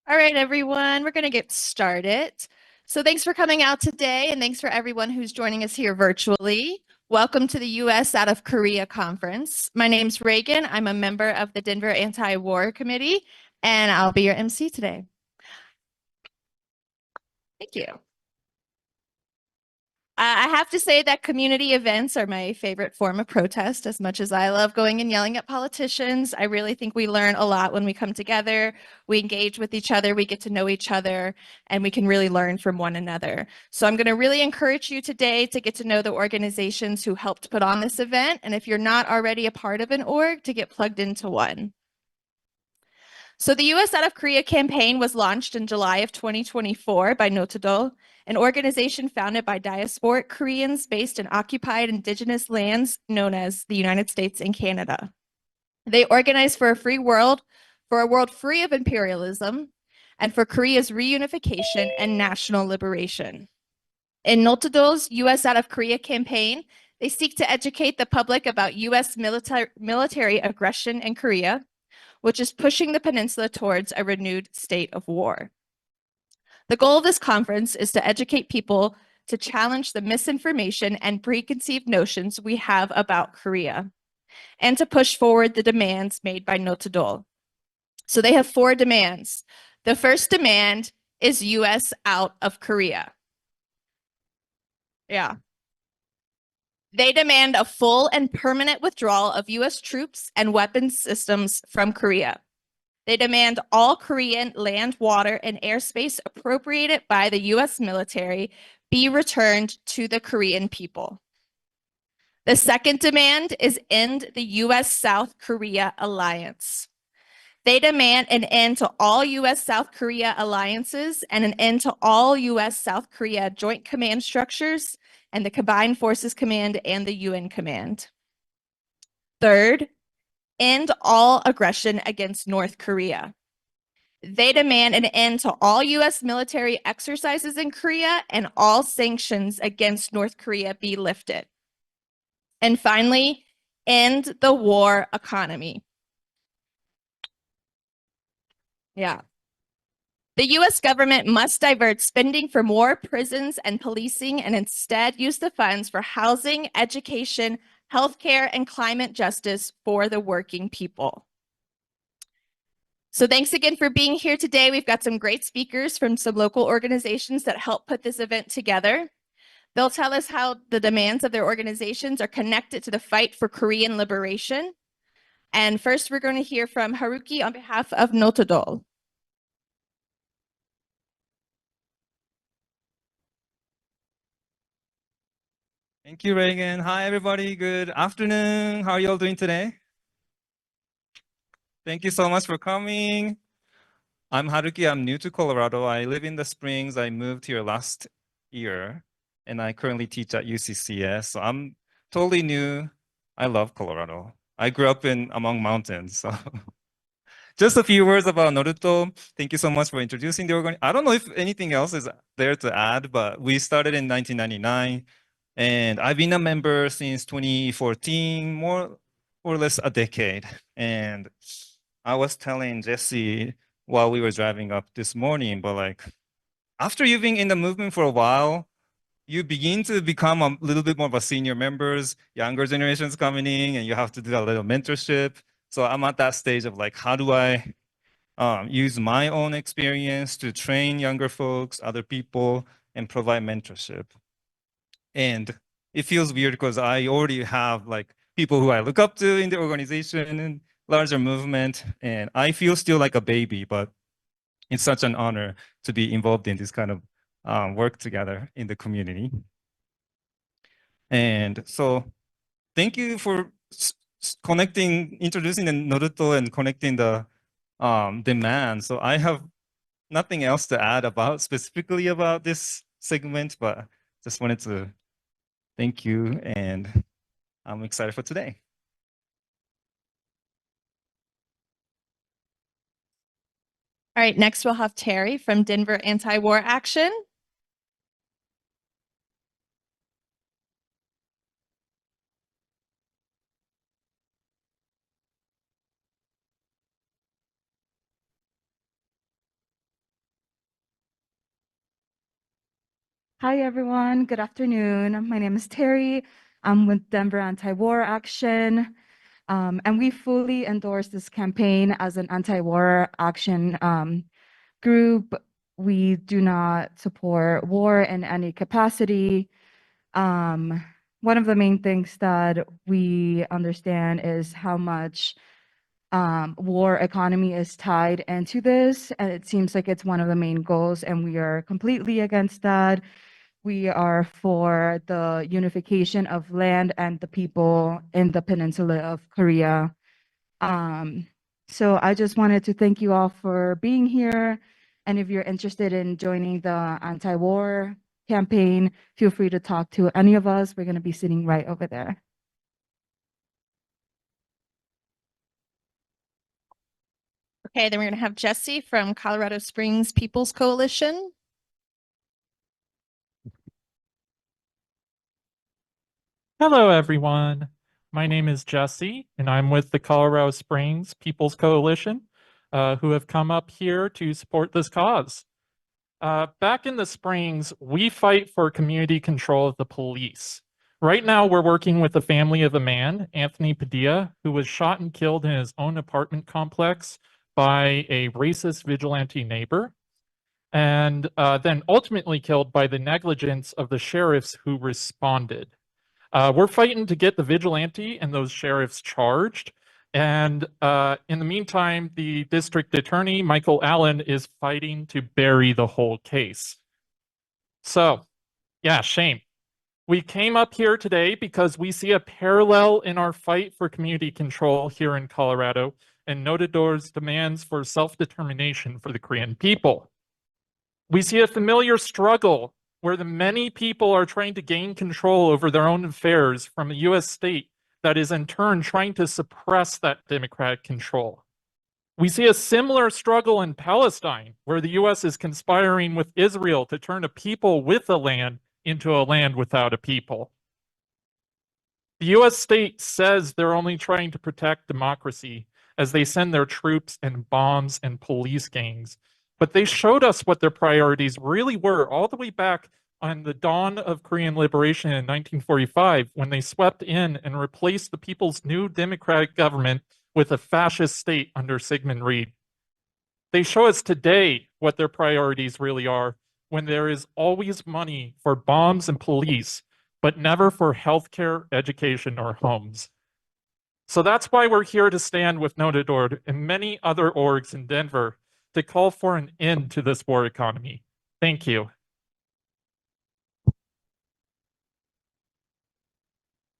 All right, everyone, we're going to get started. So thanks for coming out today, and thanks for everyone who's joining us here virtually. Welcome to the U.S. Out of Korea Conference. My name's Reagan. I'm a member of the Denver Anti-War Committee, and I'll be your MC today. Thank you. I have to say that community events are my favorite form of protest. As much as I love going and yelling at politicians, I really think we learn a lot when we come together. We engage with each other, we get to know each other, and we can really learn from one another. So I'm going to really encourage you today to get to know the organizations who helped put on this event. And if you're not already a part of an org, to get plugged into one. So the U.S. Out of Korea campaign was launched in July of 2024 by Notodol, an organization founded by diasporic Koreans based in occupied indigenous lands known as the United States and Canada. They organize for a free world, for a world free of imperialism, and for Korea's reunification and national liberation. In Notodol's U.S. Out of Korea campaign, they seek to educate the public about U.S. military aggression in Korea, which is pushing the peninsula towards a renewed state of war. The goal of this conference is to educate people to challenge the misinformation and preconceived notions we have about Korea, and to push forward the demands made by Notodol. So they have 4 demands. The first demand is US out of Korea. Yeah. They demand a full and permanent withdrawal of US troops and weapons systems from Korea. They demand all Korean land, water, and airspace appropriated by the US military be returned to the Korean people. The second demand is end the US-South Korea alliance. They demand an end to all US-South Korea alliances and an end to all US-South Korea joint command structures and the Combined Forces Command and the UN Command. Third, end all aggression against North Korea. They demand an end to all US military exercises in Korea and all sanctions against North Korea be lifted. And finally, end the war economy. Yeah. The US government must divert spending for more prisons and policing and instead use the funds for housing, education, healthcare, and climate justice for the working people. So thanks again for being here today. We've got some great speakers from some local organizations that help put this event together. They'll tell us how the demands of their organizations are connected to the fight for Korean liberation. And first, we're going to hear from Haruki on behalf of Notodol. Thank you, Reagan. Hi, everybody. Good afternoon. How are you all doing today? Thank you so much for coming. I'm Haruki. I'm new to Colorado. I live in the Springs. I moved here last year, and I currently teach at UCCS. So I'm totally new. I love Colorado. I grew up among mountains. So just a few words about Naruto. Thank you so much for introducing the organization. I don't know if anything else is there to add, but we started in 1999. And I've been a member since 2014, more or less a decade. And I was telling Jesse while we were driving up this morning, but like, after you've been in the movement for a while, you begin to become a little bit more of a senior members, younger generations coming in, and you have to do a little mentorship. So I'm at that stage of like, how do I use my own experience to train younger folks, other people, and provide mentorship? And it feels weird because I already have like people who I look up to in the organization and larger movement, and I feel still like a baby, but it's such an honor to be involved in this kind of work together in the community. And so thank you for introducing the Naruto and connecting the demand. So I have nothing else to add specifically about this segment, but just wanted to thank you, and I'm excited for today. All right, next we'll have Terry from Denver Anti-War Action. Hi, everyone. Good afternoon. My name is Terry. I'm with Denver Anti-War Action, and we fully endorse this campaign as an anti-war action group. We do not support war in any capacity. One of the main things that we understand is how much war economy is tied into this, and it seems like it's one of the main goals, and we are completely against that. We are for the unification of land and the people in the peninsula of Korea. So I just wanted to thank you all for being here. And if you're interested in joining the anti-war campaign, feel free to talk to any of us. We're going to be sitting right over there. Okay, then we're going to have Jesse from Colorado Springs People's Coalition. Hello, everyone. My name is Jesse, and I'm with the Colorado Springs People's Coalition, who have come up here to support this cause. Back in the Springs, we fight for community control of the police. Right now, we're working with the family of a man, Anthony Padilla, who was shot and killed in his own apartment complex by a racist vigilante neighbor, and then ultimately killed by the negligence of the sheriffs who responded. We're fighting to get the vigilante and those sheriffs charged. And in the meantime, the district attorney, Michael Allen, is fighting to bury the whole case. So, yeah, shame. We came up here today because we see a parallel in our fight for community control here in Colorado and Notador's demands for self-determination for the Korean people. We see a familiar struggle where the many people are trying to gain control over their own affairs from a US state that is in turn trying to suppress that democratic control. We see a similar struggle in Palestine, where the US is conspiring with Israel to turn a people with a land into a land without a people. The US state says they're only trying to protect democracy as they send their troops and bombs and police gangs. But they showed us what their priorities really were all the way back on the dawn of Korean liberation in 1945, when they swept in and replaced the people's new democratic government with a fascist state under Sigmund Reed. They show us today what their priorities really are, when there is always money for bombs and police, but never for healthcare, education, or homes. So that's why we're here to stand with Notador and many other orgs in Denver to call for an end to this war economy. Thank you.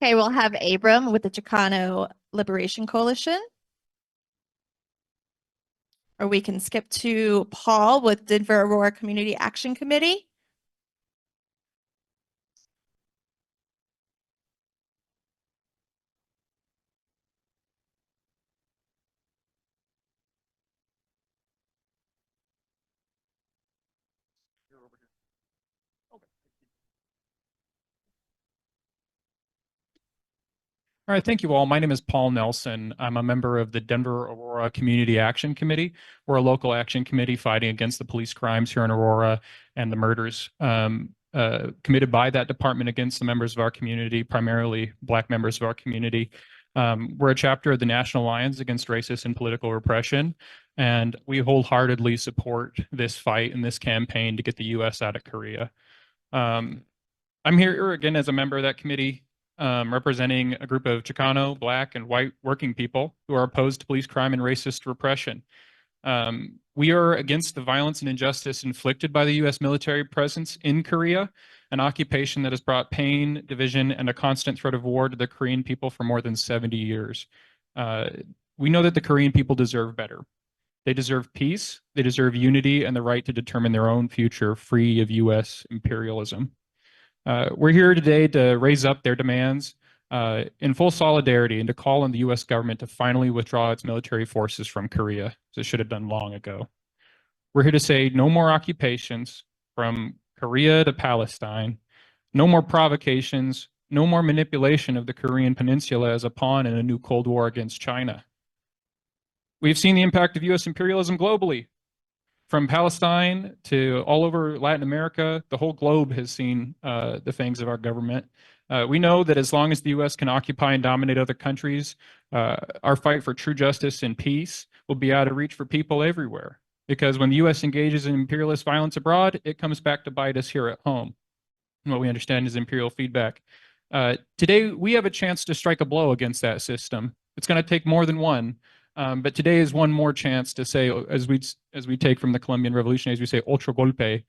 Okay, we'll have Abram with the Chicano Liberation Coalition. Or we can skip to Paul with Denver Aurora Community Action Committee. All right, thank you all. My name is Paul Nelson. I'm a member of the Denver Aurora Community Action Committee. We're a local action committee fighting against the police crimes here in Aurora and the murders committed by that department against the members of our community, primarily Black members of our community. We're a chapter of the National Alliance Against Racist and Political Repression, and we wholeheartedly support this fight and this campaign to get the U.S. out of Korea. I'm here again as a member of that committee, representing a group of Chicano, Black, and white working people who are opposed to police crime and racist repression. We are against the violence and injustice inflicted by the U.S. military presence in Korea, an occupation that has brought pain, division, and a constant threat of war to the Korean people for more than 70 years. We know that the Korean people deserve better. They deserve peace, they deserve unity, and the right to determine their own future free of U.S. imperialism. We're here today to raise up their demands in full solidarity and to call on the U.S. government to finally withdraw its military forces from Korea, as it should have done long ago. We're here to say no more occupations from Korea to Palestine, no more provocations, no more manipulation of the Korean Peninsula as a pawn in a new Cold War against China. We've seen the impact of U.S. imperialism globally. From Palestine to all over Latin America, the whole globe has seen the fangs of our government. We know that as long as the U.S. can occupy and dominate other countries, our fight for true justice and peace will be out of reach for people everywhere. Because when the U.S. engages in imperialist violence abroad, it comes back to bite us here at home. And what we understand is imperial feedback. Today, we have a chance to strike a blow against that system. It's going to take more than one. But today is one more chance to say, as we take from the Colombian revolutionaries, we say otro golpe.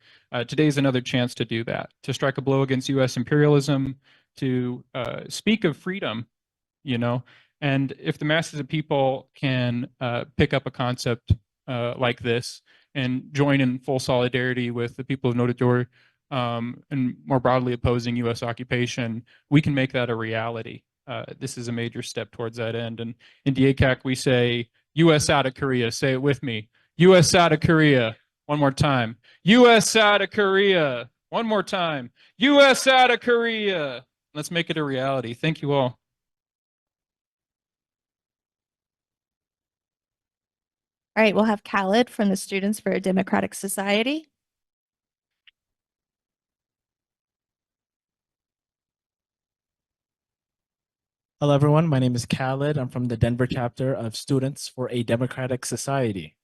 Today is another chance to do that, to strike a blow against U.S. imperialism, to speak of freedom, you know. And if the masses of people can pick up a concept like this and join in full solidarity with the people of Notador and more broadly opposing U.S. occupation, we can make that a reality. This is a major step towards that end. And in DACAC, we say, U.S. out of Korea. Say it with me. U.S. out of Korea. One more time. U.S. out of Korea. One more time. U.S. out of Korea. Let's make it a reality. Thank you all. All right, we'll have Khaled from the Students for a Democratic Society. Hello, everyone. My name is Khaled. I'm from the Denver chapter of Students for a Democratic Society.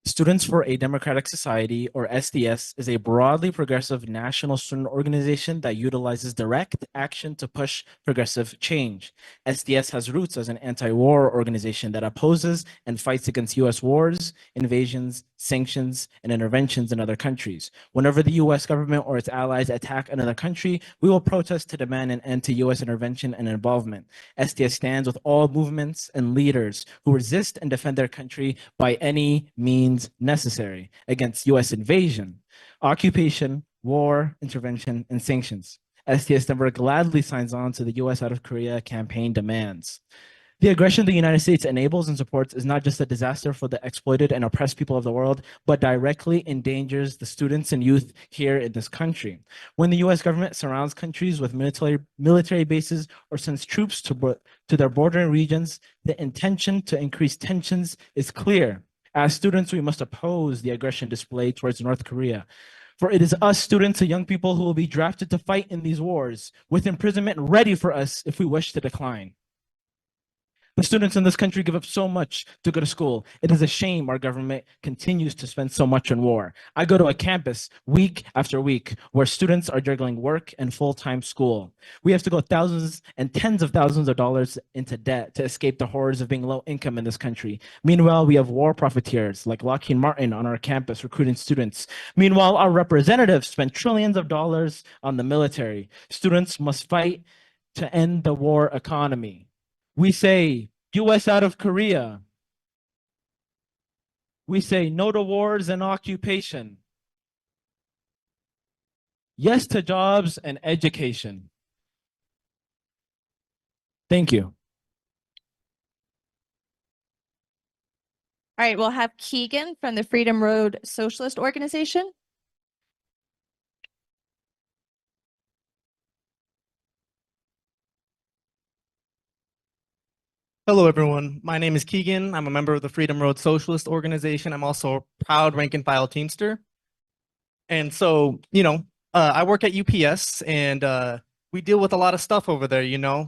Students for a Democratic Society, or SDS, is a broadly progressive national student organization that utilizes direct action to push progressive change. SDS has roots as an anti-war organization that opposes and fights against U.S. wars, invasions, sanctions, and interventions in other countries. Whenever the U.S. government or its allies attack another country, we will protest to demand an end to U.S. intervention and involvement. SDS stands with all movements and leaders who resist and defend their country by any means necessary against U.S. invasion, occupation, war, intervention, and sanctions. SDS Denver gladly signs on to the U.S. out of Korea campaign demands. The aggression the United States enables and supports is not just a disaster for the exploited and oppressed people of the world, but directly endangers the students and youth here in this country. When the U.S. government surrounds countries with military bases or sends troops to their bordering regions, the intention to increase tensions is clear. As students, we must oppose the aggression displayed towards North Korea. For it is us students and young people who will be drafted to fight in these wars, with imprisonment ready for us if we wish to decline. The students in this country give up so much to go to school. It is a shame our government continues to spend so much on war. I go to a campus week after week where students are juggling work and full-time school. We have to go thousands and tens of thousands of dollars into debt to escape the horrors of being low income in this country. Meanwhile, we have war profiteers like Lockheed Martin on our campus recruiting students. Meanwhile, our representatives spend trillions of dollars on the military. Students must fight to end the war economy. We say, U.S. out of Korea. We say no to wars and occupation. Yes to jobs and education. Thank you. All right, we'll have Keegan from the Freedom Road Socialist Organization. Hello, everyone. My name is Keegan. I'm a member of the Freedom Road Socialist Organization. I'm also a proud rank and file Teamster. And so, I work at UPS and we deal with a lot of stuff over there,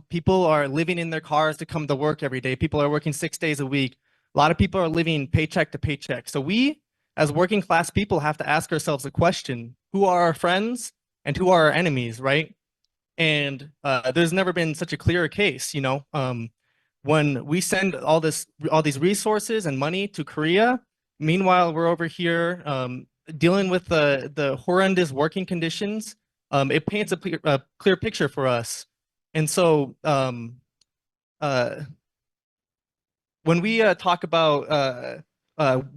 People are living in their cars to come to work every day. People are working 6 days a week. A lot of people are living paycheck to paycheck. So we, as working class people, have to ask ourselves a question: who are our friends and who are our enemies, right? And there's never been such a clear case, when we send all these resources and money to Korea, meanwhile we're over here dealing with the horrendous working conditions. It paints a clear picture for us. And so when we talk about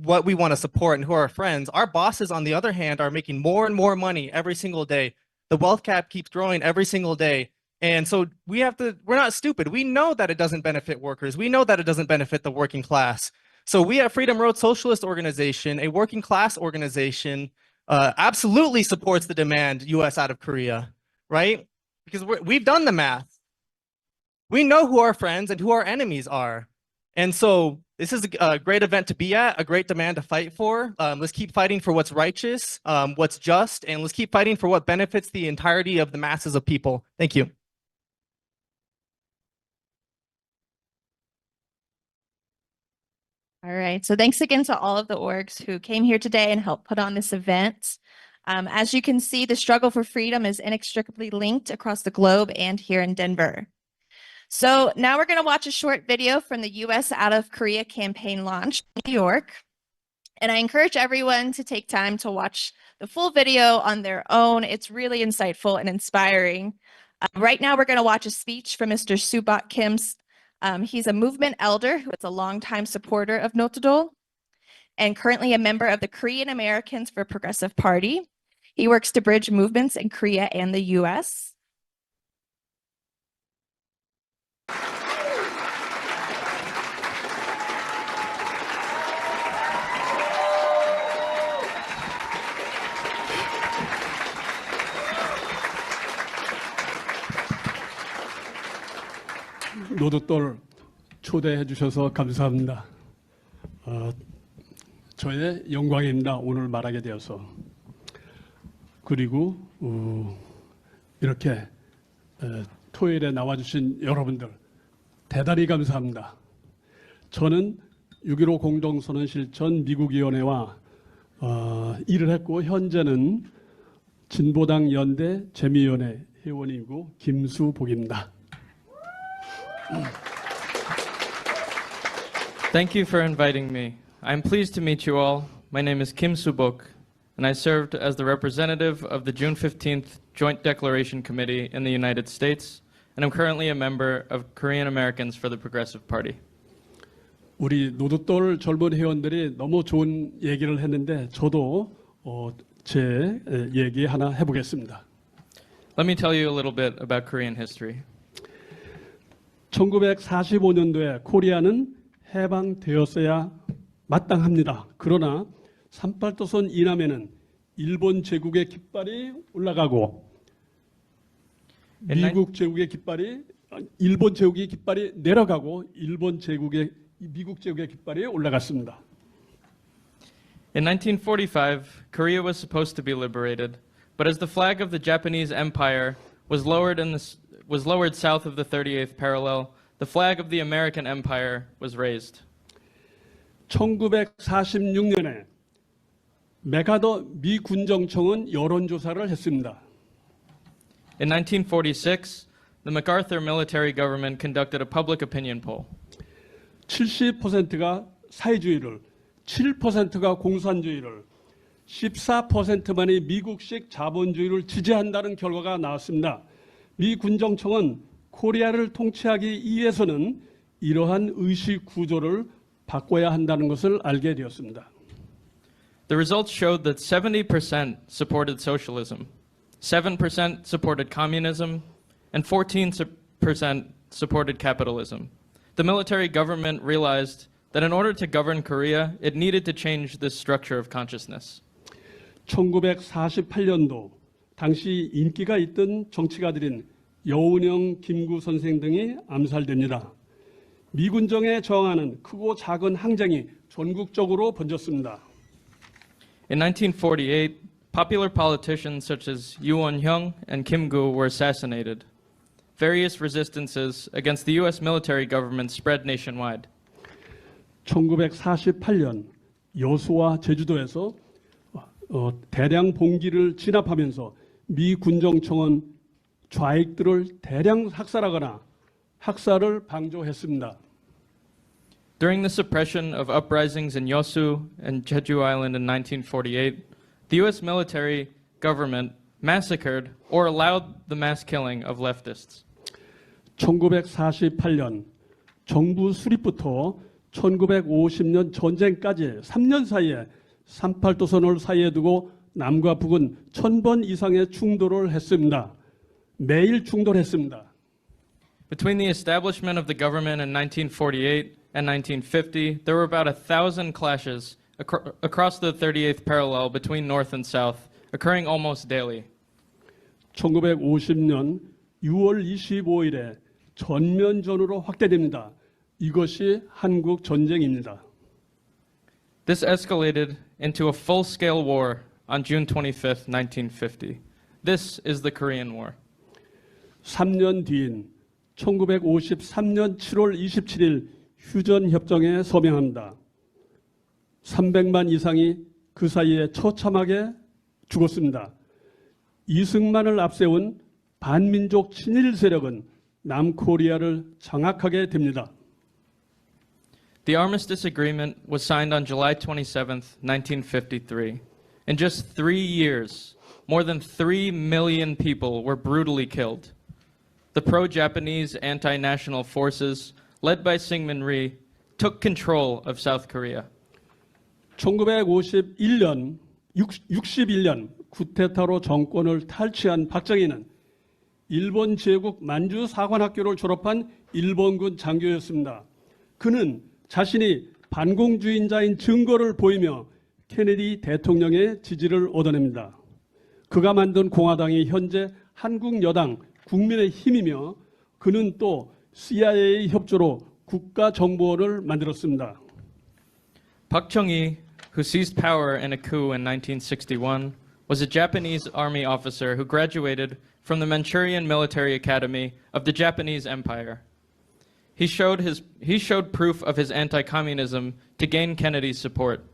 what we want to support and who are our friends, our bosses, on the other hand, are making more and more money every single day. The wealth cap keeps growing every single day. And so we're not stupid. We know that it doesn't benefit workers. We know that it doesn't benefit the working class. So we at Freedom Road Socialist Organization, a working class organization, absolutely supports the demand U.S. out of Korea, right? Because we've done the math. We know who our friends and who our enemies are. And so this is a great event to be at, a great demand to fight for. Let's keep fighting for what's righteous, what's just, and let's keep fighting for what benefits the entirety of the masses of people. Thank you. All right, so thanks again to all of the orgs who came here today and helped put on this event. As you can see, the struggle for freedom is inextricably linked across the globe and here in Denver. So now we're going to watch a short video from the US Out of Korea campaign launch in New York. And I encourage everyone to take time to watch the full video on their own. It's really insightful and inspiring. Right now, we're going to watch a speech from Mr. Subak Kim. He's a movement elder who is a longtime supporter of Notodol and currently a member of the Korean Americans for Progressive Party. He works to bridge movements in Korea and the US. 노도돌 초대해 주셔서 감사합니다. 저의 영광입니다. 오늘 말하게 되어서. 그리고 이렇게 토요일에 나와주신 여러분들 대단히 감사합니다. 저는 6.15 공동선언 실천 미국위원회와 일을 했고 현재는 진보당 연대 재미위원회 회원이고 김수복입니다. Thank you for inviting me. I'm pleased to meet you all. My name is Kim Subok, and I served as the representative of the June 15th Joint Declaration Committee in the United States, and I'm currently a member of Korean Americans for the Progressive Party. 우리 노도돌 젊은 회원들이 너무 좋은 얘기를 했는데 저도 제 얘기 하나 해보겠습니다. Let me tell you a little bit about Korean history. 1945년도에 코리아는 해방되었어야 마땅합니다. 그러나 38도선 이남에는 일본 제국의 깃발이 올라가고 미국 제국의 깃발이 일본 제국의 깃발이 내려가고 미국 제국의 깃발이 올라갔습니다. In 1945, Korea was supposed to be liberated, but as the flag of the Japanese Empire was lowered south of the 38th parallel, the flag of the American Empire was raised. 1946년에 메가더 미 군정청은 여론조사를 했습니다. In 1946, the MacArthur military government conducted a public opinion poll. 70%가 사회주의를, 7%가 공산주의를, 14%만이 미국식 자본주의를 지지한다는 결과가 나왔습니다. 미 군정청은 코리아를 통치하기 위해서는 이러한 의식 구조를 바꿔야 한다는 것을 알게 되었습니다. The results showed that 70% supported socialism, 7% supported communism, and 14% supported capitalism. The military government realized that in order to govern Korea, it needed to change this structure of consciousness. 1948년도 당시 인기가 있던 정치가들인 여운형, 김구 선생 등이 암살됩니다. 미군정에 저항하는 크고 작은 항쟁이 전국적으로 번졌습니다. In 1948, popular politicians such as Yoo Won-hyung and Kim Gu were assassinated. Various resistances against the U.S. military government spread nationwide. 1948년 여수와 제주도에서 대량 봉기를 진압하면서 미 군정청은 좌익들을 대량 학살하거나 학살을 방조했습니다. During the suppression of uprisings in Yosu and Jeju Island in 1948, the U.S. military government massacred or allowed the mass killing of leftists. 1948년 정부 수립부터 1950년 전쟁까지 3년 사이에 38도선을 사이에 두고 남과 북은 1000번 이상의 충돌을 했습니다. 매일 충돌했습니다. Between the establishment of the government in 1948 and 1950, there were about 1,000 clashes across the 38th parallel between North and South, occurring almost daily. 1950년 6월 25일에 전면전으로 확대됩니다. 이것이 한국 전쟁입니다. This escalated into a full-scale war on June 25th, 1950. This is the Korean War. 3년 뒤인 1953년 7월 27일 휴전 협정에 서명합니다. 300만 이상이 그 사이에 처참하게 죽었습니다. 이승만을 앞세운 반민족 친일 세력은 남코리아를 장악하게 됩니다. The armistice agreement was signed on July 27th, 1953. In just 3 years, more than 3 million people were brutally killed. The pro-Japanese anti-national forces, led by Syngman Rhee, took control of South Korea. 1951년, 61년 쿠데타로 정권을 탈취한 박정희는 일본 제국 만주 사관학교를 졸업한 일본군 장교였습니다. 그는 자신이 반공주의자인 증거를 보이며 케네디 대통령의 지지를 얻어냅니다. 그가 만든 공화당이 현재 한국 여당 국민의힘이며 그는 또 CIA 협조로 국가정보원을 만들었습니다. Pak Chung-hee, who seized power in a coup in 1961, was a Japanese army officer who graduated from the Manchurian Military Academy of the Japanese Empire. He showed proof of his anti-communism to gain Kennedy's support.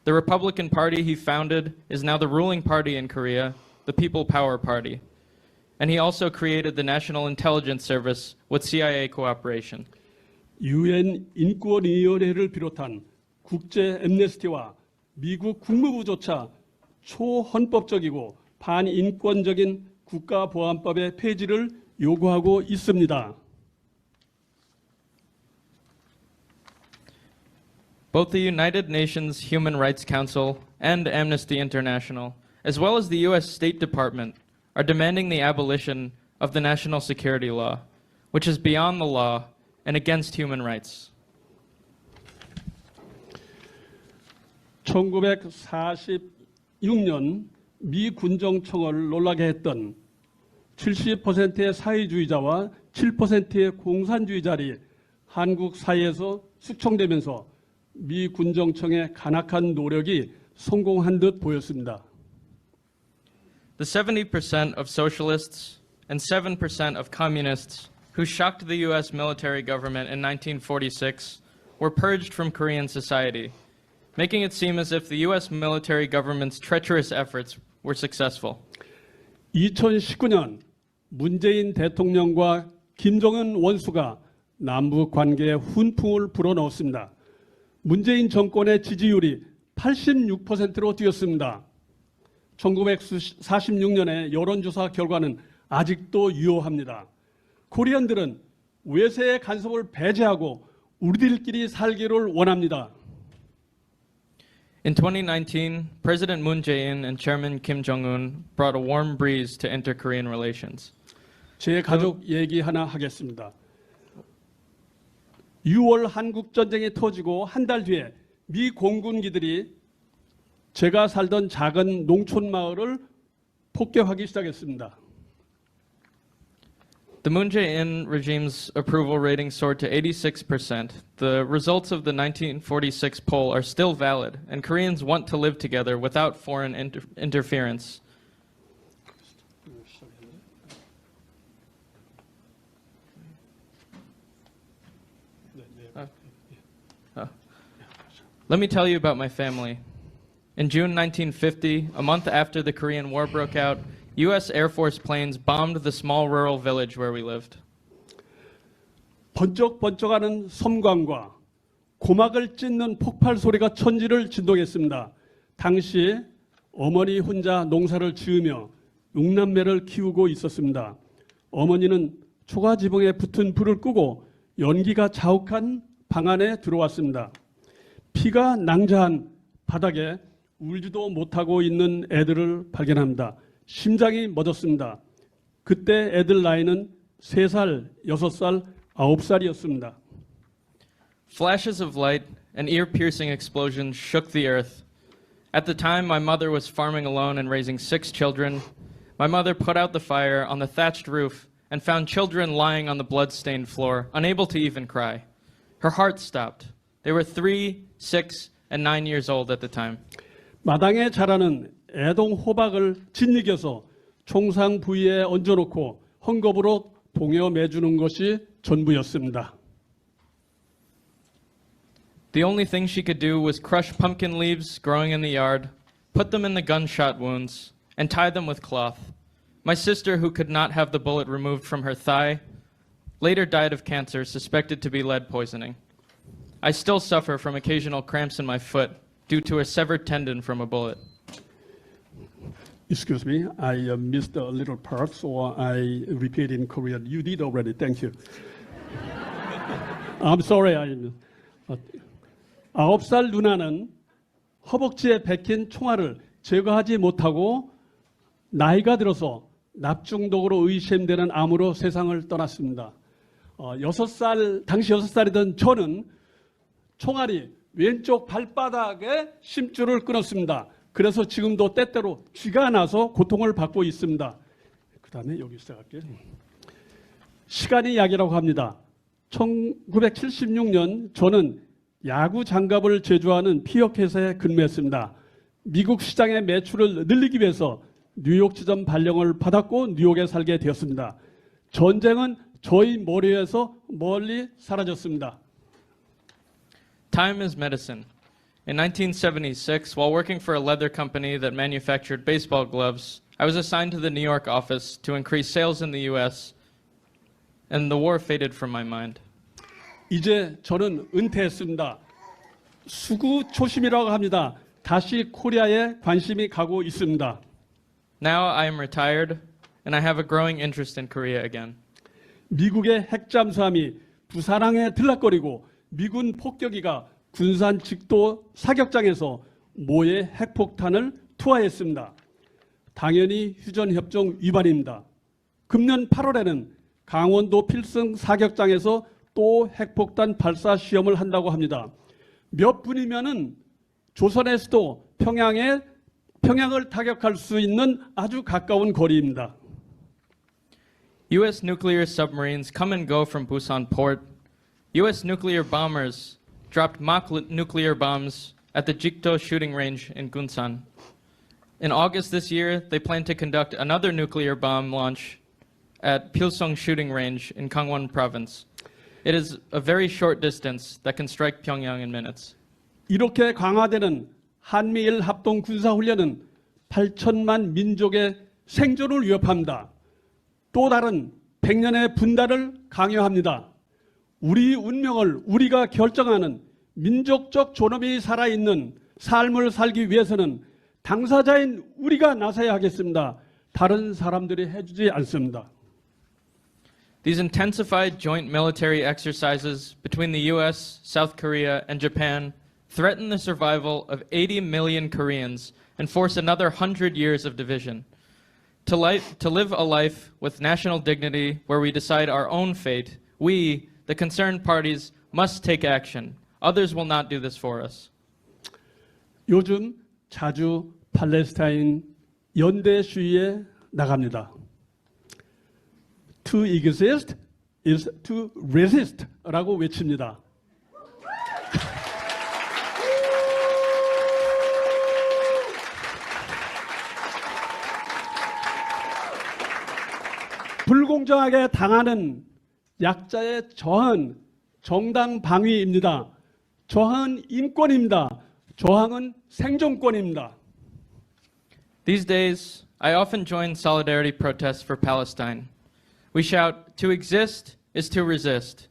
The Republican Party he founded is now the ruling party in Korea, the People Power Party. And he also created the National Intelligence Service with CIA cooperation. UN 인권위원회를 비롯한 국제 엠네스티와 미국 국무부조차 초헌법적이고 반인권적인 국가보안법의 폐지를 요구하고 있습니다. Both the United Nations Human Rights Council and Amnesty International, as well as the US State Department, are demanding the abolition of the national security law, which is beyond the law and against human rights. 1946년 미 군정청을 놀라게 했던 70%의 사회주의자와 7%의 공산주의자들이 한국 사회에서 숙청되면서 미 군정청의 간악한 노력이 성공한 듯 보였습니다. The 70% of socialists and 7% of communists who shocked the US military government in 1946 were purged from Korean society, making it seem as if the US military government's treacherous efforts were successful. 2019년 문재인 대통령과 김정은 원수가 남북 관계에 훈풍을 불어넣었습니다. 문재인 정권의 지지율이 86%로 뛰었습니다. 1946년의 여론조사 결과는 아직도 유효합니다. 코리안들은 외세의 간섭을 배제하고 우리들끼리 살기를 원합니다. In 2019, President Moon Jae-in and Chairman Kim Jong-un brought a warm breeze to inter-Korean relations. 제 가족 얘기 하나 하겠습니다. 6월 한국전쟁이 터지고 한 달 뒤에 미 공군기들이 제가 살던 작은 농촌 마을을 폭격하기 시작했습니다. The Moon Jae-in regime's approval rating soared to 86%. The results of the 1946 poll are still valid, and Koreans want to live together without foreign interference. Let me tell you about my family. In June 1950, a month after the Korean War broke out, U.S. Air Force planes bombed the small rural village where we lived. 번쩍번쩍하는 섬광과 고막을 찢는 폭발 소리가 천지를 진동했습니다. 당시 어머니 혼자 농사를 지으며 6남매를 키우고 있었습니다. 어머니는 초가지붕에 붙은 불을 끄고 연기가 자욱한 방 안에 들어왔습니다. 피가 낭자한 바닥에 울지도 못하고 있는 애들을 발견합니다. 심장이 멎었습니다. 그때 애들 나이는 3살, 6살, 9살이었습니다. Flashes of light and ear-piercing explosions shook the earth. At the time, my mother was farming alone and raising 6 children. My mother put out the fire on the thatched roof and found children lying on the blood-stained floor, unable to even cry. Her heart stopped. They were 3, 6, and 9 years old at the time. 마당에 자라는 애동 호박을 짓이겨서 총상 부위에 얹어놓고 헝겊으로 동여 매주는 것이 전부였습니다. The only thing she could do was crush pumpkin leaves growing in the yard, put them in the gunshot wounds, and tie them with cloth. My sister, who could not have the bullet removed from her thigh, later died of cancer suspected to be lead poisoning. I still suffer from occasional cramps in my foot due to a severed tendon from a bullet. Excuse me, I missed a little part, so I repeat in Korean. You did already. Thank you. I'm sorry. 9살 누나는 허벅지에 박힌 총알을 제거하지 못하고 나이가 들어서 납중독으로 의심되는 암으로 세상을 떠났습니다. 당시 6살이던 저는 총알이 왼쪽 발바닥에 심줄을 끊었습니다. 그래서 지금도 때때로 쥐가 나서 고통을 받고 있습니다. 그 다음에 여기 시작할게요. 시간이 약이라고 합니다. 1976년 저는 야구 장갑을 제조하는 피혁회사에 근무했습니다. 미국 시장의 매출을 늘리기 위해서 뉴욕 지점 발령을 받았고 뉴욕에 살게 되었습니다. 전쟁은 저희 머리에서 멀리 사라졌습니다. Time is medicine. In 1976, while working for a leather company that manufactured baseball gloves, I was assigned to the New York office to increase sales in the US, and the war faded from my mind. 이제 저는 은퇴했습니다. 수구 초심이라고 합니다. 다시 코리아에 관심이 가고 있습니다. Now I am retired, and I have a growing interest in Korea again. 미국의 핵잠수함이 부산항에 들락거리고 미군 폭격기가 군산 직도 사격장에서 모의 핵폭탄을 투하했습니다. 당연히 휴전협정 위반입니다. 금년 8월에는 강원도 필승 사격장에서 또 핵폭탄 발사 시험을 한다고 합니다. 몇 분이면은 조선의 수도 평양을 타격할 수 있는 아주 가까운 거리입니다. U.S. nuclear submarines come and go from Busan port. U.S. nuclear bombers dropped mock nuclear bombs at the Jikdo shooting range in Gunsan. In August this year, they plan to conduct another nuclear bomb launch at Pilsung shooting range in Gangwon province. It is a very short distance that can strike Pyongyang in minutes. 이렇게 강화되는 한미일 합동 군사훈련은 8천만 민족의 생존을 위협합니다. 또 다른 100년의 분단을 강요합니다. 우리 운명을 우리가 결정하는 민족적 존엄이 살아있는 삶을 살기 위해서는 당사자인 우리가 나서야 하겠습니다. 다른 사람들이 해주지 않습니다. These intensified joint military exercises between the US, South Korea, and Japan threaten the survival of 80 million Koreans and force another 100 years of division. To live a life with national dignity where we decide our own fate, we, the concerned parties, must take action. Others will not do this for us. 요즘 자주 팔레스타인 연대 시위에 나갑니다. To exist is to resist 라고 외칩니다. 불공정하게 당하는 약자의 저항은 정당 방위입니다. 저항은 인권입니다. 저항은 생존권입니다. These days, I often join solidarity protests for Palestine. We shout, to exist is to resist.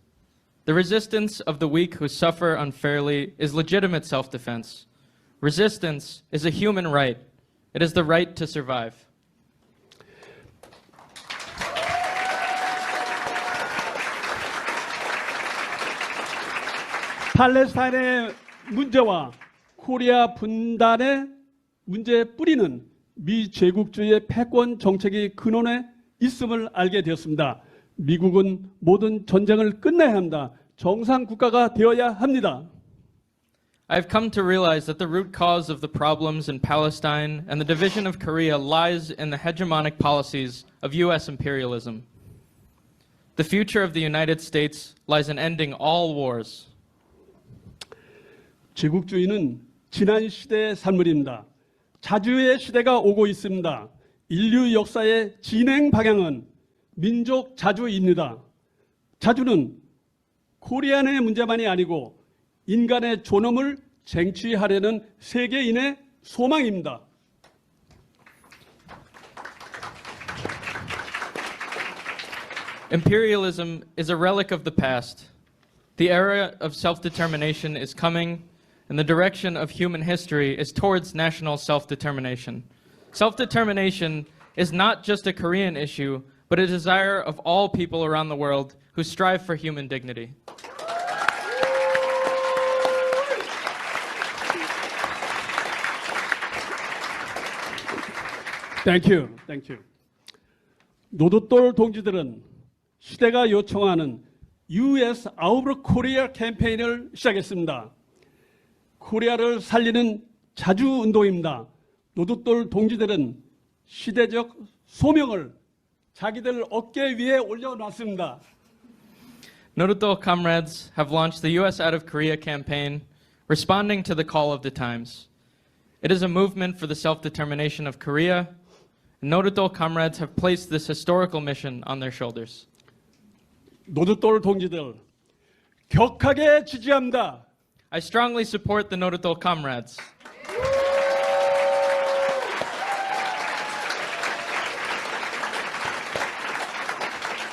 The resistance of the weak who suffer unfairly is legitimate self-defense. Resistance is a human right. It is the right to survive. 팔레스타인의 문제와 코리아 분단의 문제의 뿌리는 미 제국주의의 패권 정책이 근원에 있음을 알게 되었습니다. 미국은 모든 전쟁을 끝내야 합니다. 정상 국가가 되어야 합니다. I've come to realize that the root cause of the problems in Palestine and the division of Korea lies in the hegemonic policies of US imperialism. The future of the United States lies in ending all wars, 제국주의는 지난 시대의 산물입니다. 자주의 시대가 오고 있습니다. 인류 역사의 진행 방향은 민족 자주입니다. 자주는 코리안의 문제만이 아니고 인간의 존엄을 쟁취하려는 세계인의 소망입니다. Imperialism is a relic of the past. The era of self-determination is coming, and the direction of human history is towards national self-determination. Self-determination is not just a Korean issue, but a desire of all people around the world who strive for human dignity. Thank you. Thank you. 노도돌 동지들은 시대가 요청하는 US Out of Korea 캠페인을 시작했습니다. 코리아를 살리는 자주 운동입니다. 노도돌 동지들은 시대적 소명을 자기들 어깨 위에 올려놨습니다. Norodol comrades have launched the US Out of Korea campaign, responding to the call of the times. It is a movement for the self-determination of Korea. Norodol comrades have placed this historical mission on their shoulders. 노도돌 동지들 격하게 지지합니다. I strongly support the Norodol comrades.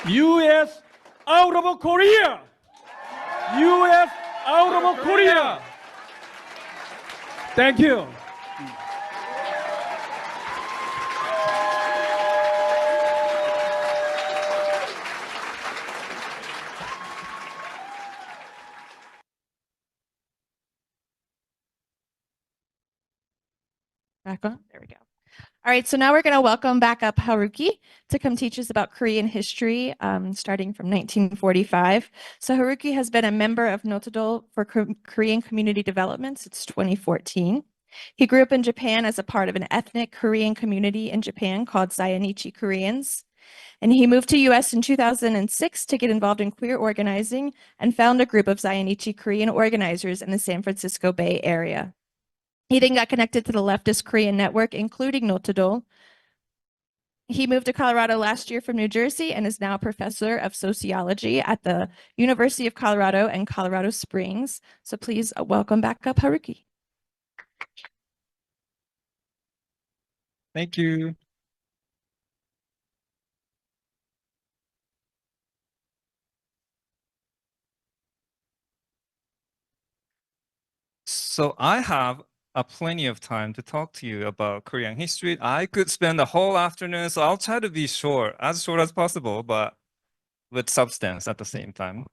US out of Korea! US out of Korea! Thank you. Back on. There we go. All right, so now we're going to welcome back up Haruki to come teach us about Korean history, starting from 1945. So Haruki has been a member of Notodol for Korean Community Development since 2014. He grew up in Japan as a part of an ethnic Korean community in Japan called Zainichi Koreans. And he moved to US in 2006 to get involved in queer organizing and found a group of Zainichi Korean organizers in the San Francisco Bay Area. He then got connected to the leftist Korean network, including Notodol. He moved to Colorado last year from New Jersey and is now a professor of sociology at the University of Colorado and Colorado Springs. So please welcome back up Haruki. Thank you. So I have plenty of time to talk to you about Korean history. I could spend the whole afternoon, so I'll try to be short as possible, but with substance at the same time.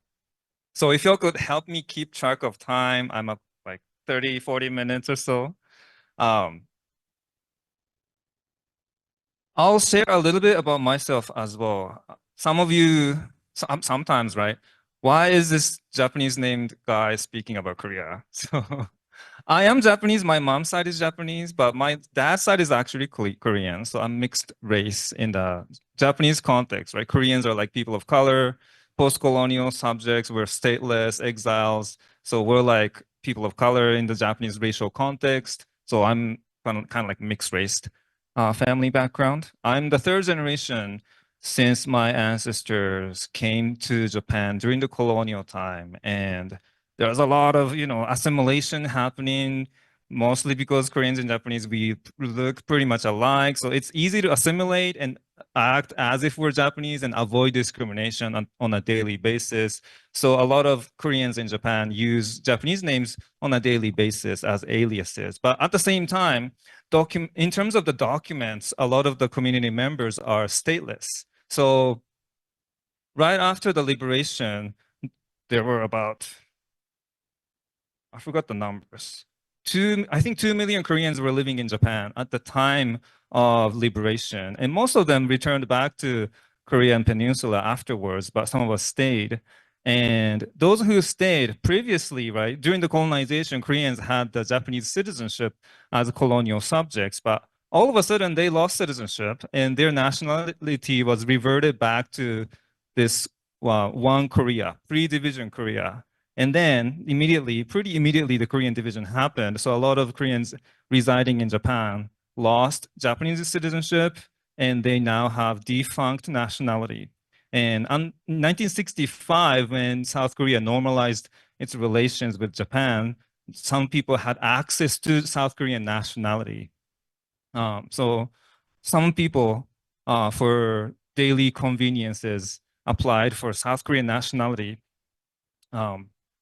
So if you could help me keep track of time, I'm up like 30, 40 minutes or so. I'll share a little bit about myself as well. Some of you, sometimes, right? Why is this Japanese named guy speaking about Korea? So I am Japanese. My mom's side is Japanese, but my dad's side is actually Korean. So I'm mixed race in the Japanese context, right? Koreans are like people of color, post-colonial subjects. We're stateless, exiles. So we're like people of color in the Japanese racial context. So I'm kind of like mixed race family background. I'm the third generation since my ancestors came to Japan during the colonial time, and there's a lot of assimilation happening, mostly because Koreans and Japanese, we look pretty much alike. So it's easy to assimilate and act as if we're Japanese and avoid discrimination on a daily basis. So a lot of Koreans in Japan use Japanese names on a daily basis as aliases. But at the same time, in terms of the documents, a lot of the community members are stateless. So right after the liberation, there were about, I forgot the numbers. I think 2 million Koreans were living in Japan at the time of liberation. And most of them returned back to Korean Peninsula afterwards, but some of us stayed. And those who stayed previously, right, during the colonization, Koreans had the Japanese citizenship as colonial subjects, but all of a sudden they lost citizenship and their nationality was reverted back to this one Korea, three-division Korea. And then pretty immediately, the Korean division happened. So a lot of Koreans residing in Japan lost Japanese citizenship, and they now have defunct nationality. And in 1965, when South Korea normalized its relations with Japan, some people had access to South Korean nationality. So some people, for daily conveniences, applied for South Korean nationality.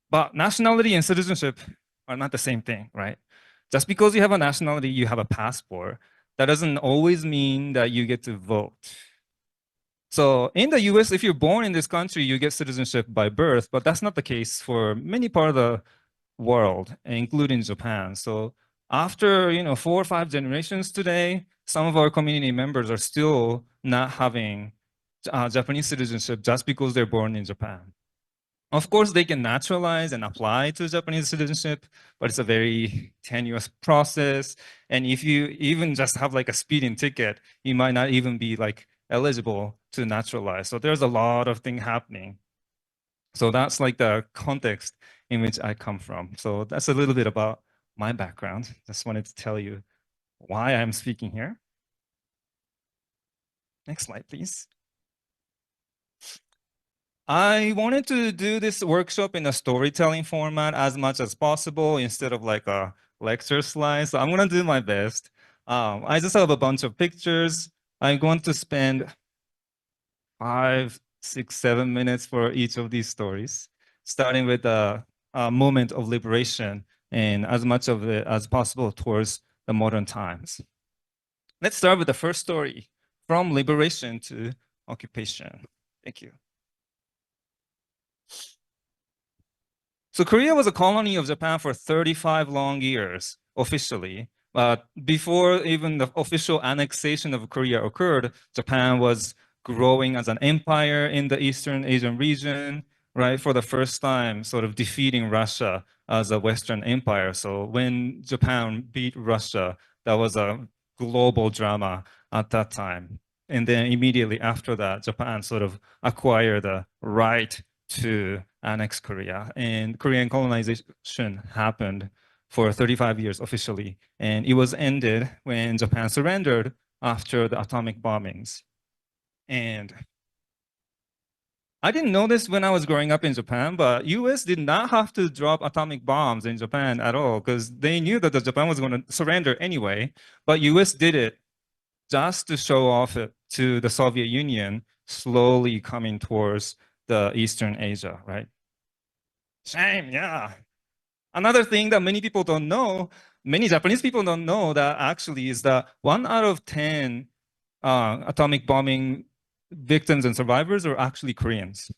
But nationality and citizenship are not the same thing, right? Just because you have a nationality, you have a passport, that doesn't always mean that you get to vote. So in the US, if you're born in this country, you get citizenship by birth, but that's not the case for many part of the world, including Japan. So after 4 or 5 generations today, some of our community members are still not having Japanese citizenship just because they're born in Japan. Of course, they can naturalize and apply to Japanese citizenship, but it's a very tenuous process. And if you even just have like a speeding ticket, you might not even be like eligible to naturalize. So there's a lot of things happening. So that's like the context in which I come from. So that's a little bit about my background. Just wanted to tell you why I'm speaking here. Next slide, please. I wanted to do this workshop in a storytelling format as much as possible instead of like a lecture slide. So I'm gonna do my best. I just have a bunch of pictures. I'm going to spend 5, 6, 7 minutes for each of these stories, starting with a moment of liberation and as much of it as possible towards the modern times. Let's start with the first story, from liberation to occupation. Thank you. So Korea was a colony of Japan for 35 long years, officially. But before even the official annexation of Korea occurred, Japan was growing as an empire in the Eastern Asian region, right? For the first time, sort of defeating Russia as a Western empire. So when Japan beat Russia, that was a global drama at that time. And then immediately after that, Japan sort of acquired the right to annex Korea, and Korean colonization happened for 35 years officially, and it was ended when Japan surrendered after the atomic bombings. And I didn't know this when I was growing up in Japan, but US did not have to drop atomic bombs in Japan at all, because they knew that Japan was going to surrender anyway, but US did it just to show off it to the Soviet Union slowly coming towards the Eastern Asia, right? Shame, yeah. Another thing that many people don't know, many Japanese people don't know that actually is that 1 out of 10 atomic bombing victims and survivors are actually Koreans.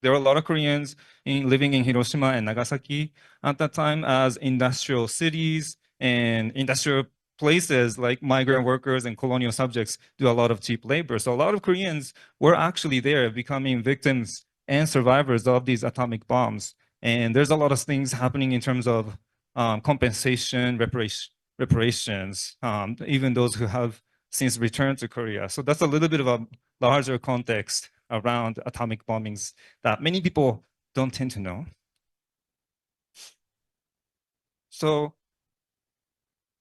There were a lot of Koreans living in Hiroshima and Nagasaki at that time as industrial cities and industrial places like migrant workers and colonial subjects do a lot of cheap labor. So a lot of Koreans were actually there becoming victims and survivors of these atomic bombs. And there's a lot of things happening in terms of compensation, reparations, even those who have since returned to Korea. So that's a little bit of a larger context around atomic bombings that many people don't tend to know. So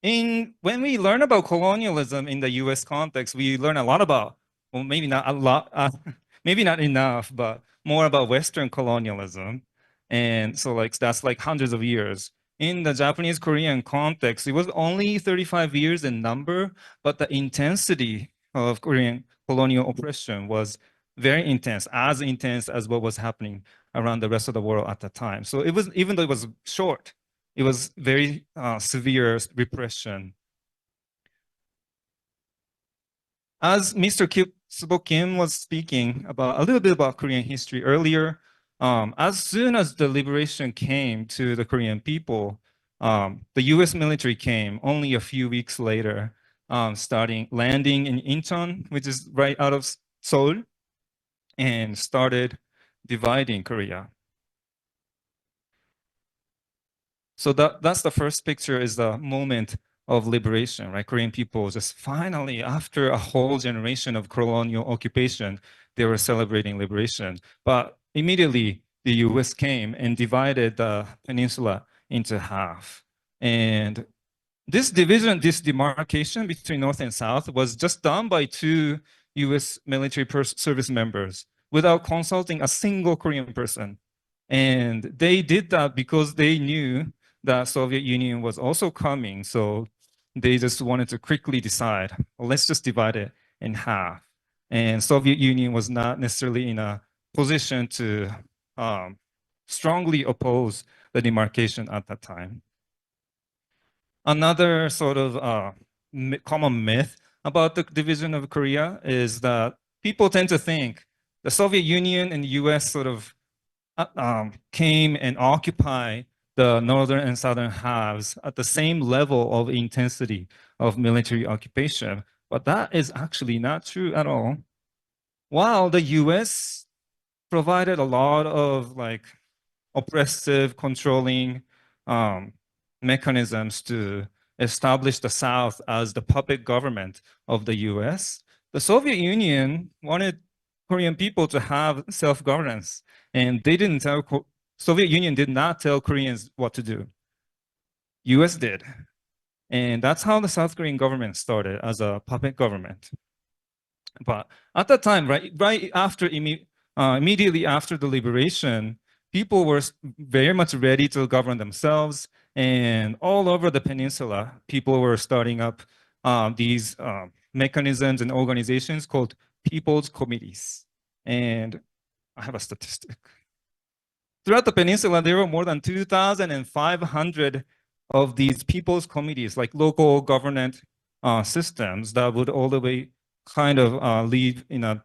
when we learn about colonialism in the US context, we learn a lot about, well, maybe not a lot, maybe not enough, but more about Western colonialism. And so like that's like hundreds of years. In the Japanese Korean context, it was only 35 years in number, but the intensity of Korean colonial oppression was very intense as what was happening around the rest of the world at the time. So it was, even though it was short, it was very severe repression. As Mr. Subo Kim was speaking about a little bit about Korean history earlier, as soon as the liberation came to the Korean people, the US military came only a few weeks later, landing in Incheon, which is right out of Seoul, and started dividing Korea. So that's the first picture, is the moment of liberation, right? Korean people just finally, after a whole generation of colonial occupation, they were celebrating liberation. But immediately, the US came and divided the peninsula into half. And this division, this demarcation between North and South was just done by two US military service members without consulting a single Korean person. And they did that because they knew that Soviet Union was also coming. So they just wanted to quickly decide, well, let's just divide it in half. And Soviet Union was not necessarily in a position to strongly oppose the demarcation at that time. Another sort of common myth about the division of Korea is that people tend to think the Soviet Union and the US sort of came and occupied the northern and southern halves at the same level of intensity of military occupation. But that is actually not true at all. While the US provided a lot of like oppressive, controlling mechanisms to establish the South as the puppet government of the US, the Soviet Union wanted Korean people to have self-governance, and they didn't tell, Soviet Union did not tell Koreans what to do. US did. And that's how the South Korean government started, as a puppet government. But at that time, right after, immediately after the liberation, people were very much ready to govern themselves. And all over the peninsula, people were starting up these mechanisms and organizations called people's committees. And I have a statistic. Throughout the peninsula, there were more than 2,500 of these people's committees, like local government systems that would all the way kind of live in a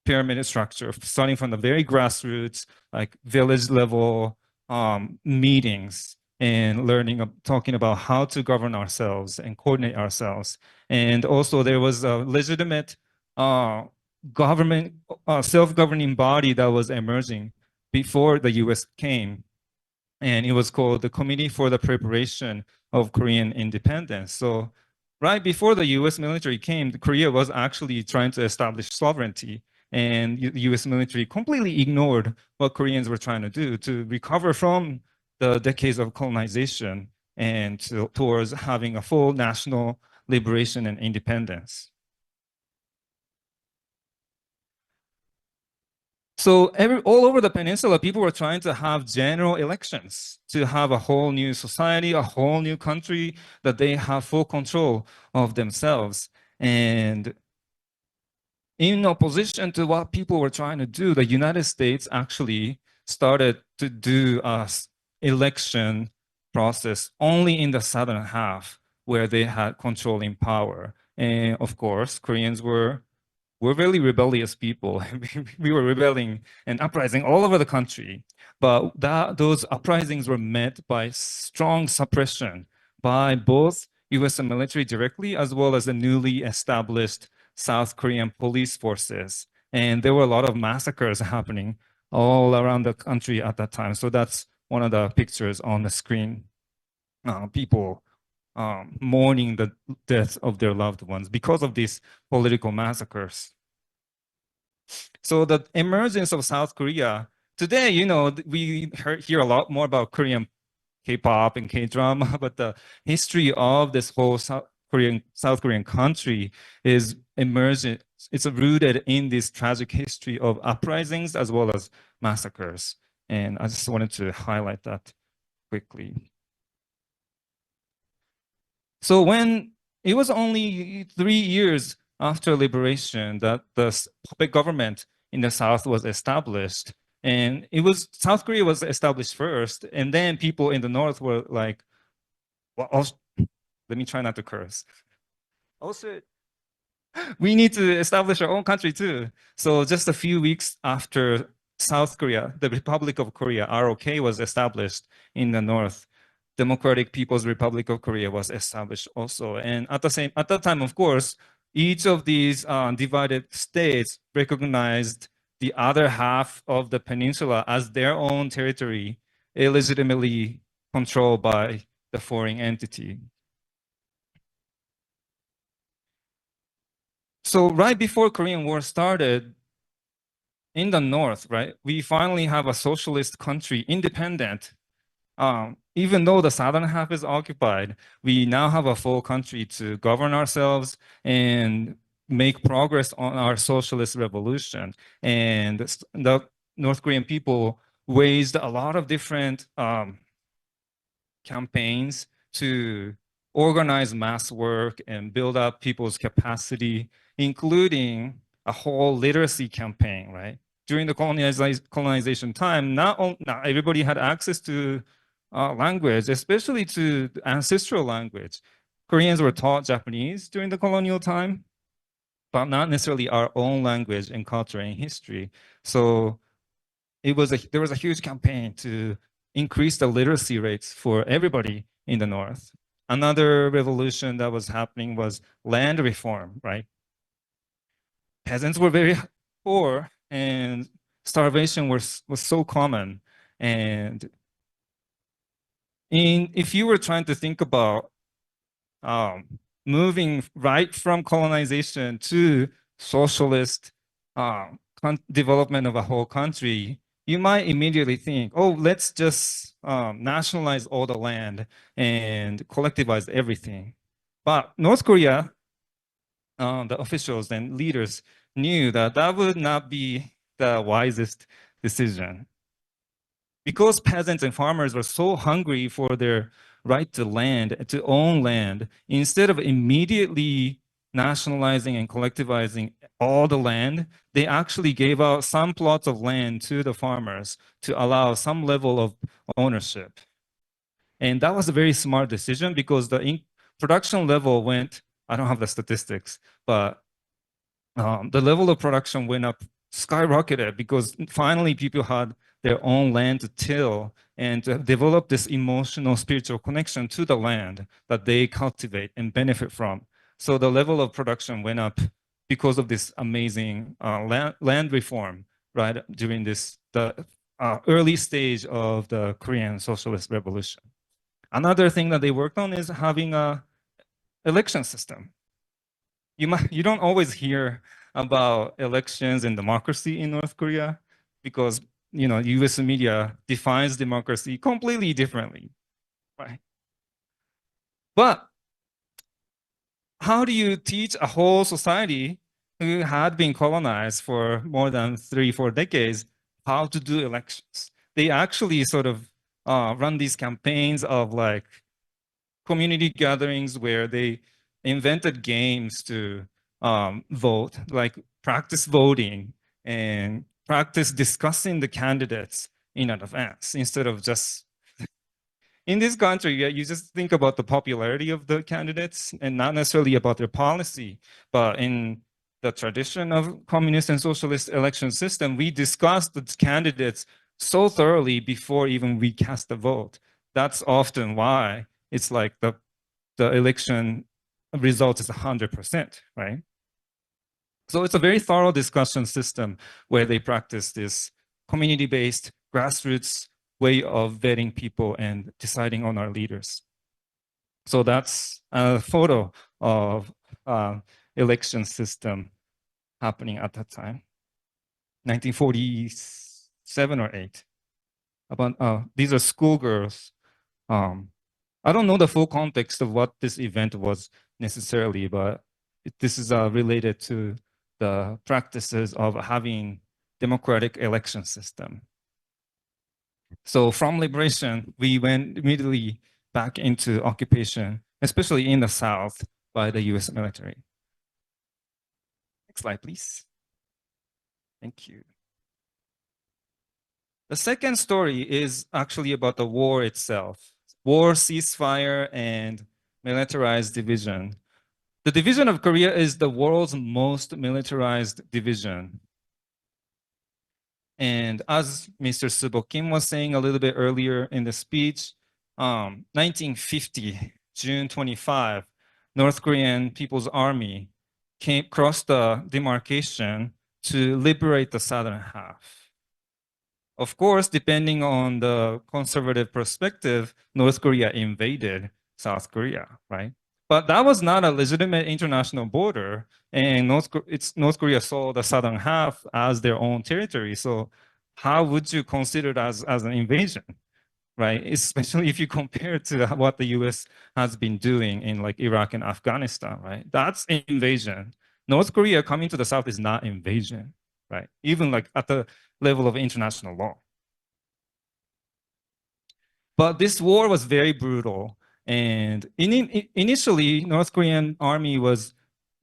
pyramid structure, starting from the very grassroots, like village level meetings and talking about how to govern ourselves and coordinate ourselves. And also there was a legitimate government, self-governing body that was emerging before the US came. And it was called the Committee for the Preparation of Korean Independence. So right before the US military came, Korea was actually trying to establish sovereignty. And the US military completely ignored what Koreans were trying to do to recover from the decades of colonization and towards having a full national liberation and independence. So all over the peninsula, people were trying to have general elections, to have a whole new society, a whole new country, that they have full control of themselves. And in opposition to what people were trying to do, the United States actually started to do a election process only in the southern half, where they had controlling power. And of course, Koreans were really rebellious people. We were rebelling and uprising all over the country. But those uprisings were met by strong suppression by both US military directly, as well as the newly established South Korean police forces. And there were a lot of massacres happening all around the country at that time. So that's one of the pictures on the screen. People mourning the death of their loved ones because of these political massacres. So the emergence of South Korea, today, we hear a lot more about Korean K-pop and K-drama, but the history of this whole South Korean country is emergent. It's rooted in this tragic history of uprisings as well as massacres. And I just wanted to highlight that quickly. So when it was only 3 years after liberation that the puppet government in the South was established, and South Korea was established first, and then people in the North were like, well, let me try not to curse. Also, we need to establish our own country too. So just a few weeks after South Korea, the Republic of Korea, ROK, was established in the North, Democratic People's Republic of Korea was established also. And at that time, of course, each of these divided states recognized the other half of the peninsula as their own territory, illegitimately controlled by the foreign entity. So right before Korean War started, in the north, right, we finally have a socialist country, independent. Even though the southern half is occupied, we now have a full country to govern ourselves and make progress on our socialist revolution. And the North Korean people waged a lot of different campaigns to organize mass work and build up people's capacity, including a whole literacy campaign, right? During the colonization time, not everybody had access to language, especially to ancestral language. Koreans were taught Japanese during the colonial time, but not necessarily our own language and culture and history. So there was a huge campaign to increase the literacy rates for everybody in the North. Another revolution that was happening was land reform, right? Peasants were very poor and starvation was so common. And if you were trying to think about moving right from colonization to socialist development of a whole country, you might immediately think, oh, let's just nationalize all the land and collectivize everything. But North Korea, the officials and leaders knew that that would not be the wisest decision. Because peasants and farmers were so hungry for their right to land, to own land, instead of immediately nationalizing and collectivizing all the land, they actually gave out some plots of land to the farmers to allow some level of ownership. And that was a very smart decision because the production level went, I don't have the statistics, but the level of production went up, skyrocketed, because finally people had their own land to till and to develop this emotional, spiritual connection to the land that they cultivate and benefit from. So the level of production went up because of this amazing land reform, right, during the early stage of the Korean Socialist Revolution. Another thing that they worked on is having a election system. You don't always hear about elections and democracy in North Korea because US media defines democracy completely differently, right? But how do you teach a whole society who had been colonized for more than 3-4 decades how to do elections? They actually sort of run these campaigns of like community gatherings where they invented games to vote, like practice voting and practice discussing the candidates in advance instead of just in this country, you just think about the popularity of the candidates and not necessarily about their policy. But in the tradition of communist and socialist election system, we discuss the candidates so thoroughly before even we cast the vote. That's often why it's like the election result is 100%, right? So it's a very thorough discussion system where they practice this community-based grassroots way of vetting people and deciding on our leaders. So that's a photo of election system happening at that time, 1947 or 8. These are schoolgirls. I don't know the full context of what this event was necessarily, but this is related to the practices of having democratic election system. So from liberation, we went immediately back into occupation, especially in the South by the US military. Next slide, please. Thank you. The second story is actually about the war itself. War, ceasefire, and militarized division. The division of Korea is the world's most militarized division. And as Mr. Subo Kim was saying a little bit earlier in the speech, 1950, June 25, North Korean People's Army crossed the demarcation to liberate the southern half. Of course, depending on the conservative perspective, North Korea invaded South Korea, right? But that was not a legitimate international border, and North Korea saw the southern half as their own territory. So how would you consider it as an invasion, right? Especially if you compare it to what the US has been doing in like Iraq and Afghanistan, right? That's invasion. North Korea coming to the south is not invasion, right? Even like at the level of international law. But this war was very brutal. And initially, North Korean army was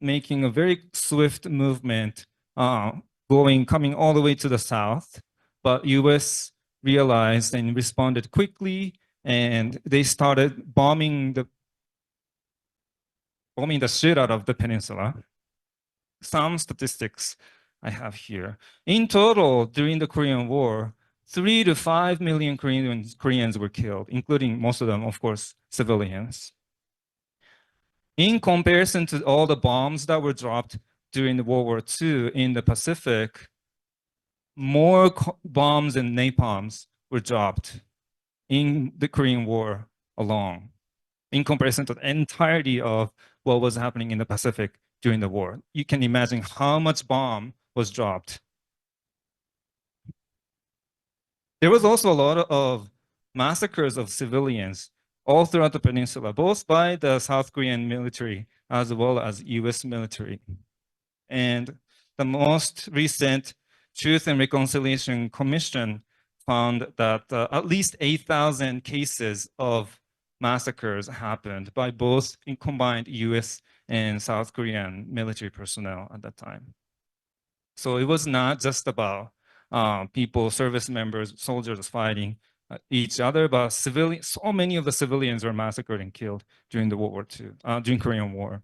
making a very swift movement, coming all the way to the south. But US realized and responded quickly, and they started bombing the shit out of the peninsula. Some statistics I have here. In total, during the Korean War, 3 to 5 million Koreans were killed, including most of them, of course, civilians. In comparison to all the bombs that were dropped during the World War II in the Pacific, more bombs and napalms were dropped in the Korean War alone, in comparison to the entirety of what was happening in the Pacific during the war. You can imagine how much bomb was dropped. There was also a lot of massacres of civilians all throughout the peninsula, both by the South Korean military as well as US military. And the most recent Truth and Reconciliation Commission found that at least 8,000 cases of massacres happened by both in combined US and South Korean military personnel at that time. So it was not just about people, service members, soldiers fighting each other, but civilians. So many of the civilians were massacred and killed during the World War II, during Korean War.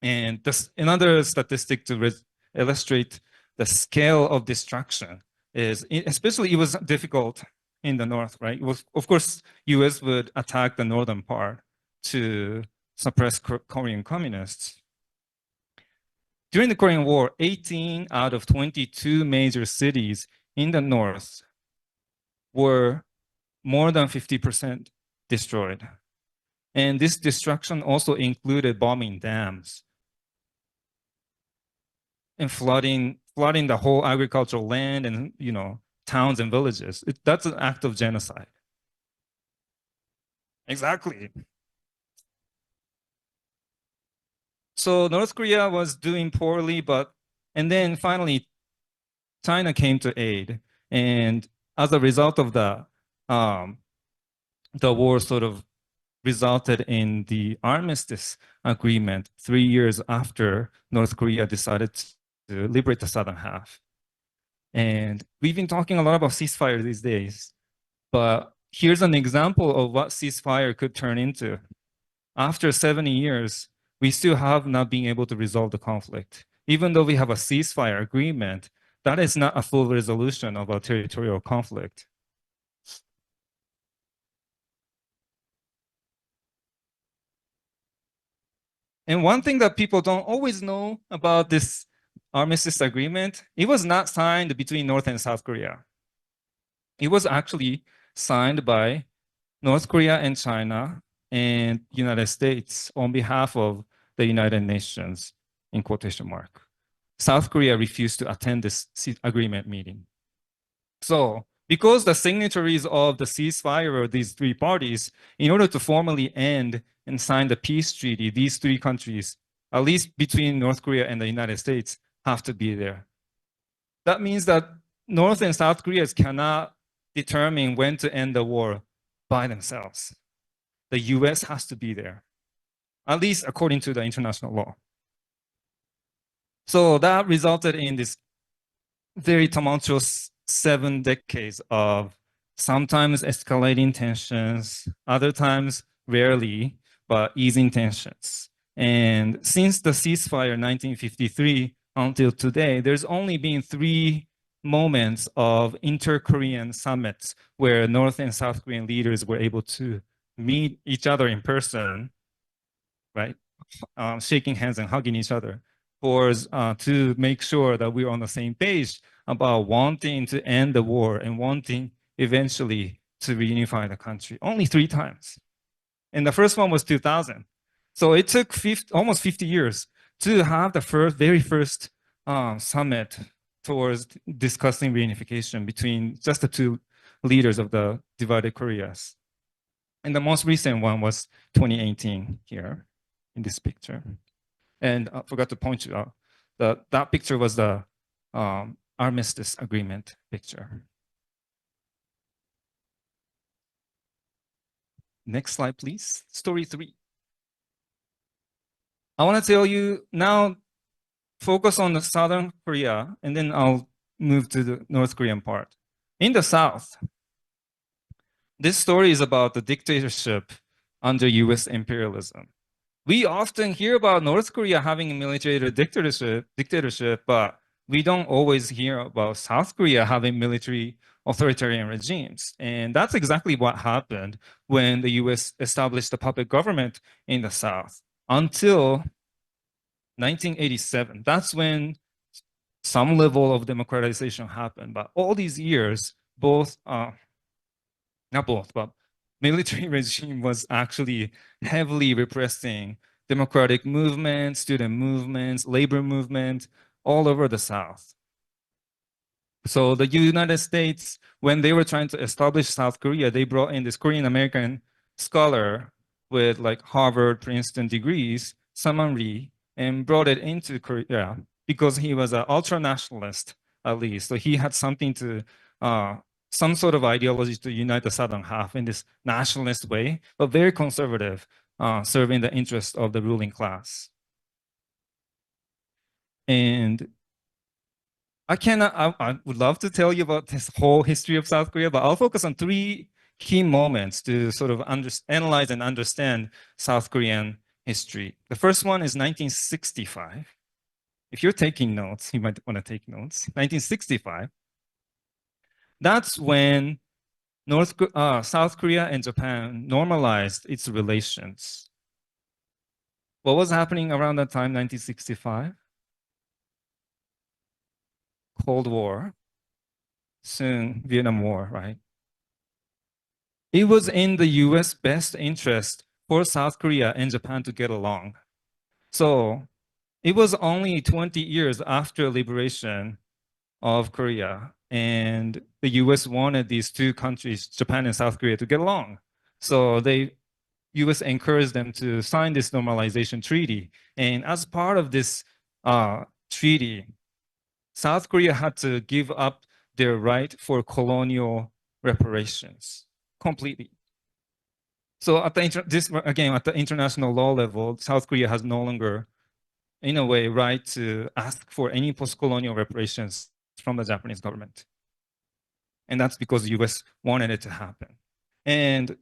And this, another statistic to illustrate the scale of destruction is, especially it was difficult in the north, right? It was, of course, US would attack the northern part to suppress Korean communists. During the Korean War, 18 out of 22 major cities in the north were more than 50% destroyed. And this destruction also included bombing dams and flooding the whole agricultural land and, you know, towns and villages. That's an act of genocide. Exactly. So North Korea was doing poorly, and then finally China came to aid. And as a result of that, the war sort of resulted in the armistice agreement 3 years after North Korea decided to liberate the southern half. And we've been talking a lot about ceasefire these days, but here's an example of what ceasefire could turn into. After 70 years, we still have not been able to resolve the conflict. Even though we have a ceasefire agreement, that is not a full resolution of a territorial conflict. And one thing that people don't always know about this armistice agreement, it was not signed between North and South Korea. It was actually signed by North Korea and China and United States on behalf of the United Nations, in quotation mark. South Korea refused to attend this agreement meeting. So because the signatories of the ceasefire were these three parties, in order to formally end and sign the peace treaty, these three countries, at least between North Korea and the United States, have to be there. That means that North and South Koreas cannot determine when to end the war by themselves. The US has to be there, at least according to the international law. So that resulted in this very tumultuous 7 decades of sometimes escalating tensions, other times rarely, but easing tensions. And since the ceasefire 1953 until today, there's only been 3 moments of inter-Korean summits where North and South Korean leaders were able to meet each other in person, right? Shaking hands and hugging each other, to make sure that we're on the same page about wanting to end the war and wanting eventually to reunify the country. Only 3 times. And the first one was 2000. So it took almost 50 years to have the very first summit towards discussing reunification between just the two leaders of the divided Koreas. And the most recent one was 2018 here in this picture. And I forgot to point you out that picture was the armistice agreement picture. Next slide, please. Story 3. I want to tell you now, focus on the Southern Korea, and then I'll move to the North Korean part. In the South, this story is about the dictatorship under US imperialism. We often hear about North Korea having a military dictatorship, but we don't always hear about South Korea having military authoritarian regimes. And that's exactly what happened when the US established a puppet government in the South until 1987. That's when some level of democratization happened. But all these years, not both, but military regime was actually heavily repressing democratic movements, student movements, labor movements all over the South. So the United States, when they were trying to establish South Korea, they brought in this Korean American scholar with like Harvard, Princeton degrees, Saman Ri, and brought it into Korea because he was an ultra nationalist, at least. So he had something to, some sort of ideology to unite the Southern half in this nationalist way, but very conservative, serving the interests of the ruling class. And I would love to tell you about this whole history of South Korea, but I'll focus on 3 key moments to sort of analyze and understand South Korean history. The first one is 1965. If you're taking notes, you might want to take notes. 1965. That's when South Korea and Japan normalized its relations. What was happening around that time, 1965? Cold War, soon Vietnam War, right? It was in the US best interest for South Korea and Japan to get along. So it was only 20 years after liberation of Korea, and the US wanted these two countries, Japan and South Korea, to get along. So US encouraged them to sign this normalization treaty. And as part of this treaty, South Korea had to give up their right for colonial reparations completely. So at the international law level, South Korea has no longer, in a way, right to ask for any post-colonial reparations from the Japanese government. And that's because the US wanted it to happen. And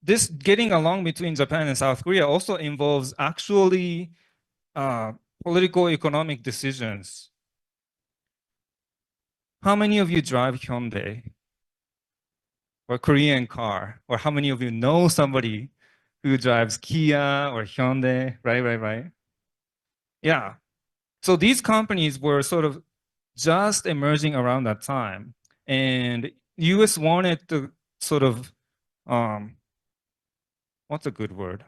this getting along between Japan and South Korea also involves actually political economic decisions. How many of you drive Hyundai or Korean car? Or how many of you know somebody who drives Kia or Hyundai? Right. Yeah. So these companies were sort of just emerging around that time. And US wanted to sort of, what's a good word?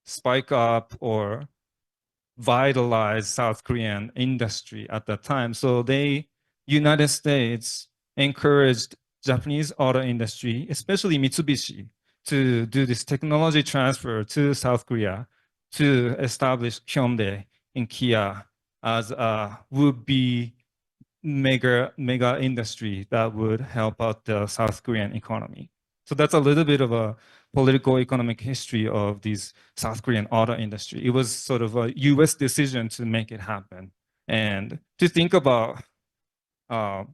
Spike up or vitalize South Korean industry at that time. So United States encouraged Japanese auto industry, especially Mitsubishi, to do this technology transfer to South Korea to establish Hyundai and Kia as a would-be mega industry that would help out the South Korean economy. So that's a little bit of a political economic history of these South Korean auto industry. It was sort of a US decision to make it happen. And to think about, I've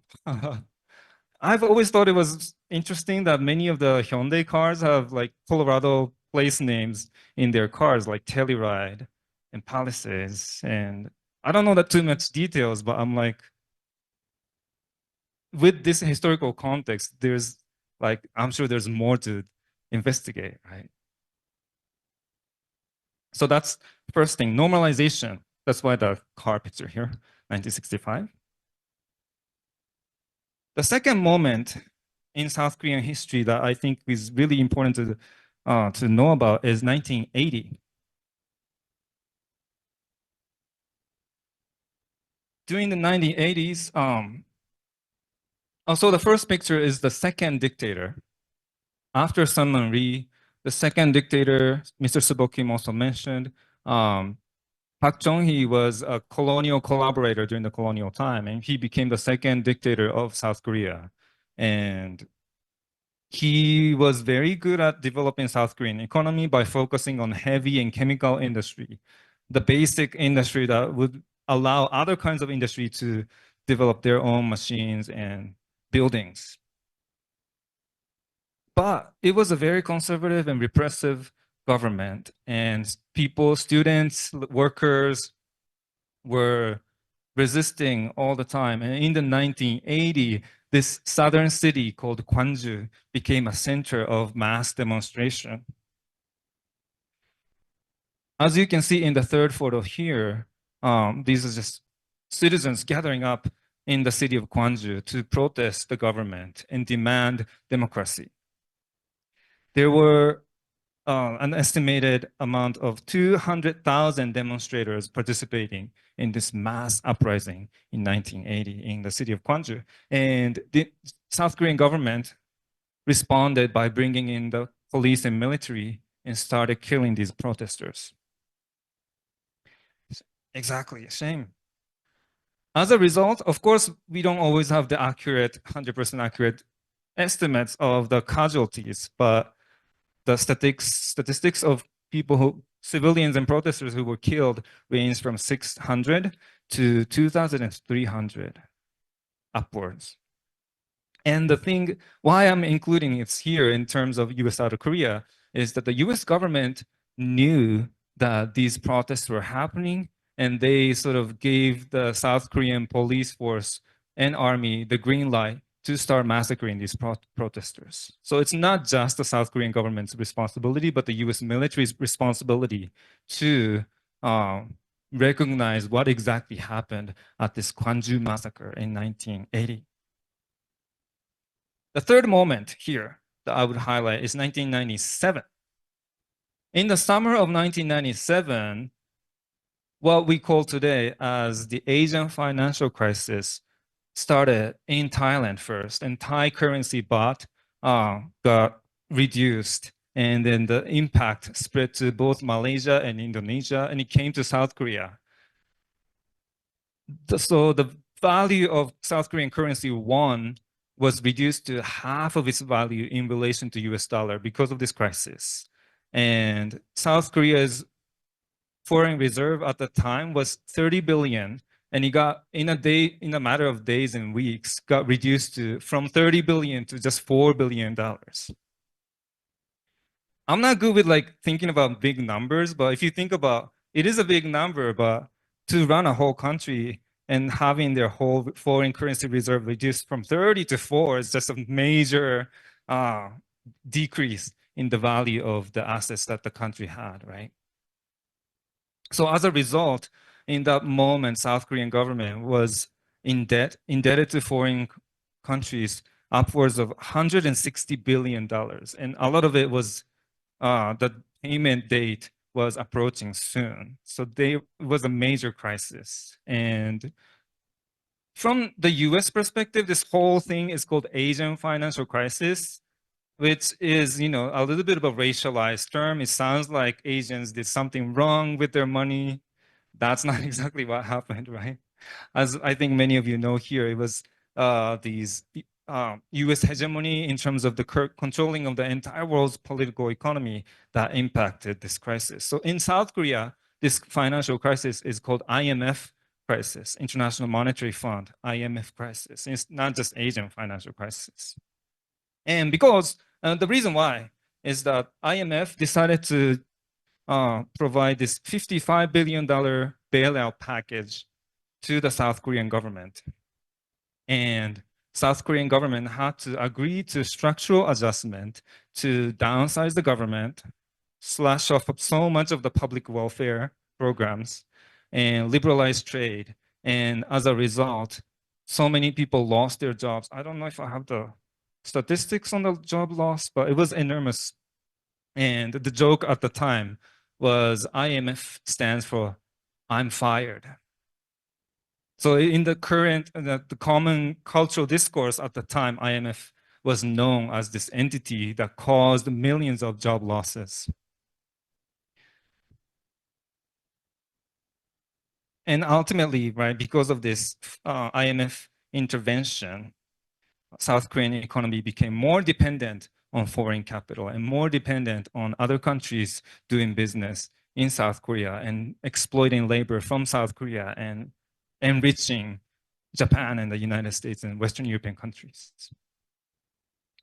always thought it was interesting that many of the Hyundai cars have like Colorado place names in their cars, like Telluride and Palisades. And I don't know that too much details, but I'm like, with this historical context, I'm sure there's more to investigate, right? So that's first thing, normalization. That's why the car picture here, 1965. The second moment in South Korean history that I think is really important to know about is 1980. during the 1980s, also the first picture is the second dictator. After Sun Rhee, the second dictator, Mr. Subo Kim also mentioned, Park Chung-hee was a colonial collaborator during the colonial time, and he became the second dictator of South Korea. And he was very good at developing South Korean economy by focusing on heavy and chemical industry, the basic industry that would allow other kinds of industry to develop their own machines and buildings. But it was a very conservative and repressive government, and people, students, workers were resisting all the time. And in the 1980s, this southern city called Gwangju became a center of mass demonstration. As you can see in the third photo here, these are just citizens gathering up in the city of Gwangju to protest the government and demand democracy. There were an estimated amount of 200,000 demonstrators participating in this mass uprising in 1980 in the city of Gwangju. And the South Korean government responded by bringing in the police and military and started killing these protesters. Exactly, shame. As a result, of course, we don't always have the accurate, 100% accurate estimates of the casualties, but the statistics of civilians and protesters who were killed range from 600 to 2,300 upwards. And the thing, why I'm including it here in terms of US out of Korea, is that the US government knew that these protests were happening, and they sort of gave the South Korean police force and army the green light to start massacring these protesters. So it's not just the South Korean government's responsibility, but the US military's responsibility to recognize what exactly happened at this Gwangju massacre in 1980. The third moment here that I would highlight is 1997. In the summer of 1997, what we call today as the Asian financial crisis started in Thailand first, and Thai currency baht got reduced, and then the impact spread to both Malaysia and Indonesia, and it came to South Korea. So the value of South Korean currency won was reduced to half of its value in relation to US dollar because of this crisis. And South Korea's foreign reserve at the time was 30 billion, and it got in a matter of days and weeks, got reduced from 30 billion to just $4 billion. I'm not good with like thinking about big numbers, but if you think about it, is a big number, but to run a whole country and having their whole foreign currency reserve reduced from 30 to 4 is just a major decrease in the value of the assets that the country had, right? So as a result, in that moment, South Korean government was indebted to foreign countries upwards of $160 billion. And a lot of it was the payment date was approaching soon. So it was a major crisis. And from the US perspective, this whole thing is called Asian financial crisis, which is, a little bit of a racialized term. It sounds like Asians did something wrong with their money. That's not exactly what happened, right? As I think many of you know here, it was these US hegemony in terms of the controlling of the entire world's political economy that impacted this crisis. So in South Korea, this financial crisis is called IMF crisis, International Monetary Fund, IMF crisis. It's not just Asian financial crisis. And because the reason why is that IMF decided to provide this $55 billion bailout package to the South Korean government. And South Korean government had to agree to structural adjustment to downsize the government, slash off so much of the public welfare programs, and liberalize trade. And as a result, so many people lost their jobs. I don't know if I have the statistics on the job loss, but it was enormous. And the joke at the time was IMF stands for I'm fired. So in the current, the common cultural discourse at the time, IMF was known as this entity that caused millions of job losses. And ultimately, right, because of this IMF intervention, South Korean economy became more dependent on foreign capital and more dependent on other countries doing business in South Korea and exploiting labor from South Korea and enriching Japan and the United States and Western European countries.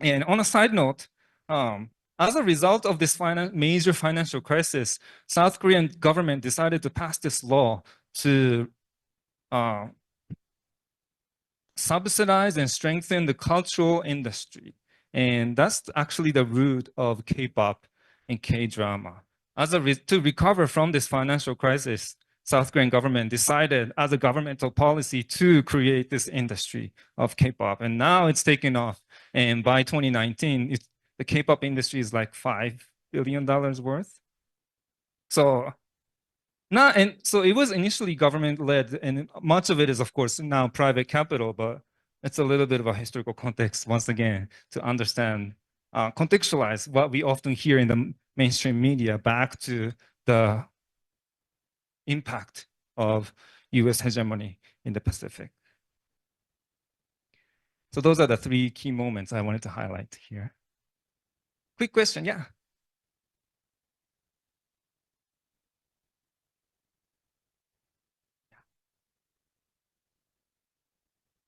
And on a side note, as a result of this major financial crisis, South Korean government decided to pass this law to subsidize and strengthen the cultural industry. And that's actually the root of K-pop and K-drama. To recover from this financial crisis, South Korean government decided as a governmental policy to create this industry of K-pop. And now it's taken off. And by 2019, the K-pop industry is like $5 billion worth. So it was initially government-led, and much of it is, of course, now private capital, but it's a little bit of a historical context, once again, to understand, contextualize what we often hear in the mainstream media back to the impact of US hegemony in the Pacific. So those are the 3 key moments I wanted to highlight here. Quick question, yeah?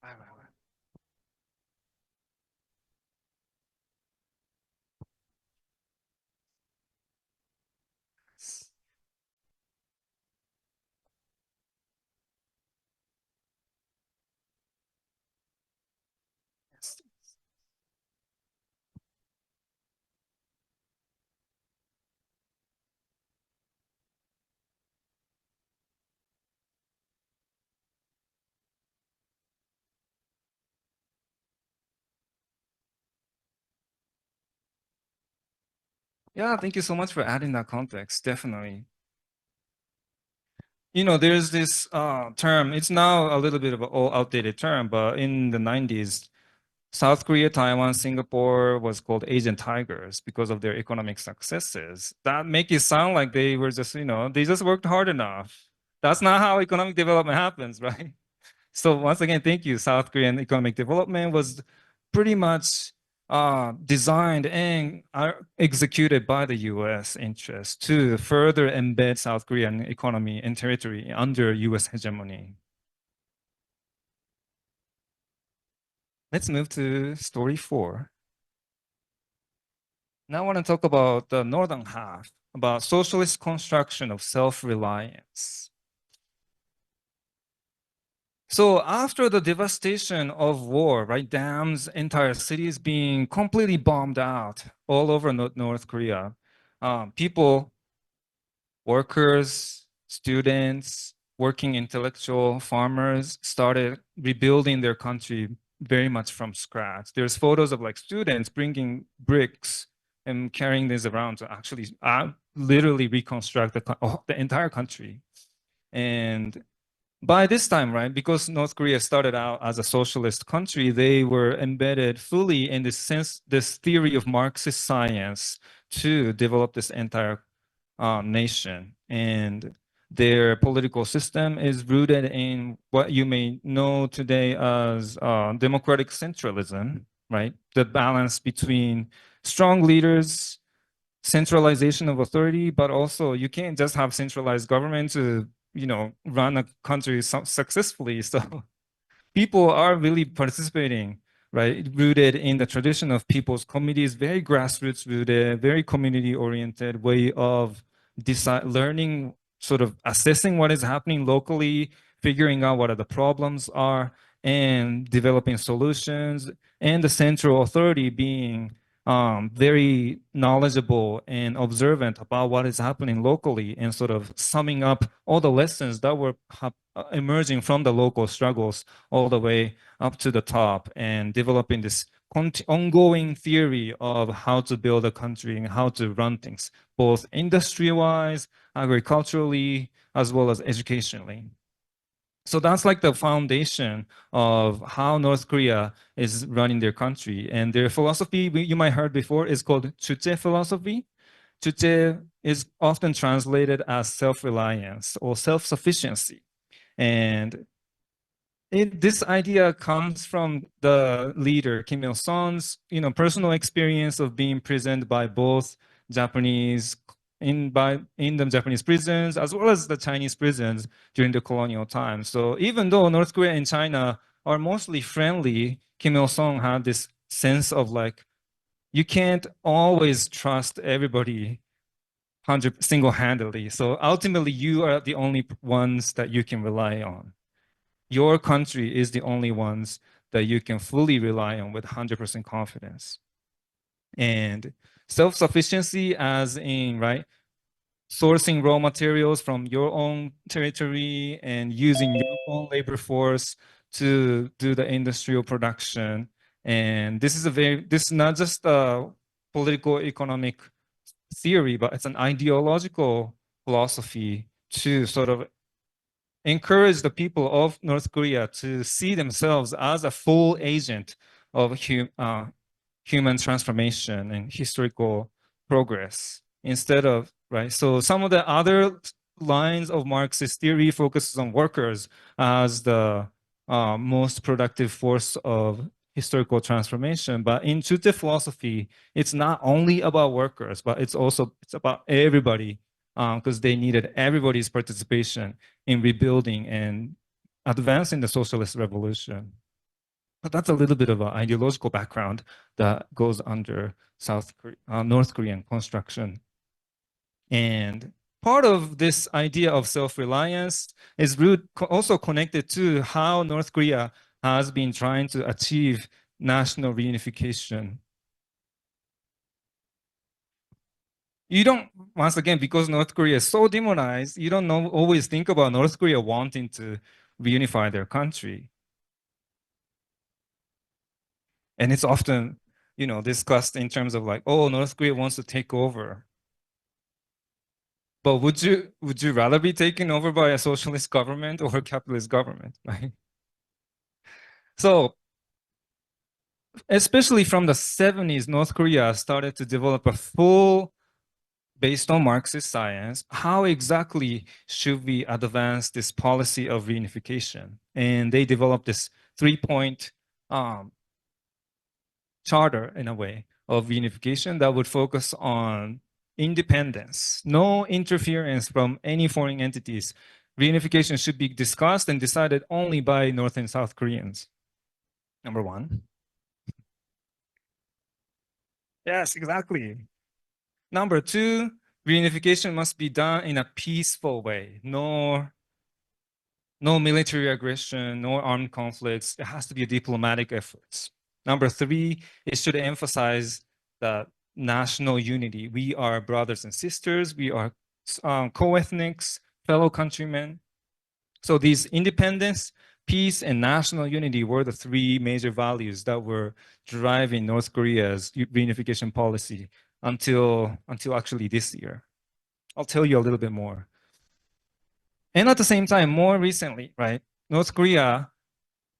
Right. Yes. Yeah, thank you so much for adding that context, definitely. You know, there's this term, it's now a little bit of an old outdated term, but in the 90s, South Korea, Taiwan, Singapore was called Asian tigers because of their economic successes. That make it sound like they were just, they just worked hard enough. That's not how economic development happens, right? So once again, thank you. South Korean economic development was pretty much designed and executed by the US interests to further embed South Korean economy and territory under US hegemony. Let's move to story 4. Now I want to talk about the northern half, about socialist construction of self-reliance. So after the devastation of war, right, dams, entire cities being completely bombed out all over North Korea, people, workers, students, working intellectual farmers started rebuilding their country very much from scratch. There's photos of like students bringing bricks and carrying this around to actually literally reconstruct the entire country. And by this time, right, because North Korea started out as a socialist country, they were embedded fully in this theory of Marxist science to develop this entire nation. And their political system is rooted in what you may know today as democratic centralism, right? The balance between strong leaders, centralization of authority, but also you can't just have centralized government to run a country successfully. So people are really participating, right? Rooted in the tradition of people's committees, very grassroots rooted, very community oriented way of learning, sort of assessing what is happening locally, figuring out what the problems are, and developing solutions, and the central authority being very knowledgeable and observant about what is happening locally and sort of summing up all the lessons that were emerging from the local struggles all the way up to the top and developing this ongoing theory of how to build a country and how to run things, both industry-wise, agriculturally, as well as educationally. So that's like the foundation of how North Korea is running their country. And their philosophy, you might heard before, is called 주체 philosophy. 주체 is often translated as self-reliance or self-sufficiency. And this idea comes from the leader Kim Il Sung's, personal experience of being imprisoned by both Japanese in the Japanese prisons as well as the Chinese prisons during the colonial time. So even though North Korea and China are mostly friendly, Kim Il Sung had this sense of like, you can't always trust everybody single-handedly. So ultimately, you are the only ones that you can rely on. Your country is the only ones that you can fully rely on with 100% confidence. And self-sufficiency as in, right, sourcing raw materials from your own territory and using your own labor force to do the industrial production. And this is not just a political economic theory, but it's an ideological philosophy to sort of encourage the people of North Korea to see themselves as a full agent of human transformation and historical progress instead of, right? So some of the other lines of Marxist theory focuses on workers as the most productive force of historical transformation. But in Chute philosophy, it's not only about workers, but it's about everybody, because they needed everybody's participation in rebuilding and advancing the socialist revolution. But that's a little bit of an ideological background that goes under North Korean construction. And part of this idea of self-reliance is also connected to how North Korea has been trying to achieve national reunification. You don't, once again, because North Korea is so demonized, you don't always think about North Korea wanting to reunify their country. And it's often, discussed in terms of like, oh, North Korea wants to take over. But would you rather be taken over by a socialist government or a capitalist government, right? So, especially from the 70s, North Korea started to develop a full, based on Marxist science, how exactly should we advance this policy of reunification? And they developed this 3-point charter, in a way, of reunification that would focus on independence, no interference from any foreign entities. Reunification should be discussed and decided only by North and South Koreans. Number one. Yes, exactly. Number two, reunification must be done in a peaceful way. No military aggression, no armed conflicts. It has to be a diplomatic effort. Number three, it should emphasize the national unity. We are brothers and sisters. We are co-ethnics, fellow countrymen. So these independence, peace, and national unity were the three major values that were driving North Korea's reunification policy until actually this year. I'll tell you a little bit more. And at the same time, more recently, right, North Korea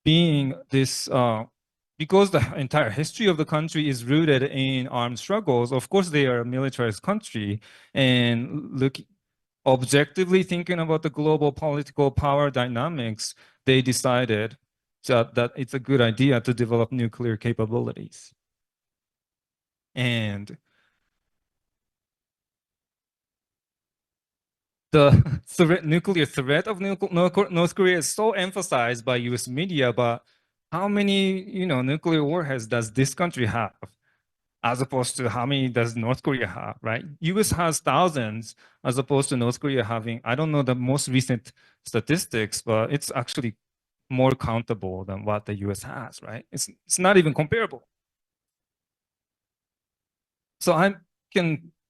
being this, because the entire history of the country is rooted in armed struggles, of course they are a militarized country, and objectively thinking about the global political power dynamics, they decided that it's a good idea to develop nuclear capabilities. And the nuclear threat of North Korea is so emphasized by US media, but how many, nuclear warheads does this country have? As opposed to how many does North Korea have, right? US has thousands, as opposed to North Korea having, I don't know the most recent statistics, but it's actually more countable than what the US has, right? It's not even comparable. So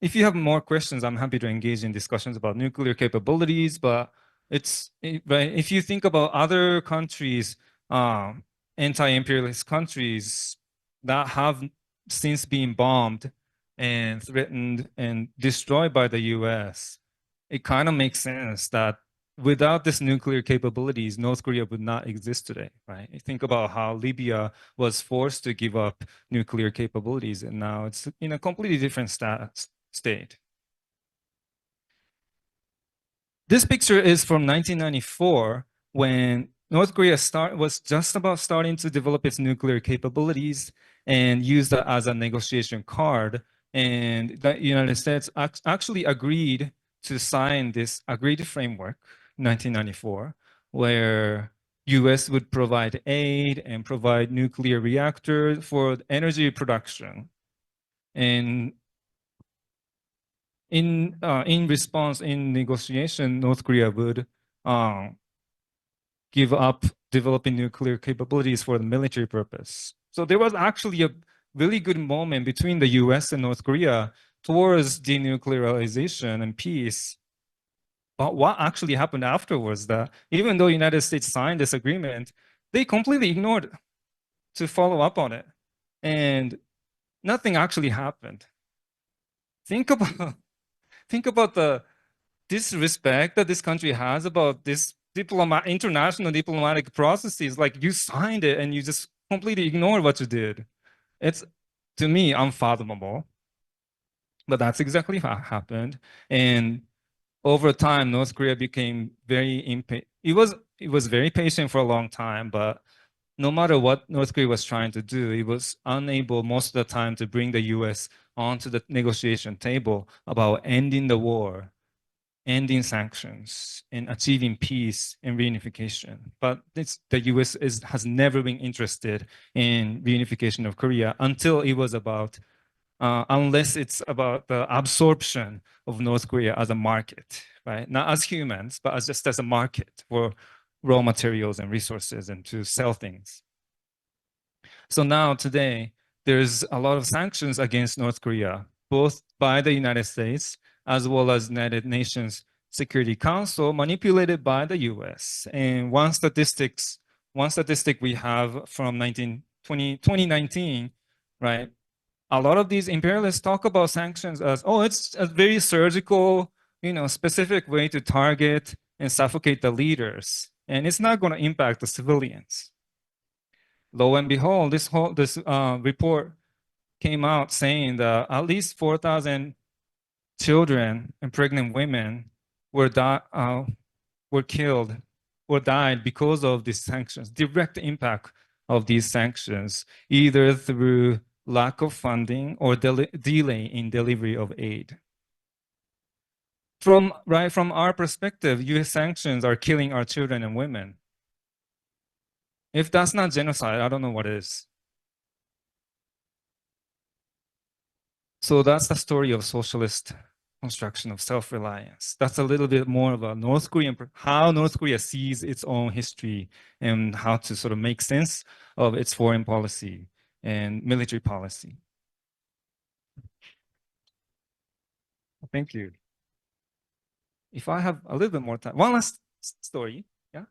if you have more questions, I'm happy to engage in discussions about nuclear capabilities, but right, if you think about other countries, anti-imperialist countries that have since been bombed and threatened and destroyed by the US, it kind of makes sense that without this nuclear capabilities, North Korea would not exist today, right? Think about how Libya was forced to give up nuclear capabilities, and now it's in a completely different state. This picture is from 1994, when North Korea was just about starting to develop its nuclear capabilities and use that as a negotiation card. And the United States actually agreed to sign this agreed framework, 1994, where US would provide aid and provide nuclear reactors for energy production. And in response, in negotiation, North Korea would give up developing nuclear capabilities for the military purpose. So there was actually a really good moment between the US and North Korea towards denuclearization and peace. But what actually happened afterwards, that even though the United States signed this agreement, they completely ignored to follow up on it. And nothing actually happened. Think about the disrespect that this country has about this international diplomatic processes. Like, you signed it and you just completely ignored what you did. It's, to me, unfathomable. But that's exactly what happened. And over time, North Korea became very impatient. It was very patient for a long time, but no matter what North Korea was trying to do, it was unable most of the time to bring the US onto the negotiation table about ending the war, ending sanctions, and achieving peace and reunification. But the US has never been interested in reunification of Korea until it was about, unless it's about the absorption of North Korea as a market, right? Not as humans, but just as a market for raw materials and resources and to sell things. So now today, there's a lot of sanctions against North Korea, both by the United States as well as United Nations Security Council, manipulated by the US. And one statistic we have from 2019, right? A lot of these imperialists talk about sanctions as, oh, it's a very surgical, specific way to target and suffocate the leaders. And it's not going to impact the civilians. Lo and behold, this report came out saying that at least 4,000 children and pregnant women were killed or died because of these sanctions, direct impact of these sanctions, either through lack of funding or delay in delivery of aid. From our perspective, US sanctions are killing our children and women. If that's not genocide, I don't know what is. So that's the story of socialist construction of self-reliance. That's a little bit more of a how North Korea sees its own history and how to sort of make sense of its foreign policy and military policy. Thank you. If I have a little bit more time, one last story, yeah,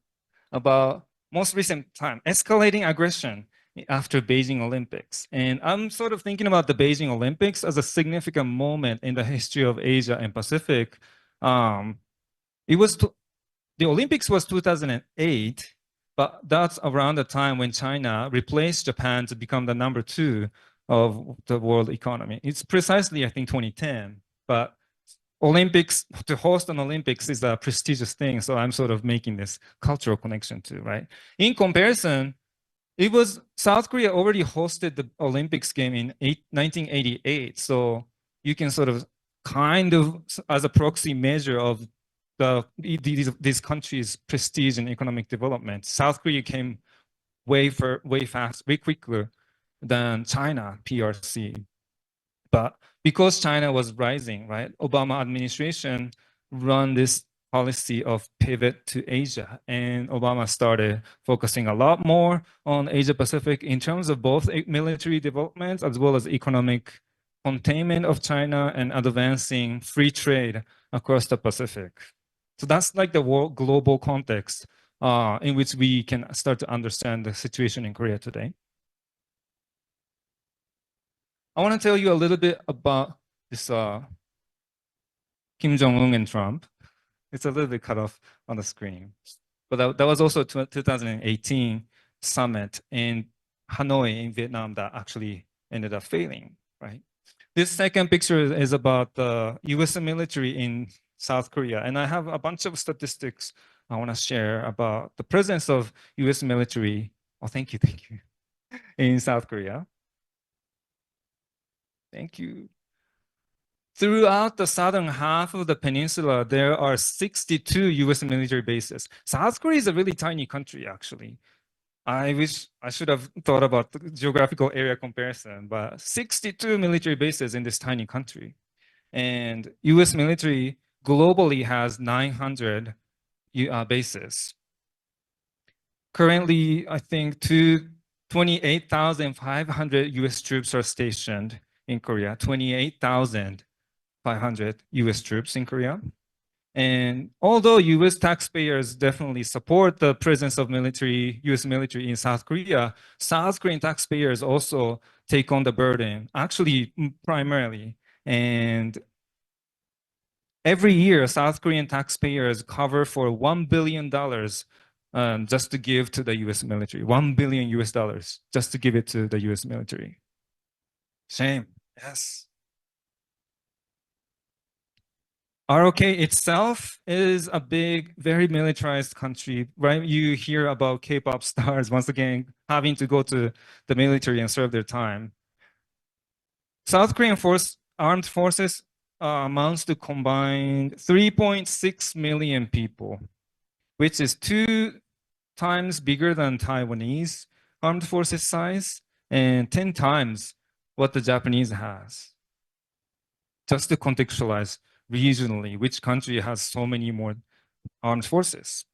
about most recent time, escalating aggression after Beijing Olympics. And I'm sort of thinking about the Beijing Olympics as a significant moment in the history of Asia and Pacific. The Olympics was 2008, but that's around the time when China replaced Japan to become the number 2 of the world economy. It's precisely, I think, 2010, but Olympics, to host an Olympics is a prestigious thing. So I'm sort of making this cultural connection too, right? In comparison, South Korea already hosted the Olympics game in 1988. So you can sort of kind of, as a proxy measure of these countries' prestige and economic development, South Korea came way quicker than China, PRC. But because China was rising, right, Obama administration run this policy of pivot to Asia, and Obama started focusing a lot more on Asia Pacific in terms of both military development as well as economic containment of China and advancing free trade across the Pacific. So that's like the global context in which we can start to understand the situation in Korea today. I want to tell you a little bit about this Kim Jong-un and Trump. It's a little bit cut off on the screen. But that was also 2018 summit in Hanoi in Vietnam that actually ended up failing, right? This second picture is about the US military in South Korea. And I have a bunch of statistics I want to share about the presence of US military. Oh, thank you, in South Korea. Thank you. Throughout the southern half of the peninsula, there are 62 US military bases. South Korea is a really tiny country, actually. I wish I should have thought about the geographical area comparison, but 62 military bases in this tiny country. And US military globally has 900 bases. Currently, I think 28,500 US troops are stationed in Korea, 28,500 US troops in Korea. And although US taxpayers definitely support the presence of US military in South Korea, South Korean taxpayers also take on the burden, actually primarily. And every year, South Korean taxpayers cover for $1 billion just to give to the US military. $1 billion just to give it to the US military. Shame, yes. ROK itself is a big, very militarized country, right? You hear about K-pop stars, once again, having to go to the military and serve their time. South Korean armed forces amounts to combined 3.6 million people, which is 2 times bigger than Taiwanese armed forces size and 10 times what the Japanese has. Just to contextualize regionally, which country has so many more armed forces?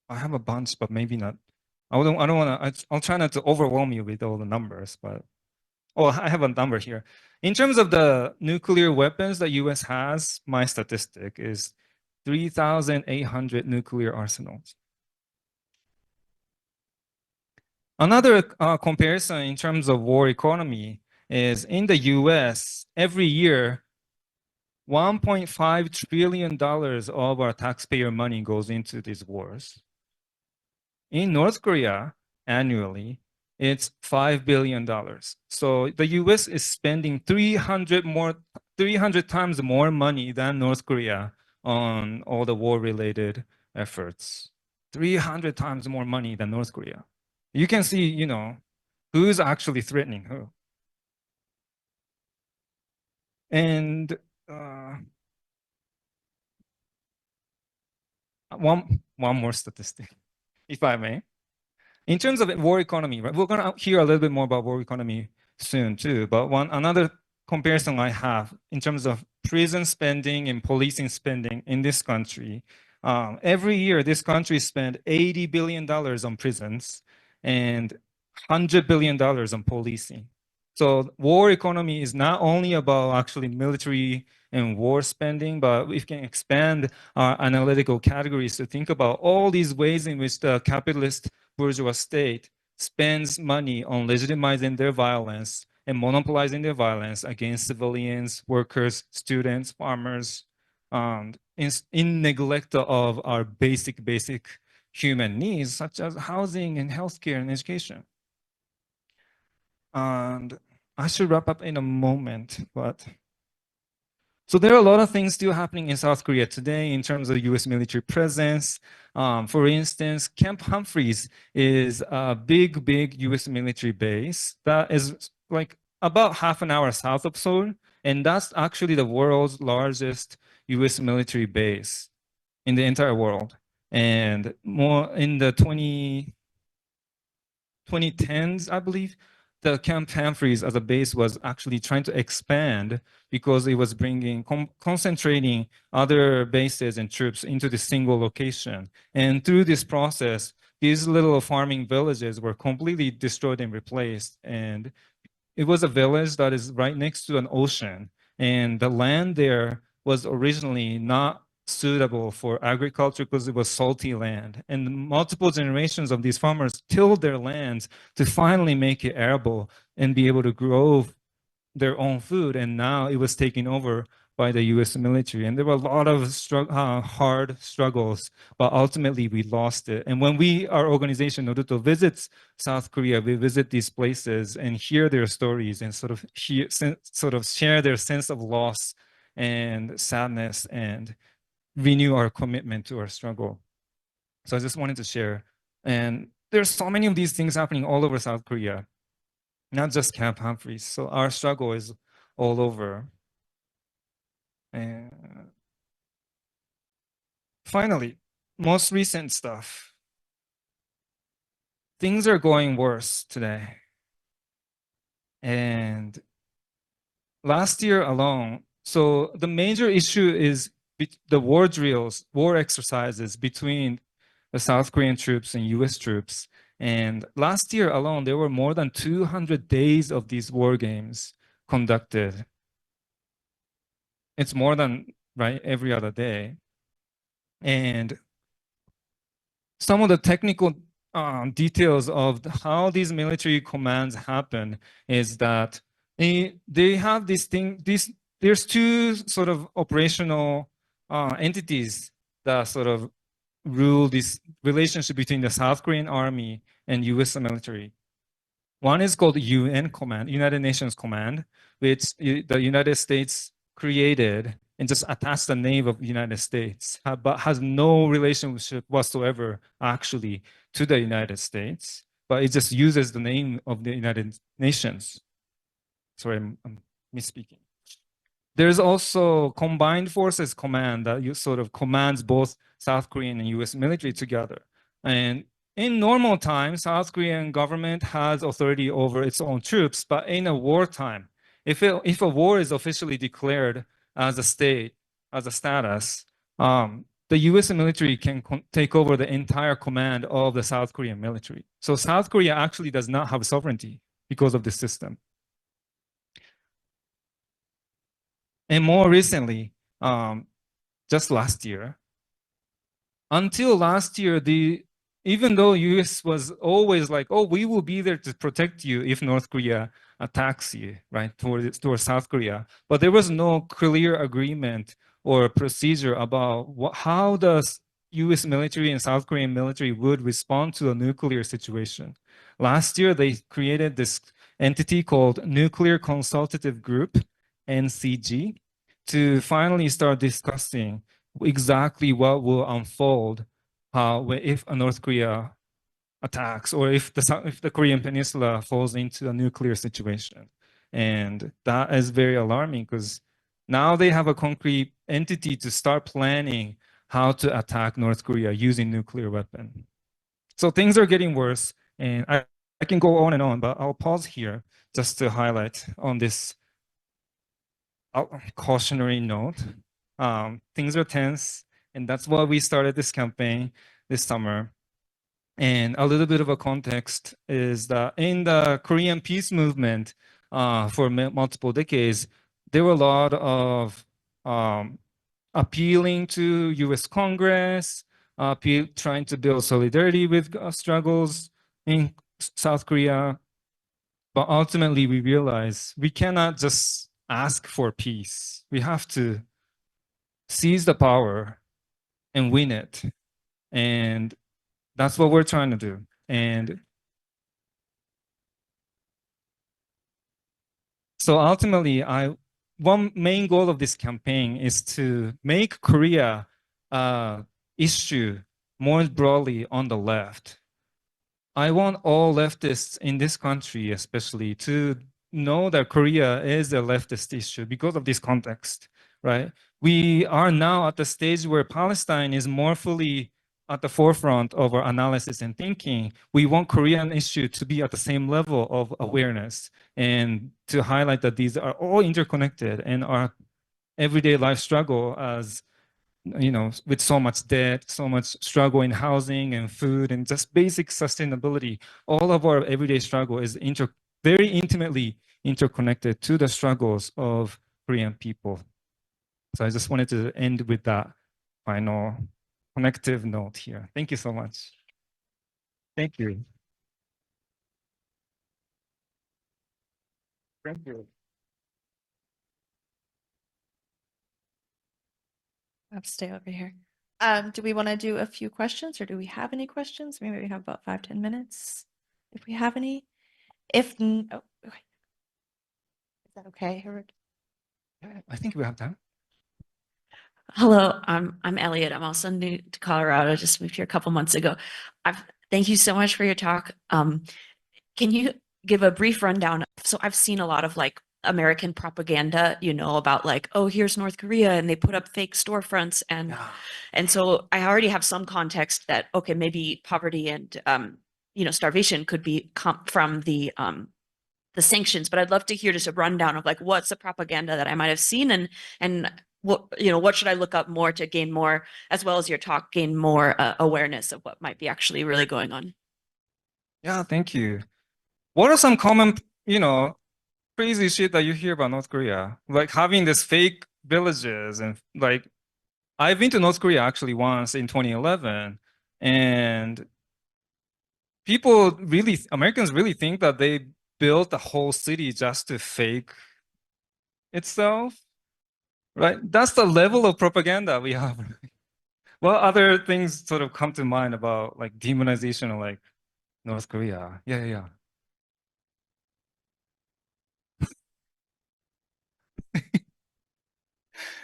I have a bunch, but maybe not. I don't want to. I'll try not to overwhelm you with all the numbers, but I have a number here. In terms of the nuclear weapons that U.S. has, my statistic is 3,800 nuclear arsenals. Another comparison in terms of war economy is in the US, every year, $1.5 trillion of our taxpayer money goes into these wars. In North Korea, annually, it's $5 billion. So the US is spending 300 times more money than North Korea on all the war-related efforts. 300 times more money than North Korea. You can see, who's actually threatening who. And one more statistic, if I may. In terms of war economy, right? We're gonna hear a little bit more about war economy soon too, but another comparison I have in terms of prison spending and policing spending in this country. Every year, this country spends $80 billion on prisons and $100 billion on policing. So war economy is not only about actually military and war spending, but we can expand our analytical categories to think about all these ways in which the capitalist bourgeois state spends money on legitimizing their violence and monopolizing their violence against civilians, workers, students, farmers, in neglect of our basic human needs, such as housing and healthcare and education. And I should wrap up in a moment, but so there are a lot of things still happening in South Korea today in terms of US military presence. For instance, Camp Humphreys is a big US military base that is like about half an hour south of Seoul. And that's actually the world's largest US military base in the entire world. And more in the 2010s, I believe, the Camp Humphreys as a base was actually trying to expand because it was concentrating other bases and troops into the single location. And through this process, these little farming villages were completely destroyed and replaced. And it was a village that is right next to an ocean. And the land there was originally not suitable for agriculture because it was salty land. And multiple generations of these farmers tilled their lands to finally make it arable and be able to grow their own food, and now it was taken over by the US military. And there were a lot of hard struggles, but ultimately we lost it. And when our organization, Naruto, visits South Korea, we visit these places and hear their stories and sort of share their sense of loss and sadness and renew our commitment to our struggle. So I just wanted to share. And there's so many of these things happening all over South Korea, not just Camp Humphreys. So our struggle is all over. And finally, most recent stuff. Things are going worse today. And last year alone, so the major issue is the war drills, war exercises between the South Korean troops and US troops. And last year alone, there were more than 200 days of these war games conducted. It's more than, right, every other day. And some of the technical details of how these military commands happen is that they have this thing, there's two sort of operational entities that sort of rule this relationship between the South Korean army and US military. One is called UN Command, United Nations Command, which the United States created and just attached the name of the United States, but has no relationship whatsoever actually to the United States, but it just uses the name of the United Nations. Sorry, I'm misspeaking. There's also Combined Forces Command that sort of commands both South Korean and US military together. And in normal times, South Korean government has authority over its own troops, but in a wartime, if a war is officially declared as a state, as a status, the US military can take over the entire command of the South Korean military. So South Korea actually does not have sovereignty because of this system. And more recently, just last year, until last year, even though US was always like, oh, we will be there to protect you if North Korea attacks you, right, towards South Korea. But there was no clear agreement or procedure about how the US military and South Korean military would respond to a nuclear situation. Last year, they created this entity called Nuclear Consultative Group, NCG, to finally start discussing exactly what will unfold if North Korea attacks or if the Korean Peninsula falls into a nuclear situation. And that is very alarming because now they have a concrete entity to start planning how to attack North Korea using nuclear weapon. So things are getting worse, and I can go on and on, but I'll pause here just to highlight on this cautionary note. Things are tense, and that's why we started this campaign this summer. And a little bit of a context is that in the Korean peace movement for multiple decades, there were a lot of appealing to US Congress, trying to build solidarity with struggles in South Korea. But ultimately, we realize we cannot just ask for peace. We have to seize the power and win it. And that's what we're trying to do. And so ultimately, one main goal of this campaign is to make Korea issue more broadly on the left. I want all leftists in this country, especially, to know that Korea is a leftist issue because of this context, right? We are now at the stage where Palestine is more fully at the forefront of our analysis and thinking. We want Korean issue to be at the same level of awareness and to highlight that these are all interconnected and our everyday life struggle as, you know, with so much debt, so much struggle in housing and food and just basic sustainability. All of our everyday struggle is very intimately interconnected to the struggles of Korean people. So I just wanted to end with that final connective note here. Thank you so much. Thank you. Thank you. I'll stay over here. Do we want to do a few questions or do we have any questions? Maybe we have about 5-10 minutes if we have any. If, oh, okay. Is that okay, Harold? I think we have time. Hello, I'm Elliot. I'm also new to Colorado. Just moved here a couple months ago. Thank you so much for your talk. Can you give a brief rundown? So I've seen a lot of like American propaganda, about like, oh, here's North Korea, and they put up fake storefronts, and so I already have some context that okay, maybe poverty and starvation could be from the sanctions, but I'd love to hear just a rundown of like what's the propaganda that I might have seen and what should I look up more to gain more, as well as your talk, gain more awareness of what might be actually really going on. Yeah, thank you. What are some common, crazy shit that you hear about North Korea? Like having this fake villages and like, I've been to North Korea actually once in 2011, and Americans really think that they built the whole city just to fake itself, right? That's the level of propaganda we have. What other things sort of come to mind about like demonization of like North Korea? Yeah.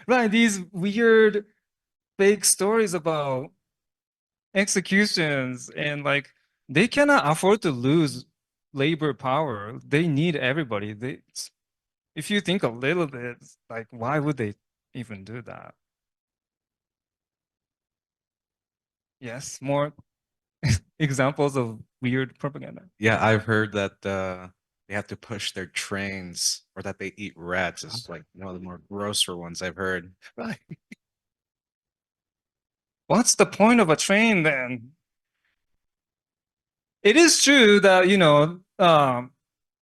Right, these weird fake stories about executions and like they cannot afford to lose labor power. They need everybody. If you think a little bit, like why would they even do that? Yes, more examples of weird propaganda. Yeah, I've heard that they have to push their trains or that they eat rats. It's like one of the more grosser ones I've heard. Right. What's the point of a train then? It is true that,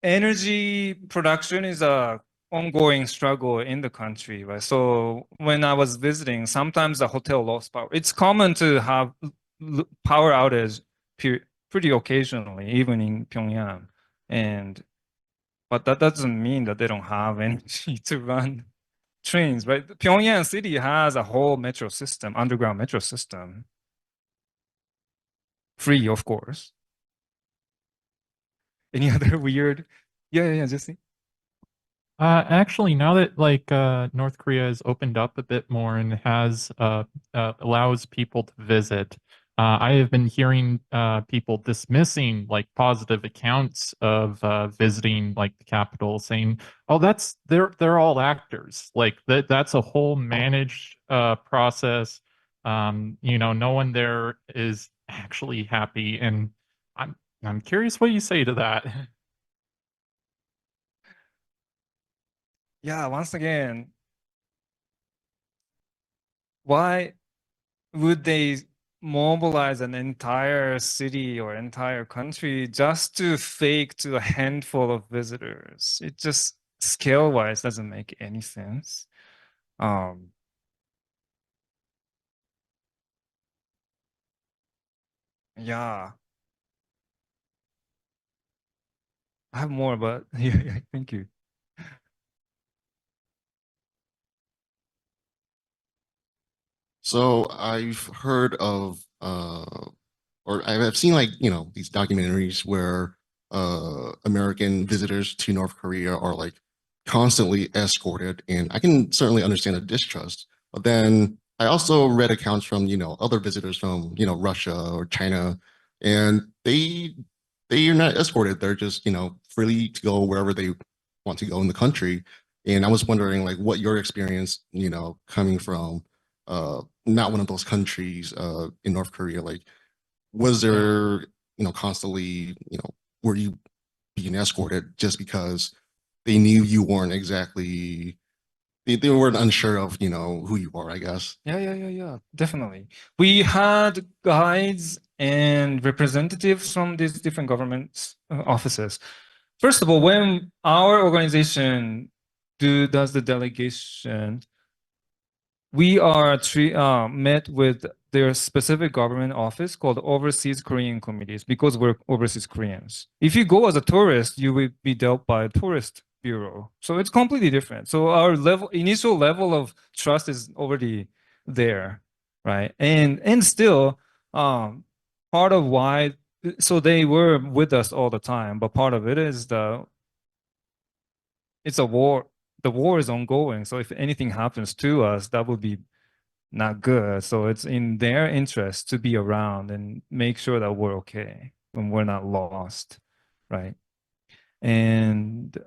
energy production is a ongoing struggle in the country, right? So when I was visiting, sometimes the hotel lost power. It's common to have power outage pretty occasionally, even in Pyongyang. But that doesn't mean that they don't have energy to run trains, right? Pyongyang city has a whole metro system, underground metro system. Free, of course. Any other weird? Yeah, Jesse. Actually, now that like North Korea has opened up a bit more and has allows people to visit, I have been hearing people dismissing like positive accounts of visiting like the capital, saying, "Oh, they're all actors. Like that's a whole managed process. No one there is actually happy." And I'm curious what you say to that. Yeah, once again, why would they mobilize an entire city or entire country just to fake to a handful of visitors? It just scale-wise doesn't make any sense. Yeah. I have more, but yeah, thank you. So I've heard of or I've seen like, these documentaries where American visitors to North Korea are like constantly escorted, and I can certainly understand the distrust. But then I also read accounts from, other visitors from, Russia or China, and they are not escorted. They're just, free to go wherever they want to go in the country. And I was wondering like what your experience, coming from not one of those countries in North Korea, like was there, constantly, were you being escorted just because they knew you weren't exactly, they weren't unsure of, who you are, I guess. Yeah, definitely. We had guides and representatives from these different government offices. First of all, when our organization does the delegation, we are met with their specific government office called Overseas Korean Committees because we're overseas Koreans. If you go as a tourist, you will be dealt by a tourist bureau. So it's completely different. So our initial level of trust is already there, right? And still, part of why, so they were with us all the time, but part of it is it's a war. The war is ongoing. So if anything happens to us, that would be not good. So it's in their interest to be around and make sure that we're okay when we're not lost, right? And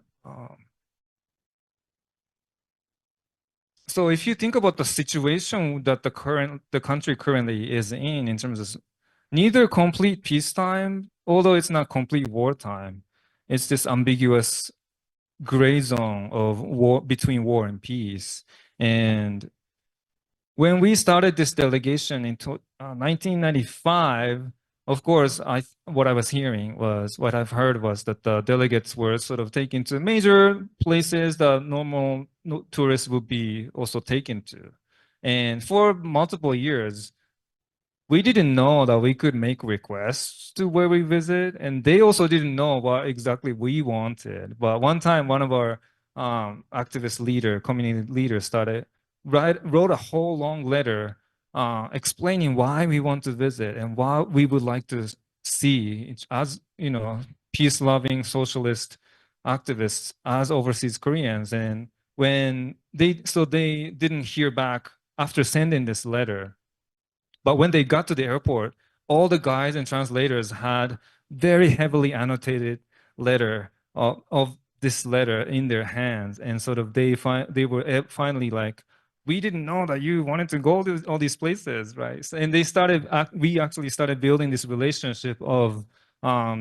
so if you think about the situation that the country currently is in terms of neither complete peacetime, although it's not complete wartime, it's this ambiguous gray zone of war between war and peace. And when we started this delegation in 1995, of course, what I've heard was that the delegates were sort of taken to major places that normal tourists would be also taken to. And for multiple years, we didn't know that we could make requests to where we visit, and they also didn't know what exactly we wanted. But one time, one of our community leaders, wrote a whole long letter explaining why we want to visit and what we would like to see as, peace-loving socialist activists as overseas Koreans. And they didn't hear back after sending this letter. But when they got to the airport, all the guides and translators had very heavily annotated letter of this letter in their hands, and sort of they were finally like, we didn't know that you wanted to go to all these places, right? So, and we actually started building this relationship of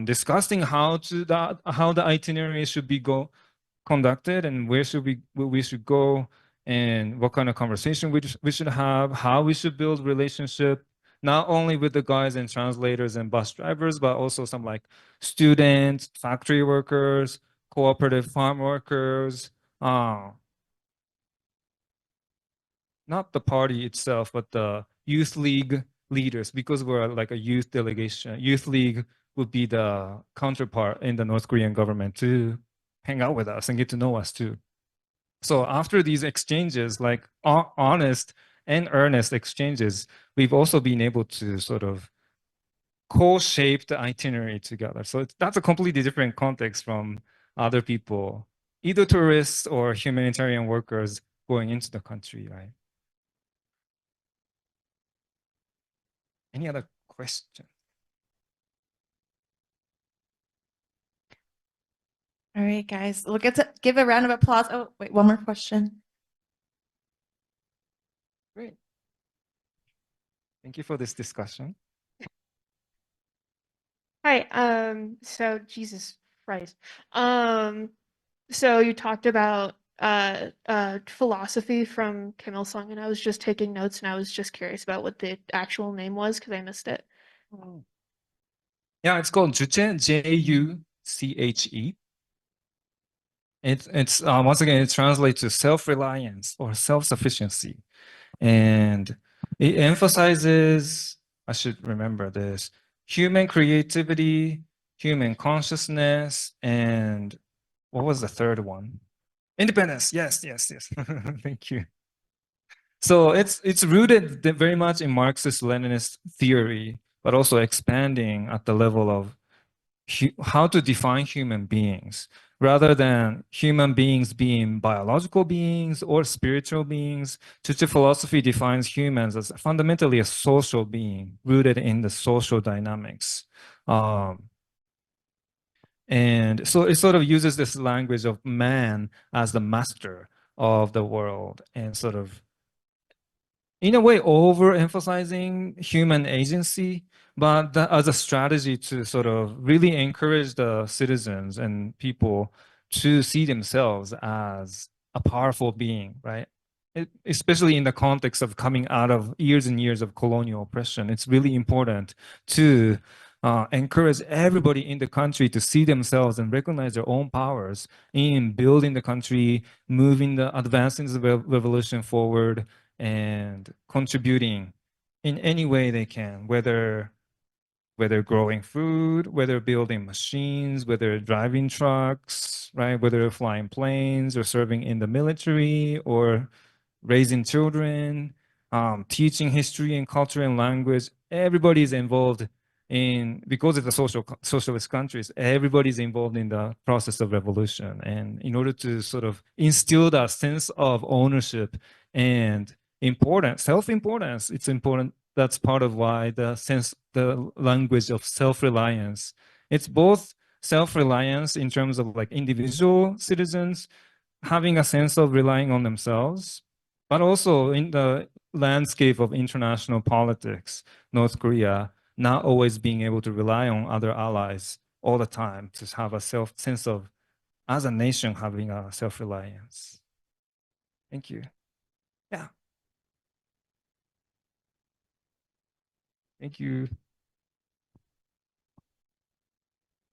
discussing how the itinerary should be conducted and where we should go and what kind of conversation we should have, how we should build relationship, not only with the guides and translators and bus drivers, but also some like students, factory workers, cooperative farm workers, not the party itself, but the youth league leaders, because we're like a youth delegation. Youth league would be the counterpart in the North Korean government to hang out with us and get to know us too. So after these exchanges, like honest and earnest exchanges, we've also been able to sort of co-shape the itinerary together. So that's a completely different context from other people, either tourists or humanitarian workers going into the country, right? Any other question? All right, guys, we'll get to give a round of applause. Oh, wait, one more question. Great. Thank you for this discussion. Hi, so Jesus Christ. So you talked about philosophy from Kim Il-sung, and I was just taking notes, and I was just curious about what the actual name was because I missed it. Yeah, it's called Juche, Juche. It's once again, it translates to self-reliance or self-sufficiency. And it emphasizes, I should remember this, human creativity, human consciousness, and what was the third one? Independence. Yes. Thank you. So it's rooted very much in Marxist-Leninist theory, but also expanding at the level of how to define human beings, rather than human beings being biological beings or spiritual beings. Juche philosophy defines humans as fundamentally a social being rooted in the social dynamics. And so it sort of uses this language of man as the master of the world, and sort of in a way overemphasizing human agency, but as a strategy to sort of really encourage the citizens and people to see themselves as a powerful being, right? Especially in the context of coming out of years and years of colonial oppression, it's really important to encourage everybody in the country to see themselves and recognize their own powers in building the country, advancing the revolution forward, and contributing in any way they can, whether growing food, whether building machines, whether driving trucks, right? Whether flying planes or serving in the military or raising children, teaching history and culture and language. Everybody is involved because it's a socialist countries, everybody's involved in the process of revolution. And in order to sort of instill that sense of ownership and self-importance, it's important. That's part of why the language of self-reliance. It's both self-reliance in terms of like individual citizens having a sense of relying on themselves, but also in the landscape of international politics, North Korea not always being able to rely on other allies all the time to have a sense of, as a nation, having a self-reliance. Thank you. Yeah. Thank you.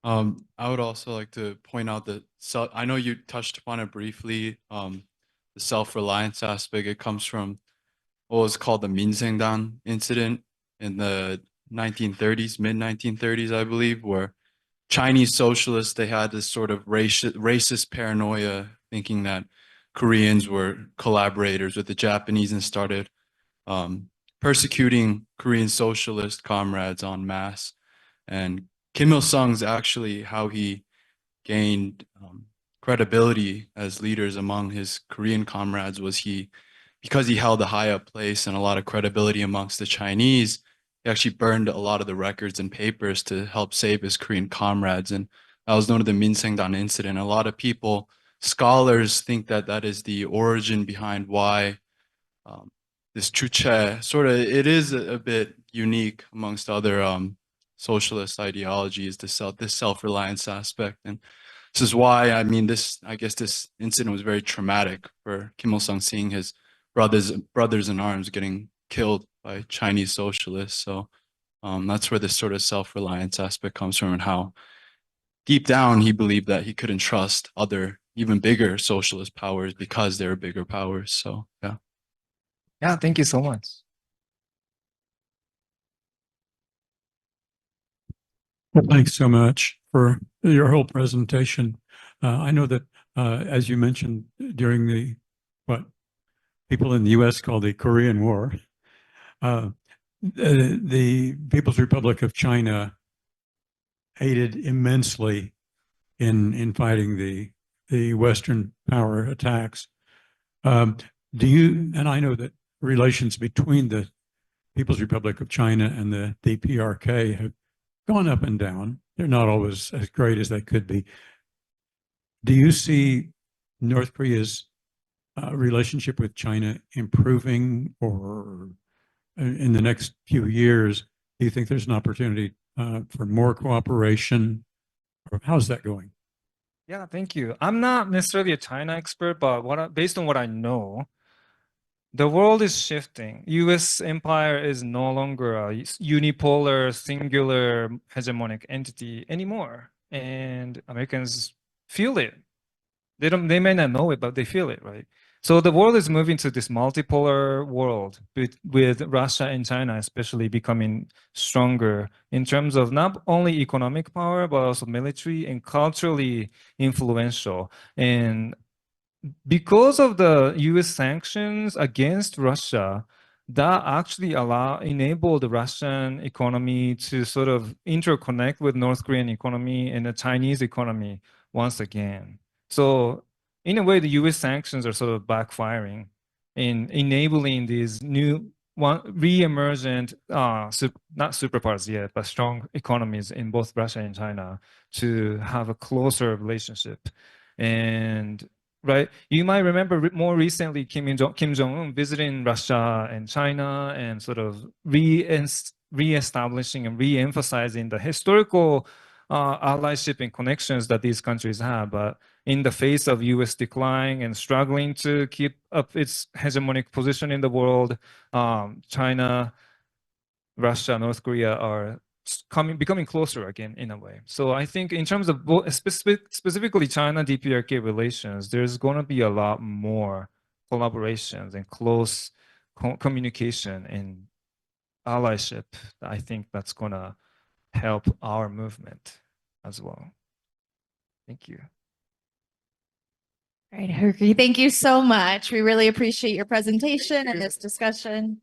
I would also like to point out that I know you touched upon it briefly. The self-reliance aspect, it comes from what was called the Minseongdan incident in the 1930s, mid-1930s, I believe, where Chinese socialists, they had this sort of racist paranoia, thinking that Koreans were collaborators with the Japanese and started persecuting Korean socialist comrades en masse. And Kim Il-sung's actually how he gained credibility as leaders among his Korean comrades was because he held a high up place and a lot of credibility amongst the Chinese, he actually burned a lot of the records and papers to help save his Korean comrades. And that was known as the Minseongdan incident. A lot of people, scholars, think that that is the origin behind why this chuche it is a bit unique amongst other socialist ideologies, this self-reliance aspect. And this is why, I guess this incident was very traumatic for Kim Il-sung, seeing his brothers in arms getting killed by Chinese socialists. So that's where this sort of self-reliance aspect comes from, and how deep down he believed that he couldn't trust other even bigger socialist powers because they were bigger powers. So yeah. Yeah, thank you so much. Well, thanks so much for your whole presentation. I know that, as you mentioned during what people in the U.S. call the Korean War, the People's Republic of China aided immensely in fighting the Western power attacks. And I know that relations between the People's Republic of China and the DPRK have gone up and down. They're not always as great as they could be. Do you see North Korea's relationship with China improving, or in the next few years, do you think there's an opportunity for more cooperation? Or how's that going? Yeah, thank you. I'm not necessarily a China expert, but based on what I know, the world is shifting. U.S. empire is no longer a unipolar, singular, hegemonic entity anymore, and Americans feel it. They may not know it, but they feel it, right? So the world is moving to this multipolar world with Russia and China especially becoming stronger in terms of not only economic power, but also military and culturally influential. And because of the US sanctions against Russia, that actually enabled the Russian economy to sort of interconnect with North Korean economy and the Chinese economy once again. So in a way, the US sanctions are sort of backfiring in enabling these new re-emergent, not superpowers yet, but strong economies in both Russia and China to have a closer relationship. And right, you might remember more recently Kim Jong-un visiting Russia and China and sort of re-establishing and re-emphasizing the historical allyship and connections that these countries have. But in the face of US decline and struggling to keep up its hegemonic position in the world, China, Russia, North Korea are becoming closer again in a way. So I think in terms of specifically China DPRK relations, there's going to be a lot more collaborations and close communication and allyship. I think that's going to help our movement as well. Thank you. All right, Herky, thank you so much. We really appreciate your presentation and this discussion.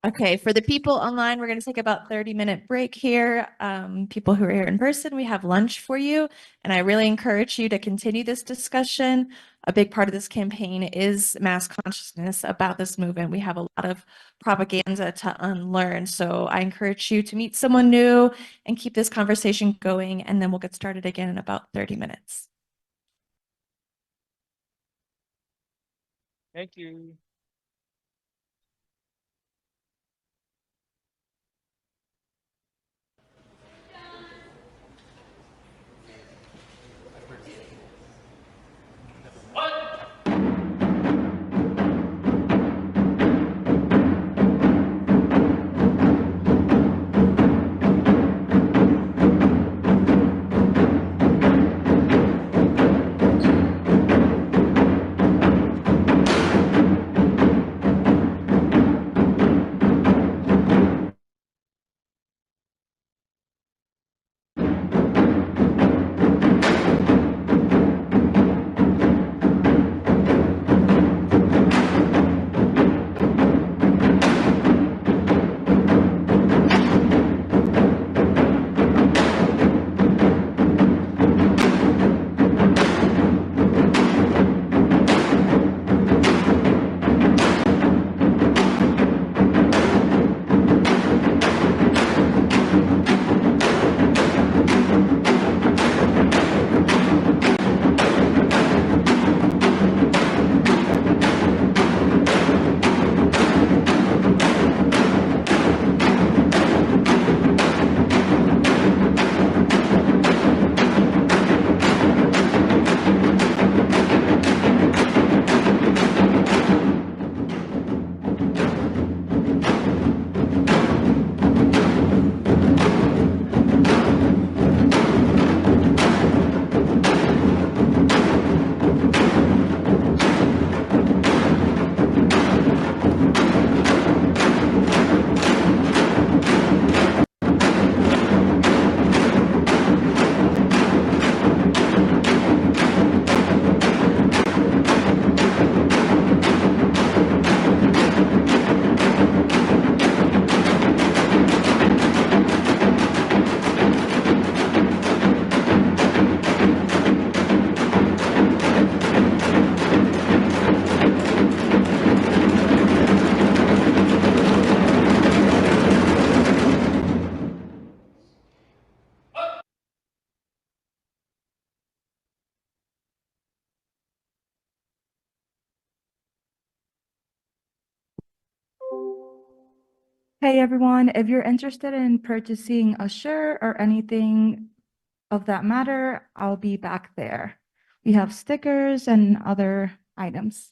Okay, for the people online, we're going to take about 30-minute break here. People who are here in person, we have lunch for you, and I really encourage you to continue this discussion. A big part of this campaign is mass consciousness about this movement. We have a lot of propaganda to unlearn, so I encourage you to meet someone new and keep this conversation going, and then we'll get started again in about 30 minutes. Thank you. Hey everyone, if you're interested in purchasing a shirt or anything of that matter, I'll be back there. We have stickers and other items.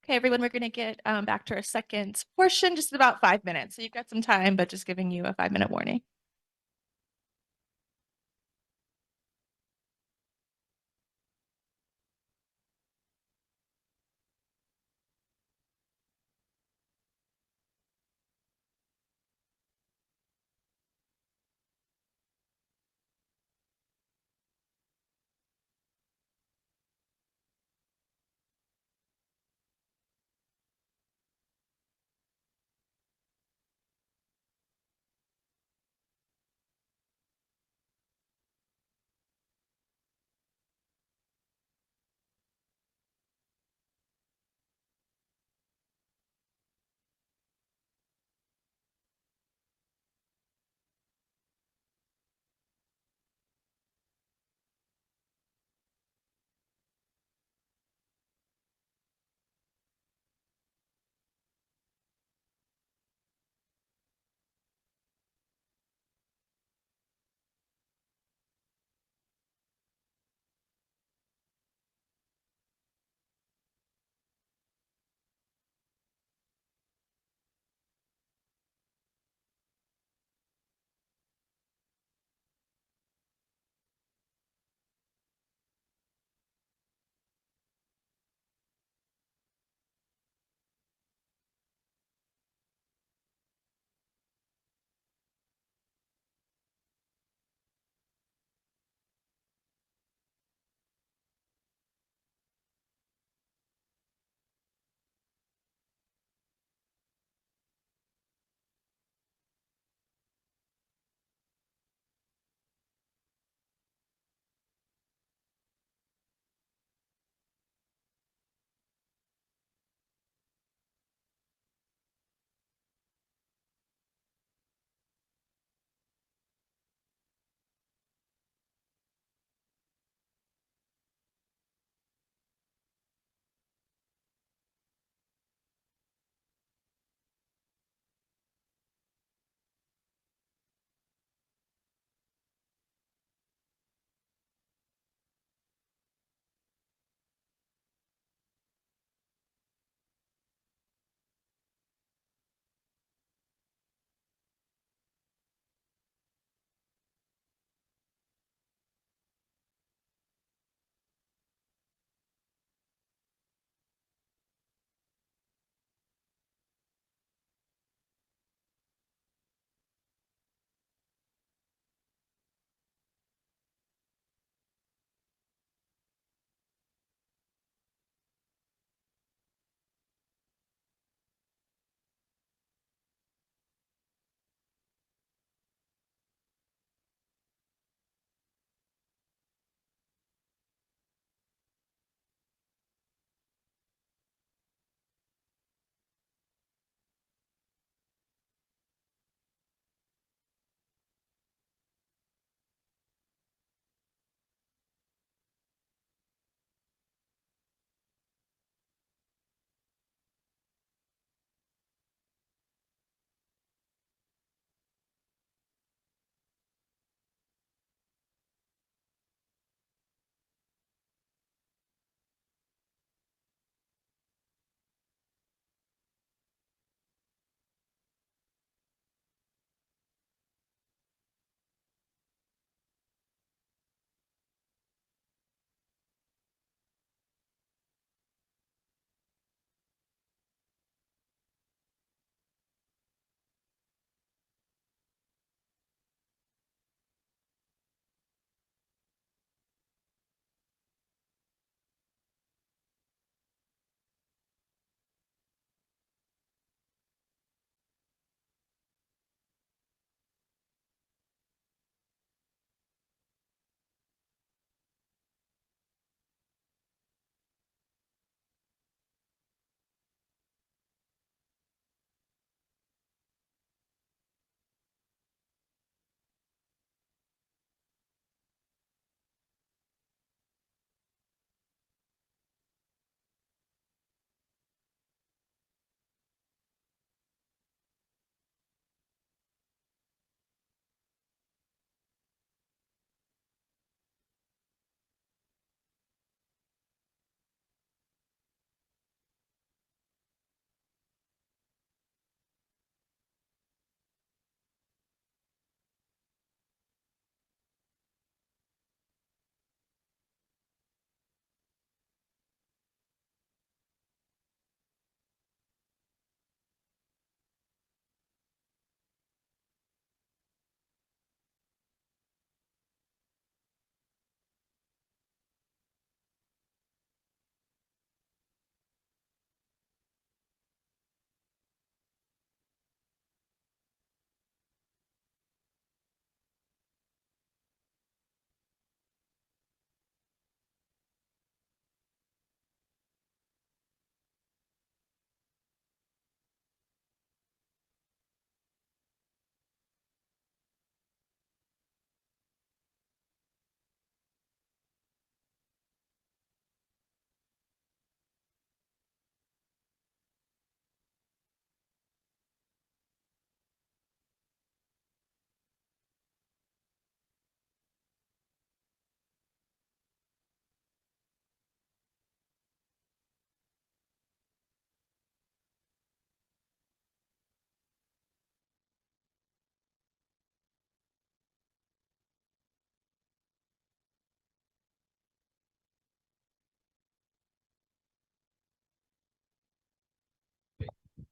Okay, everyone, we're going to get back to our second portion, just in about 5 minutes. So you've got some time, but just giving you a 5-minute warning.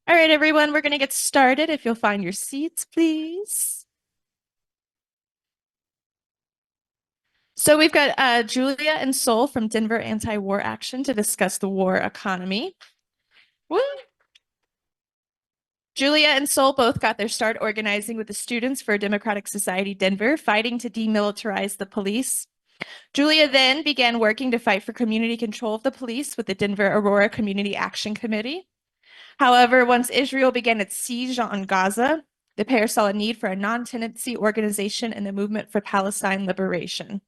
All right, everyone, we're going to get started. If you'll find your seats, please. So we've got Julia and Sol from Denver Anti-War Action to discuss the war economy. Woo! Julia and Sol both got their start organizing with the Students for a Democratic Society Denver, fighting to demilitarize the police. Julia then began working to fight for community control of the police with the Denver Aurora Community Action Committee. However, once Israel began its siege on Gaza, the pair saw a need for a non-tenancy organization in the movement for Palestine liberation.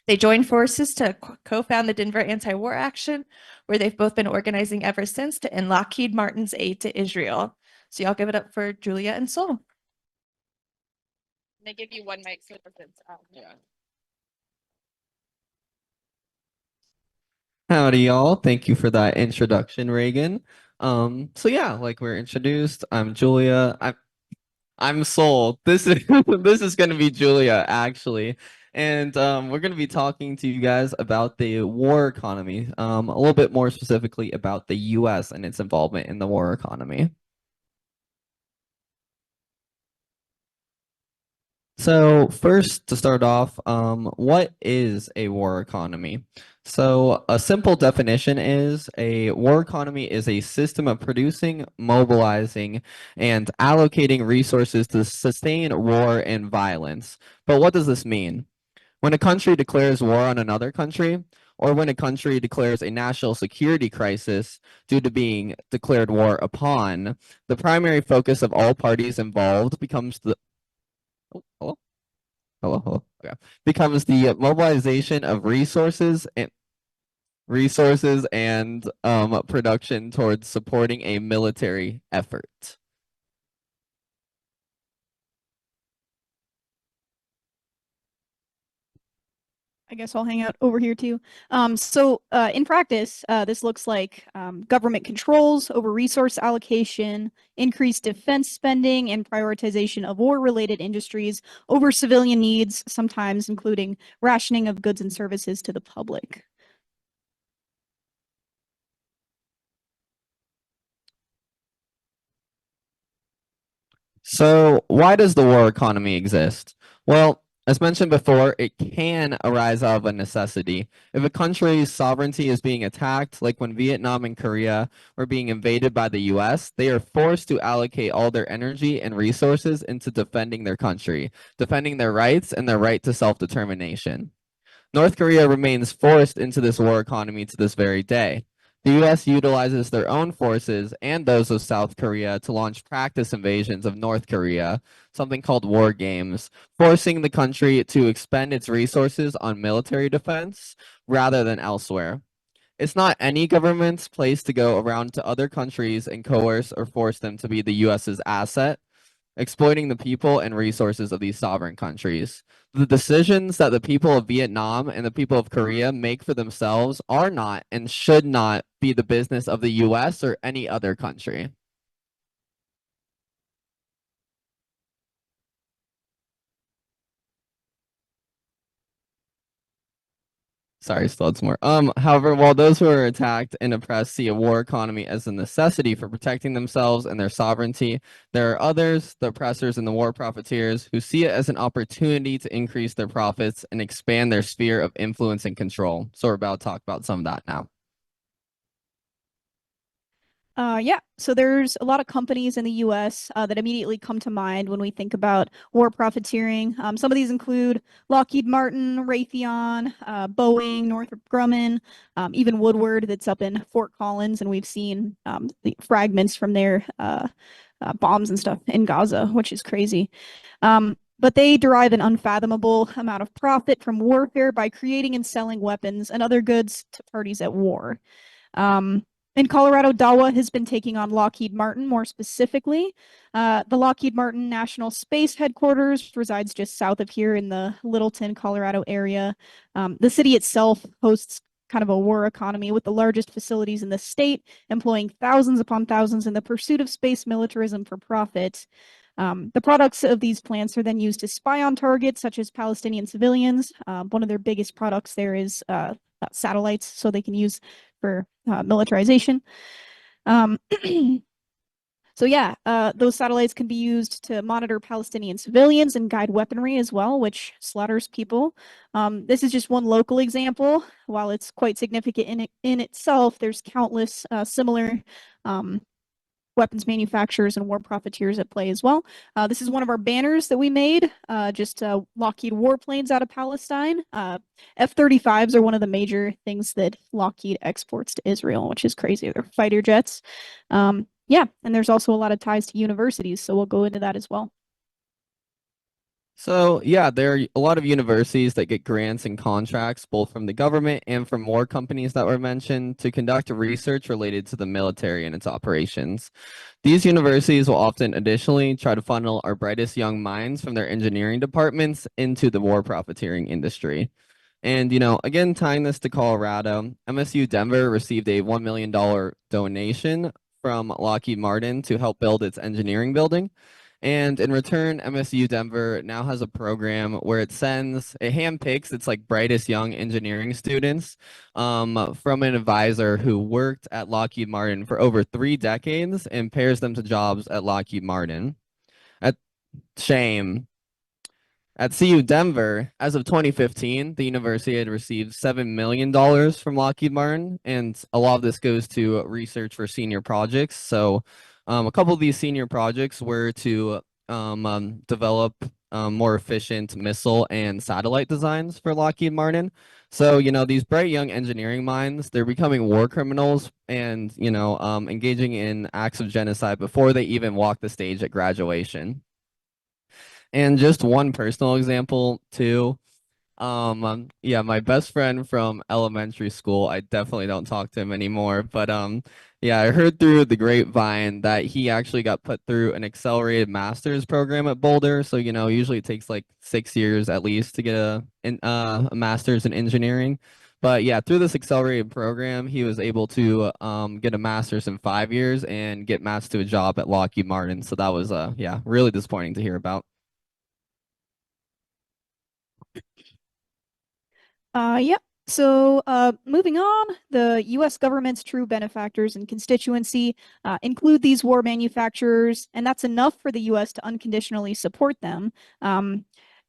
They joined forces to co-found the Denver Anti-War Action, where they've both been organizing ever since to end Lockheed Martin's aid to Israel. So y'all give it up for Julia and Sol. They give you one mic so it's yeah. Howdy, y'all. Thank you for that introduction, Reagan. So yeah, like we're introduced, I'm Julia. I'm Sol. This is this is gonna be Julia, actually. And we're gonna be talking to you guys about the war economy, a little bit more specifically about the US and its involvement in the war economy. So first, to start off, what is a war economy? So a simple definition is a war economy is a system of producing, mobilizing, and allocating resources to sustain war and violence. But what does this mean? When a country declares war on another country, or when a country declares a national security crisis due to being declared war upon, the primary focus of all parties involved becomes the hello. Okay. Becomes the mobilization of resources and production towards supporting a military effort. I guess I'll hang out over here too. In practice, this looks like government controls over resource allocation, increased defense spending, and prioritization of war-related industries over civilian needs, sometimes including rationing of goods and services to the public. So why does the war economy exist? Well, as mentioned before, it can arise out of a necessity. If a country's sovereignty is being attacked, like when Vietnam and Korea were being invaded by the US, they are forced to allocate all their energy and resources into defending their country, defending their rights and their right to self-determination. North Korea remains forced into this war economy to this very day. The US utilizes their own forces and those of South Korea to launch practice invasions of North Korea, something called war games, forcing the country to expend its resources on military defense rather than elsewhere. It's not any government's place to go around to other countries and coerce or force them to be the US's asset, exploiting the people and resources of these sovereign countries. The decisions that the people of Vietnam and the people of Korea make for themselves are not and should not be the business of the US or any other country. Sorry, still had some more. However, while those who are attacked and oppressed see a war economy as a necessity for protecting themselves and their sovereignty, there are others, the oppressors and the war profiteers, who see it as an opportunity to increase their profits and expand their sphere of influence and control. So we're about to talk about some of that now. So there's a lot of companies in the US that immediately come to mind when we think about war profiteering. Some of these include Lockheed Martin, Raytheon, Boeing, Northrop Grumman, even Woodward that's up in Fort Collins, and we've seen the fragments from their bombs and stuff in Gaza, which is crazy. But they derive an unfathomable amount of profit from warfare by creating and selling weapons and other goods to parties at war. In Colorado, Dawa has been taking on Lockheed Martin more specifically. The Lockheed Martin National Space Headquarters resides just south of here in the Littleton, Colorado area. The city itself hosts kind of a war economy with the largest facilities in the state, employing thousands upon thousands in the pursuit of space militarism for profit. The products of these plants are then used to spy on targets such as Palestinian civilians. One of their biggest products there is satellites, so they can use for militarization. So yeah, those satellites can be used to monitor Palestinian civilians and guide weaponry as well, which slaughters people. This is just one local example. While it's quite significant in itself, there's countless similar weapons manufacturers and war profiteers at play as well. This is one of our banners that we made, just Lockheed warplanes out of Palestine. F-35s are one of the major things that Lockheed exports to Israel, which is crazy. They're fighter jets. Yeah, and there's also a lot of ties to universities, so we'll go into that as well. So yeah, there are a lot of universities that get grants and contracts, both from the government and from more companies that were mentioned, to conduct research related to the military and its operations. These universities will often additionally try to funnel our brightest young minds from their engineering departments into the war profiteering industry. And, again, tying this to Colorado, MSU Denver received a $1 million donation from Lockheed Martin to help build its engineering building. And in return, MSU Denver now has a program where it handpicks its brightest young engineering students from an advisor who worked at Lockheed Martin for over 3 decades and pairs them to jobs at Lockheed Martin. Shame. At CU Denver, as of 2015, the university had received $7 million from Lockheed Martin, and a lot of this goes to research for senior projects. So a couple of these senior projects were to develop more efficient missile and satellite designs for Lockheed Martin. So, these bright young engineering minds, they're becoming war criminals and, engaging in acts of genocide before they even walk the stage at graduation. And just one personal example too. Yeah, my best friend from elementary school, I definitely don't talk to him anymore, but yeah, I heard through the grapevine that he actually got put through an accelerated master's program at Boulder. So, usually it takes like 6 years at least to get a master's in engineering. But yeah, through this accelerated program, he was able to get a master's in 5 years and get matched to a job at Lockheed Martin. So that was yeah, really disappointing to hear about. Yeah. So moving on, the US government's true benefactors and constituency include these war manufacturers, and that's enough for the US to unconditionally support them.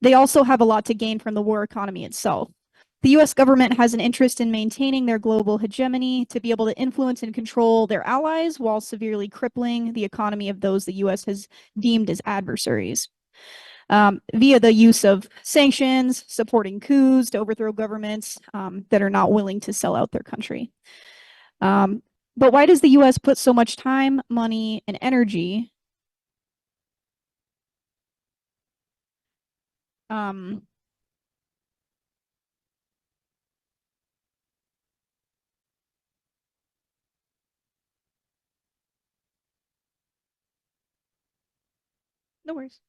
They also have a lot to gain from the war economy itself. The US government has an interest in maintaining their global hegemony to be able to influence and control their allies while severely crippling the economy of those the US has deemed as adversaries. Via the use of sanctions, supporting coups to overthrow governments that are not willing to sell out their country. But why does the US put so much time, money, and energy no worries.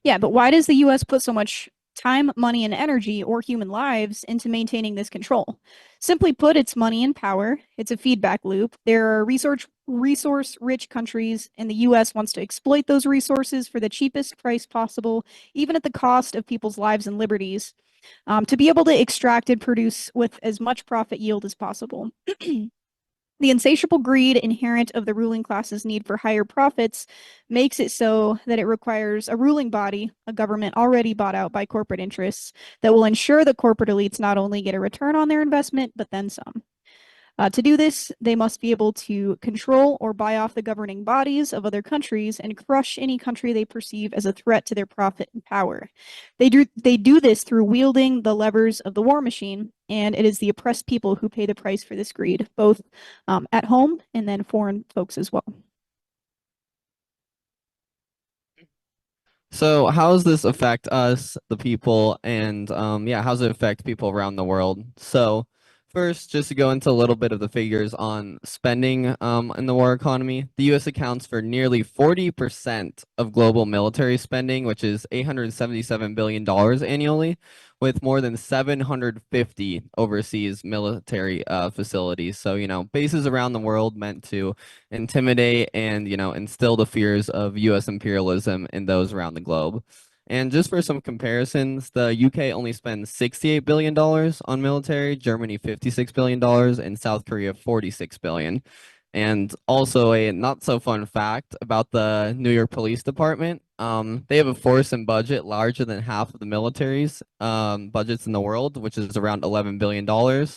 Yeah, but why does the US put so much time, money, and energy, or human lives, into maintaining this control? Simply put, it's money and power. It's a feedback loop. There are resource-rich countries, and the US wants to exploit those resources for the cheapest price possible, even at the cost of people's lives and liberties, to be able to extract and produce with as much profit yield as possible. The insatiable greed inherent of the ruling class's need for higher profits makes it so that it requires a ruling body, a government already bought out by corporate interests, that will ensure that corporate elites not only get a return on their investment, but then some. To do this, they must be able to control or buy off the governing bodies of other countries and crush any country they perceive as a threat to their profit and power. They do this through wielding the levers of the war machine, and it is the oppressed people who pay the price for this greed, both at home and then foreign folks as well. So how does this affect us, the people, and yeah, how does it affect people around the world? So first, just to go into a little bit of the figures on spending in the war economy, the US accounts for nearly 40% of global military spending, which is $877 billion annually, with more than 750 overseas military facilities. So, bases around the world meant to intimidate and, instill the fears of US imperialism in those around the globe. And just for some comparisons, the UK only spends $68 billion on military, Germany $56 billion, and South Korea $46 billion. And also a not so fun fact about the New York Police Department. They have a force and budget larger than half of the military's budgets in the world, which is around $11 billion.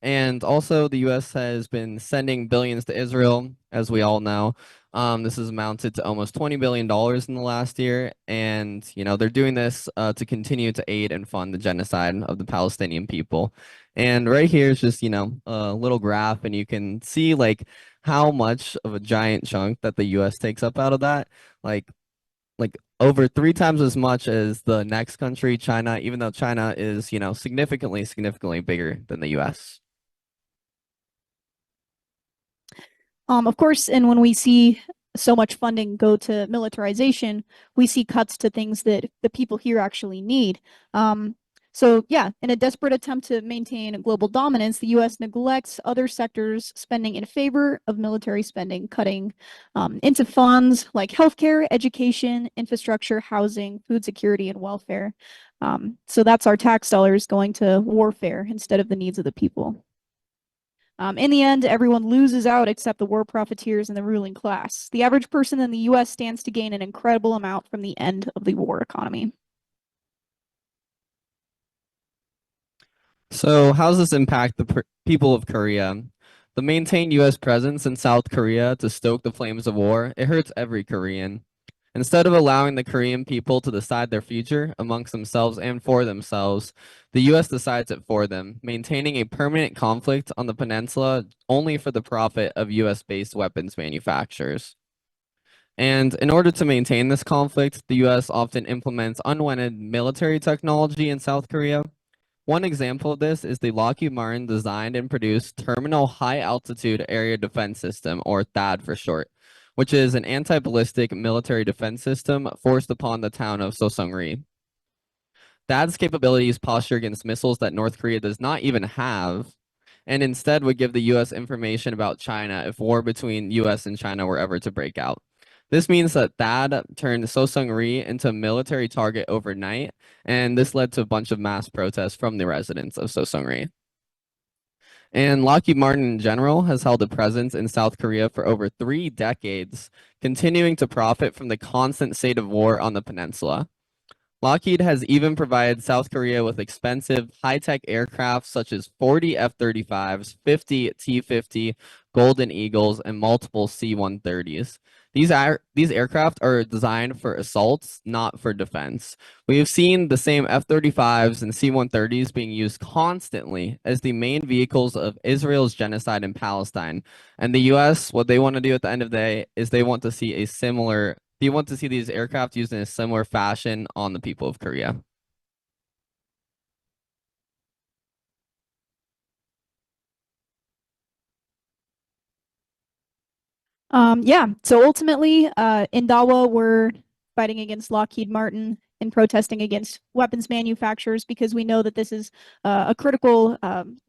And also the US has been sending billions to Israel, as we all know. This has amounted to almost $20 billion in the last year. And, they're doing this to continue to aid and fund the genocide of the Palestinian people. And right here is just, a little graph, and you can see like how much of a giant chunk that the US takes up out of that. Like over 3 times as much as the next country, China, even though China is, significantly bigger than the US. Of course, and when we see so much funding go to militarization, we see cuts to things that the people here actually need. So yeah, in a desperate attempt to maintain global dominance, the US neglects other sectors spending in favor of military spending, cutting into funds like healthcare, education, infrastructure, housing, food security, and welfare. So that's our tax dollars going to warfare instead of the needs of the people. In the end, everyone loses out except the war profiteers and the ruling class. The average person in the US stands to gain an incredible amount from the end of the war economy. So how does this impact the people of Korea? The maintained US presence in South Korea to stoke the flames of war, it hurts every Korean. Instead of allowing the Korean people to decide their future amongst themselves and for themselves, the US decides it for them, maintaining a permanent conflict on the peninsula only for the profit of US-based weapons manufacturers. And in order to maintain this conflict, the US often implements unwanted military technology in South Korea. One example of this is the Lockheed Martin designed and produced Terminal High Altitude Area Defense System, or THAAD for short, which is an anti-ballistic military defense system forced upon the town of Soseongri. THAAD's capabilities posture against missiles that North Korea does not even have, and instead would give the US information about China if war between US and China were ever to break out. This means that THAAD turned Soseongri into a military target overnight, and this led to a bunch of mass protests from the residents of Soseongri. And Lockheed Martin in general has held a presence in South Korea for over 3 decades, continuing to profit from the constant state of war on the peninsula. Lockheed has even provided South Korea with expensive, high-tech aircraft such as 40 F-35s, 50 T-50 Golden Eagles, and multiple C-130s. These aircraft are designed for assaults, not for defense. We have seen the same F-35s and C-130s being used constantly as the main vehicles of Israel's genocide in Palestine. And the US, what they want to do at the end of the day is they want to see these aircraft used in a similar fashion on the people of Korea. Yeah, so ultimately, in Dawa, we're fighting against Lockheed Martin and protesting against weapons manufacturers because we know that this is a critical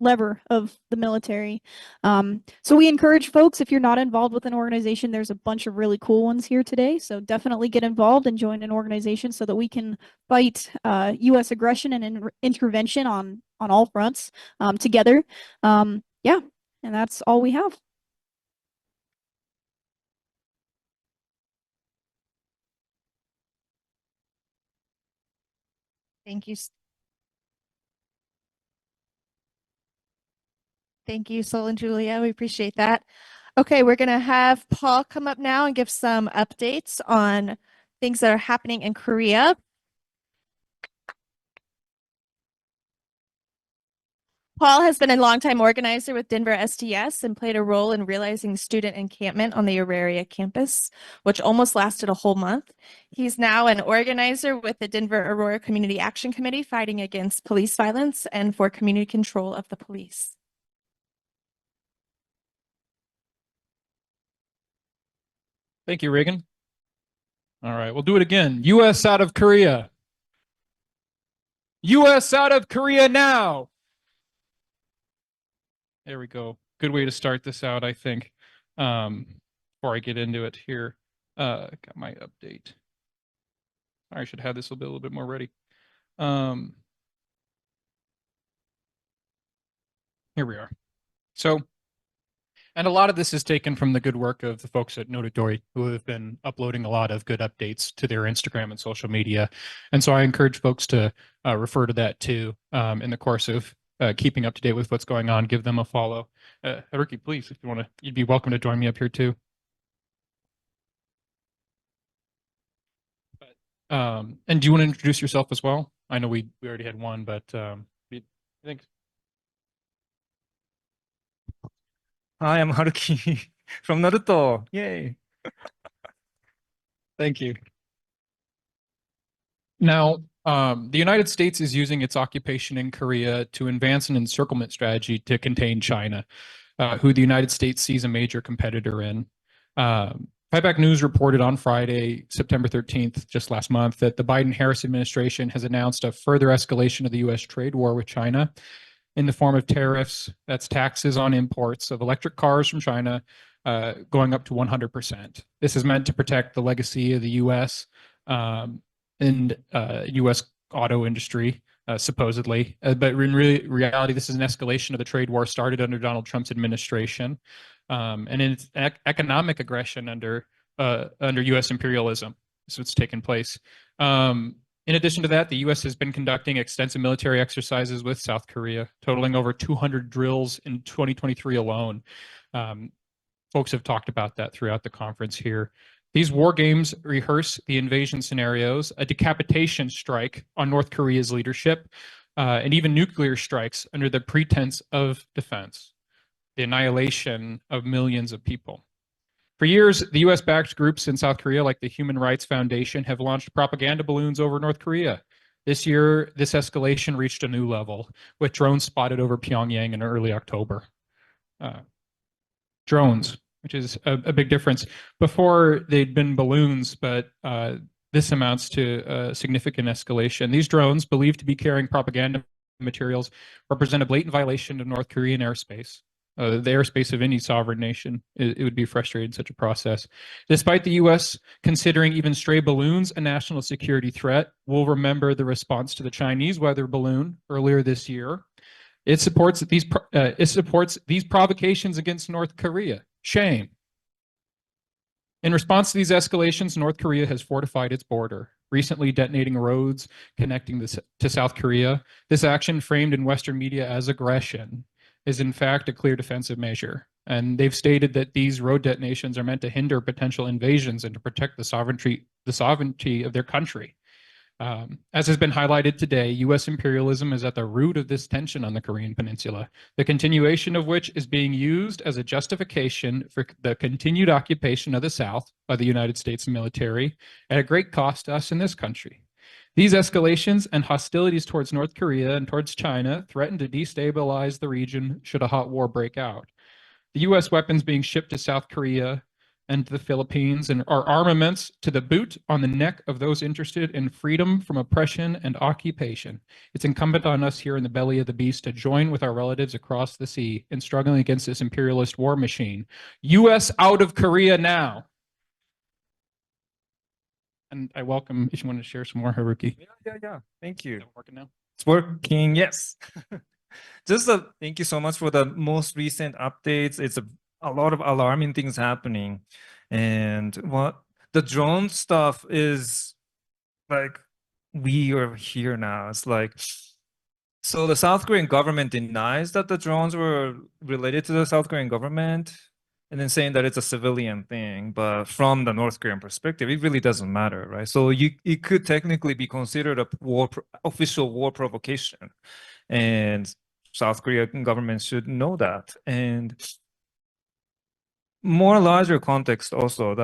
lever of the military. So we encourage folks, if you're not involved with an organization, there's a bunch of really cool ones here today. So definitely get involved and join an organization so that we can fight US aggression and intervention on all fronts together. Yeah, and that's all we have. Thank you. Thank you, Sol and Julia. We appreciate that. Okay, we're going to have Paul come up now and give some updates on things that are happening in Korea. Paul has been a longtime organizer with Denver STS and played a role in realizing student encampment on the Aurora campus, which almost lasted a whole month. He's now an organizer with the Denver Aurora Community Action Committee fighting against police violence and for community control of the police. Thank you, Reagan. All right, we'll do it again. US out of Korea. US out of Korea now. There we go. Good way to start this out, I think. Before I get into it here, got my update. I should have this a little bit more ready. Here we are. So And a lot of this is taken from the good work of the folks at Nototori, who have been uploading a lot of good updates to their Instagram and social media. And so I encourage folks to refer to that too in the course of keeping up to date with what's going on. Give them a follow. Haruki, please, if you want to, you'd be welcome to join me up here too. And do you want to introduce yourself as well? I know we already had one, but thanks. Hi, I'm Haruki from Naruto. Yay. Thank you. Now, the United States is using its occupation in Korea to advance an encirclement strategy to contain China, who the United States sees a major competitor in. Fightback News reported on Friday, September 13th, just last month, that the Biden-Harris administration has announced a further escalation of the U.S. trade war with China in the form of tariffs, that's taxes on imports of electric cars from China, going up to 100%. This is meant to protect the legacy of the U.S. And U.S. auto industry, supposedly. But in reality, this is an escalation of the trade war started under Donald Trump's administration, and it's economic aggression under U.S. imperialism. So it's taken place. In addition to that, the U.S. has been conducting extensive military exercises with South Korea, totaling over 200 drills in 2023 alone. Folks have talked about that throughout the conference here. These war games rehearse the invasion scenarios, a decapitation strike on North Korea's leadership, and even nuclear strikes under the pretense of defense, the annihilation of millions of people. For years, the US-backed groups in South Korea, like the Human Rights Foundation, have launched propaganda balloons over North Korea. This year, this escalation reached a new level, with drones spotted over Pyongyang in early October. Drones, which is a big difference. Before, they'd been balloons, but this amounts to a significant escalation. These drones, believed to be carrying propaganda materials, represent a blatant violation of North Korean airspace. The airspace of any sovereign nation. It would be frustrating such a process. Despite the U.S. considering even stray balloons a national security threat, we'll remember the response to the Chinese weather balloon earlier this year. It supports these provocations against North Korea. Shame. In response to these escalations, North Korea has fortified its border, recently detonating roads connecting to South Korea. This action, framed in Western media as aggression, is in fact a clear defensive measure. And they've stated that these road detonations are meant to hinder potential invasions and to protect the sovereignty of their country. As has been highlighted today, U.S. imperialism is at the root of this tension on the Korean Peninsula, the continuation of which is being used as a justification for the continued occupation of the South by the United States military at a great cost to us in this country. These escalations and hostilities towards North Korea and towards China threaten to destabilize the region should a hot war break out. The U.S. weapons being shipped to South Korea and to the Philippines and are armaments to the boot on the neck of those interested in freedom from oppression and occupation. It's incumbent on us here in the belly of the beast to join with our relatives across the sea in struggling against this imperialist war machine. U.S. out of Korea now. And I welcome if you want to share some more, Haruki. Yeah. Thank you. Is it working now? It's working, yes. Just thank you so much for the most recent updates. It's a lot of alarming things happening. And what the drone stuff is like, we are here now. It's like, so the South Korean government denies that the drones were related to the South Korean government, and then saying that it's a civilian thing. But from the North Korean perspective, it really doesn't matter, right? So it could technically be considered a official war provocation, and South Korean government should know that. And more larger context also,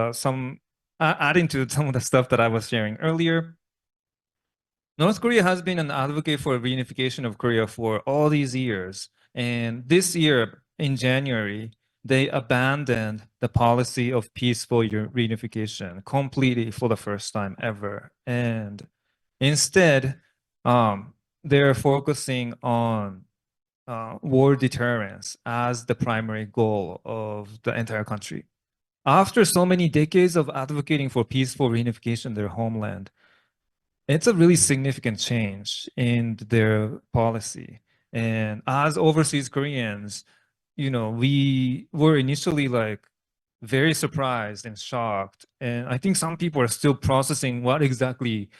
adding to some of the stuff that I was sharing earlier, North Korea has been an advocate for reunification of Korea for all these years. And this year, in January, they abandoned the policy of peaceful reunification completely for the first time ever. And instead, they're focusing on war deterrence as the primary goal of the entire country. After so many decades of advocating for peaceful reunification of their homeland, it's a really significant change in their policy. And as overseas Koreans, we were initially like very surprised and shocked. And I think some people are still processing what exactly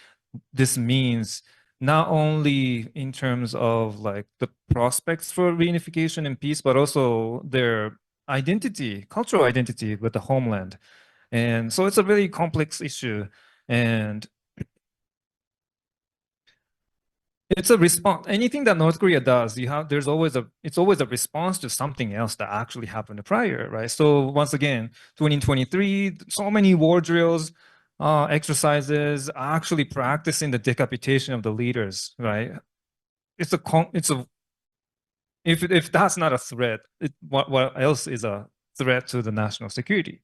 this means, not only in terms of like the prospects for reunification and peace, but also their identity, cultural identity with the homeland. And so it's a really complex issue. And it's a response. Anything that North Korea does, it's always a response to something else that actually happened prior, right? So once again, 2023, so many war drills, exercises, actually practicing the decapitation of the leaders, right? If that's not a threat, what else is a threat to the national security?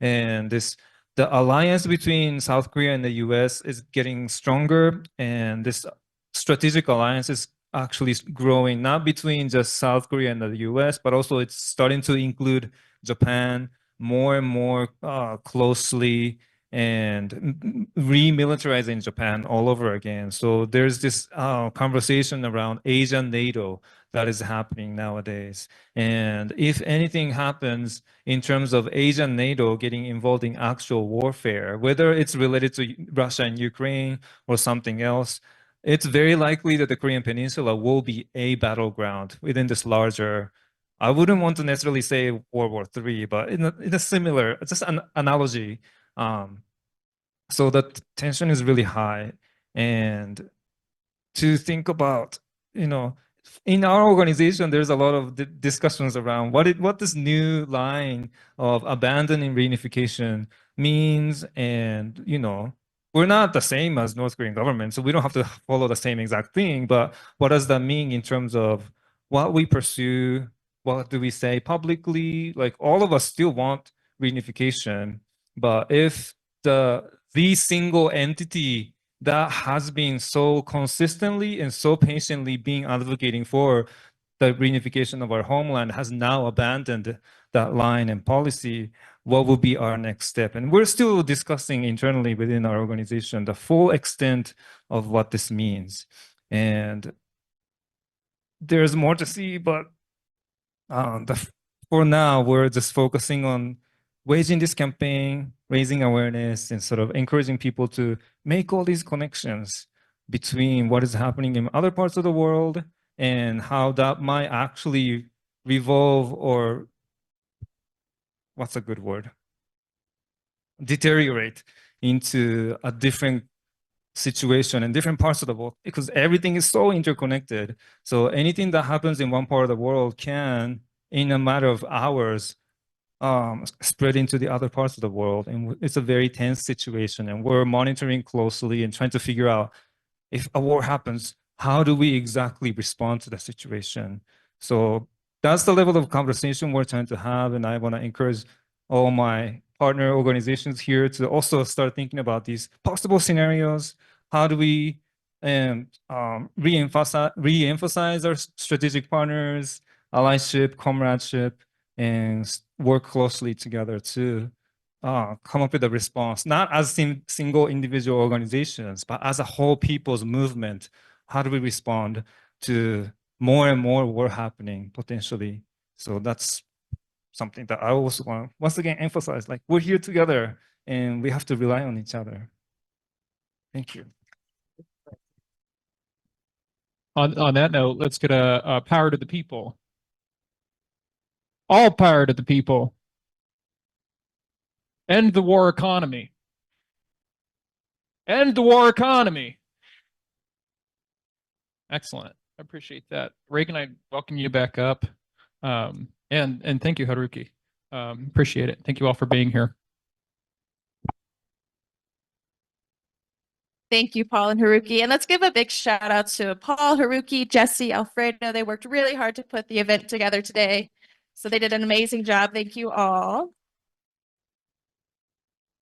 And the alliance between South Korea and the US is getting stronger, and this strategic alliance is actually growing, not between just South Korea and the US, but also it's starting to include Japan more and more closely, and remilitarizing Japan all over again. So there's this conversation around Asian NATO that is happening nowadays. And if anything happens in terms of Asian NATO getting involved in actual warfare, whether it's related to Russia and Ukraine or something else, it's very likely that the Korean Peninsula will be a battleground within this larger, I wouldn't want to necessarily say World War III, but in a similar, just an analogy. So the tension is really high. And to think about, in our organization, there's a lot of discussions around what this new line of abandoning reunification means. And, we're not the same as North Korean government, so we don't have to follow the same exact thing. But what does that mean in terms of what we pursue? What do we say publicly? Like, all of us still want reunification, but if the single entity that has been so consistently and so patiently being advocating for the reunification of our homeland has now abandoned that line and policy, what will be our next step? And we're still discussing internally within our organization the full extent of what this means. And there's more to see, but for now, we're just focusing on waging this campaign, raising awareness, and sort of encouraging people to make all these connections between what is happening in other parts of the world and how that might actually revolve, or what's a good word? Deteriorate into a different situation in different parts of the world, because everything is so interconnected. So anything that happens in one part of the world can, in a matter of hours, spread into the other parts of the world. And it's a very tense situation, and we're monitoring closely and trying to figure out, if a war happens, how do we exactly respond to the situation? So that's the level of conversation we're trying to have. And I want to encourage all my partner organizations here to also start thinking about these possible scenarios. How do we re-emphasize our strategic partners, allyship, comradeship, and work closely together to come up with a response, not as single individual organizations, but as a whole people's movement. How do we respond to more and more war happening potentially? So that's something that I also want to once again emphasize, like, we're here together and we have to rely on each other. Thank you. On that note, let's get a power to the people. All power to the people. End the war economy. End the war economy. Excellent. I appreciate that. Reagan, I welcome you back up. And thank you, Haruki. Appreciate it. Thank you all for being here. Thank you, Paul and Haruki. And let's give a big shout out to Paul, Haruki, Jesse, Alfredo. They worked really hard to put the event together today. So they did an amazing job. Thank you all.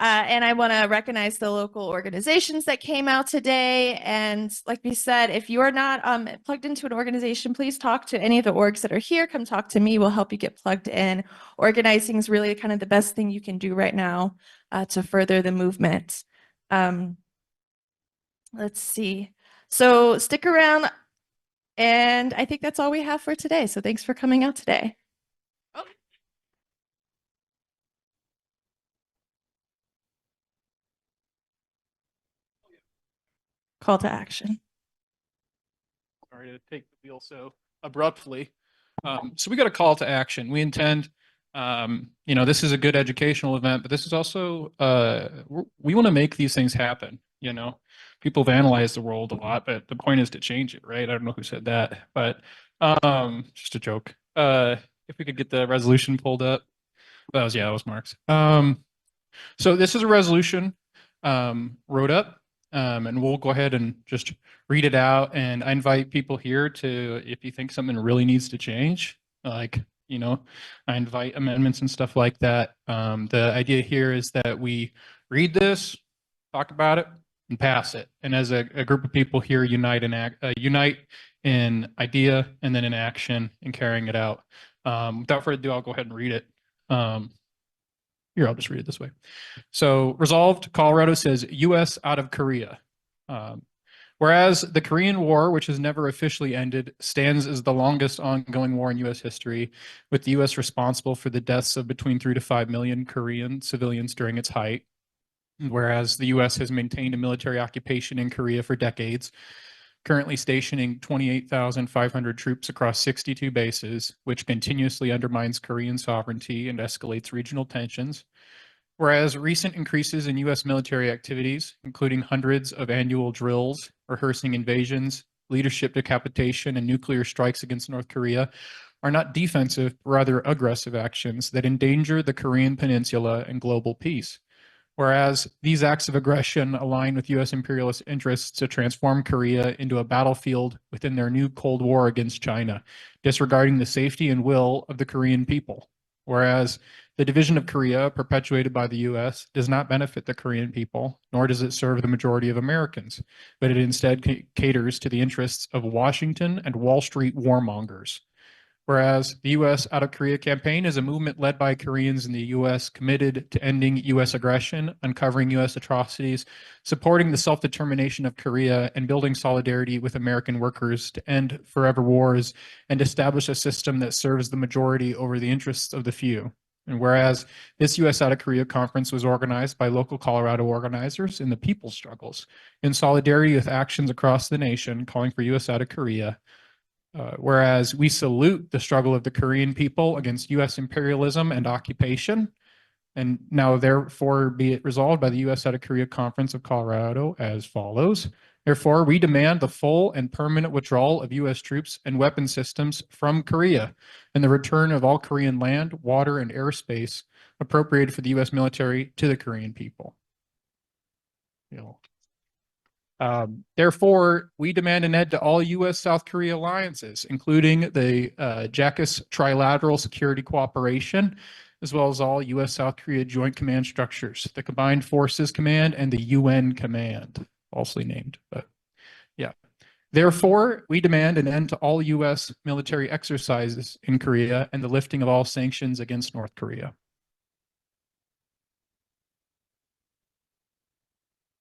And I want to recognize the local organizations that came out today. And like we said, if you're not plugged into an organization, please talk to any of the orgs that are here. Come talk to me. We'll help you get plugged in. Organizing is really kind of the best thing you can do right now to further the movement. Let's see. So stick around. And I think that's all we have for today. So thanks for coming out today. Call to action. Sorry to take the wheel so abruptly. So we got a call to action. We intend, this is a good educational event, but this is also, we want to make these things happen. People have analyzed the world a lot, but the point is to change it, right? I don't know who said that, but just a joke. If we could get the resolution pulled up. That was Mark's. So this is a resolution wrote up, and we'll go ahead and just read it out. And I invite people here to, if you think something really needs to change, I invite amendments and stuff like that. The idea here is that we read this, talk about it, and pass it. And as a group of people here, unite in idea and then in action and carrying it out. Without further ado, I'll go ahead and read it. Here, I'll just read it this way. So resolved, Colorado says U.S. out of Korea. Whereas the Korean War, which has never officially ended, stands as the longest ongoing war in U.S. history, with the U.S. responsible for the deaths of between 3 to 5 million Korean civilians during its height. Whereas the U.S. has maintained a military occupation in Korea for decades, currently stationing 28,500 troops across 62 bases, which continuously undermines Korean sovereignty and escalates regional tensions. Whereas recent increases in U.S. military activities, including hundreds of annual drills, rehearsing invasions, leadership decapitation, and nuclear strikes against North Korea, are not defensive, but rather aggressive actions that endanger the Korean Peninsula and global peace. Whereas these acts of aggression align with U.S. imperialist interests to transform Korea into a battlefield within their new Cold War against China, disregarding the safety and will of the Korean people. Whereas the division of Korea, perpetuated by the U.S., does not benefit the Korean people, nor does it serve the majority of Americans, but it instead caters to the interests of Washington and Wall Street warmongers. Whereas the U.S. Out of Korea campaign is a movement led by Koreans in the U.S. committed to ending U.S. aggression, uncovering U.S. atrocities, supporting the self-determination of Korea, and building solidarity with American workers to end forever wars and establish a system that serves the majority over the interests of the few. And whereas this U.S. Out of Korea conference was organized by local Colorado organizers in the people's struggles, in solidarity with actions across the nation calling for U.S. Out of Korea, whereas we salute the struggle of the Korean people against U.S. imperialism and occupation, and now therefore be it resolved by the U.S. Out of Korea Conference of Colorado as follows. Therefore, we demand the full and permanent withdrawal of U.S. troops and weapon systems from Korea and the return of all Korean land, water, and airspace appropriated for the U.S. military to the Korean people. Therefore, we demand an end to all U.S.-South Korea alliances, including the JACUS Trilateral Security Cooperation, as well as all U.S.-South Korea Joint Command structures, the Combined Forces Command and the UN Command, falsely named, but yeah. Therefore, we demand an end to all U.S. military exercises in Korea and the lifting of all sanctions against North Korea.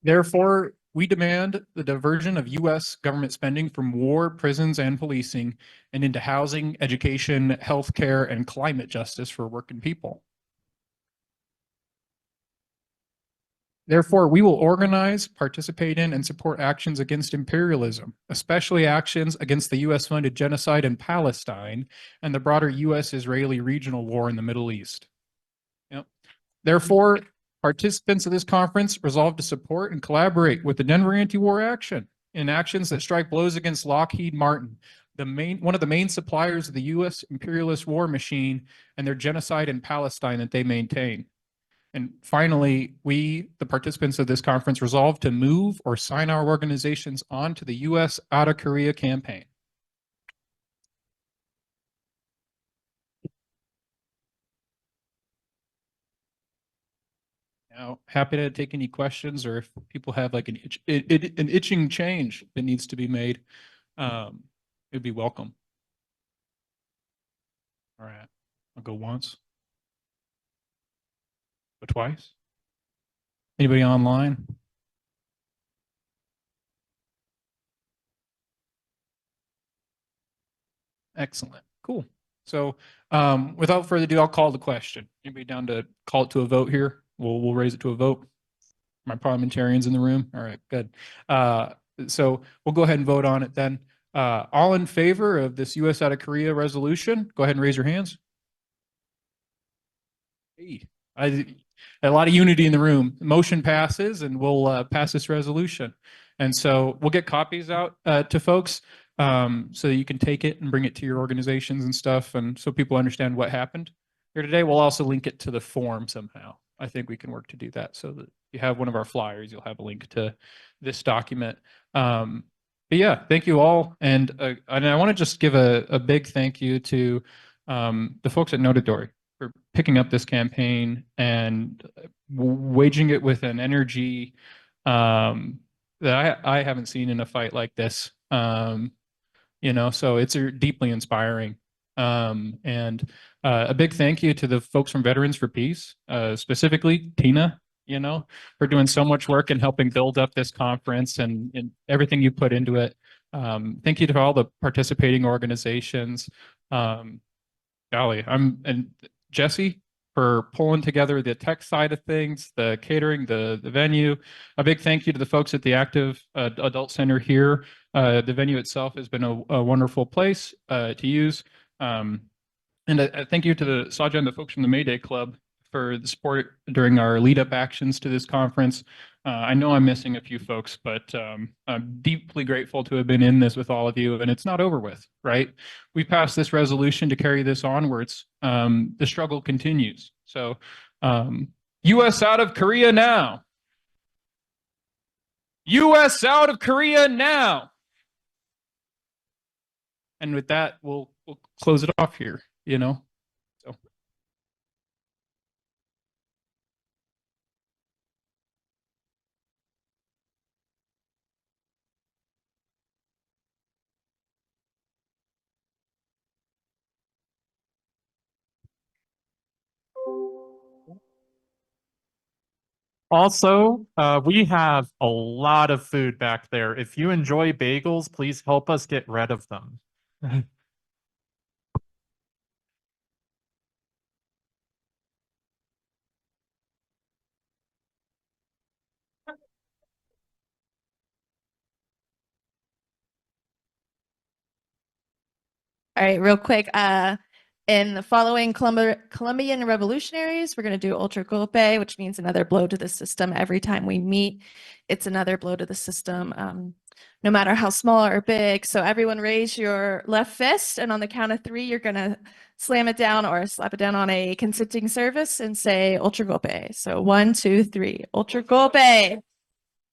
Therefore, we demand the diversion of U.S. government spending from war, prisons, and policing and into housing, education, healthcare, and climate justice for working people. Therefore, we will organize, participate in, and support actions against imperialism, especially actions against the U.S.-funded genocide in Palestine and the broader U.S.-Israeli regional war in the Middle East. Therefore, participants of this conference resolve to support and collaborate with the Denver Anti-War Action in actions that strike blows against Lockheed Martin, one of the main suppliers of the U.S. imperialist war machine and their genocide in Palestine that they maintain. And finally, we, the participants of this conference, resolve to move or sign our organizations onto the U.S. Out of Korea campaign. Now, happy to take any questions, or if people have like an itching change that needs to be made, it'd be welcome. All right, I'll go once. Go twice. Anybody online? Excellent. Cool. So without further ado, I'll call the question. Anybody down to call it to a vote here? We'll raise it to a vote. My parliamentarians in the room. All right, good. So we'll go ahead and vote on it then. All in favor of this US out of Korea resolution, go ahead and raise your hands. Hey, a lot of unity in the room. Motion passes and we'll pass this resolution. And so we'll get copies out to folks so that you can take it and bring it to your organizations and stuff. And so people understand what happened here today. We'll also link it to the form somehow. I think we can work to do that so that you have one of our flyers, you'll have a link to this document. But yeah, thank you all. And I want to just give a big thank you to the folks at Notadori for picking up this campaign and waging it with an energy that I haven't seen in a fight like this. You know, so it's deeply inspiring. And a big thank you to the folks from Veterans for Peace, specifically Tina, you know, for doing so much work and helping build up this conference and everything you put into it. Thank you to all the participating organizations. Golly, and Jesse for pulling together the tech side of things, the catering, the venue. A big thank you to the folks at the Active Adult Center here. The venue itself has been a wonderful place to use. And a thank you to the Saja and the folks from the Mayday Club for the support during our lead up actions to this conference. I know I'm missing a few folks, but I'm deeply grateful to have been in this with all of you, and it's not over with, right? We passed this resolution to carry this onwards. The struggle continues. So US out of Korea now. US out of Korea now. And with that, we'll close it off here, you know? So. Also, we have a lot of food back there. If you enjoy bagels, please help us get rid of them. All right, real quick. In the following Colombian revolutionaries, we're going to do ultra golpe, which means another blow to the system every time we meet. It's another blow to the system, no matter how small or big. So everyone raise your left fist, and on the count of 3, you're going to slam it down or slap it down on a consenting service and say ultra golpe. So 1, 2, 3, ultra golpe.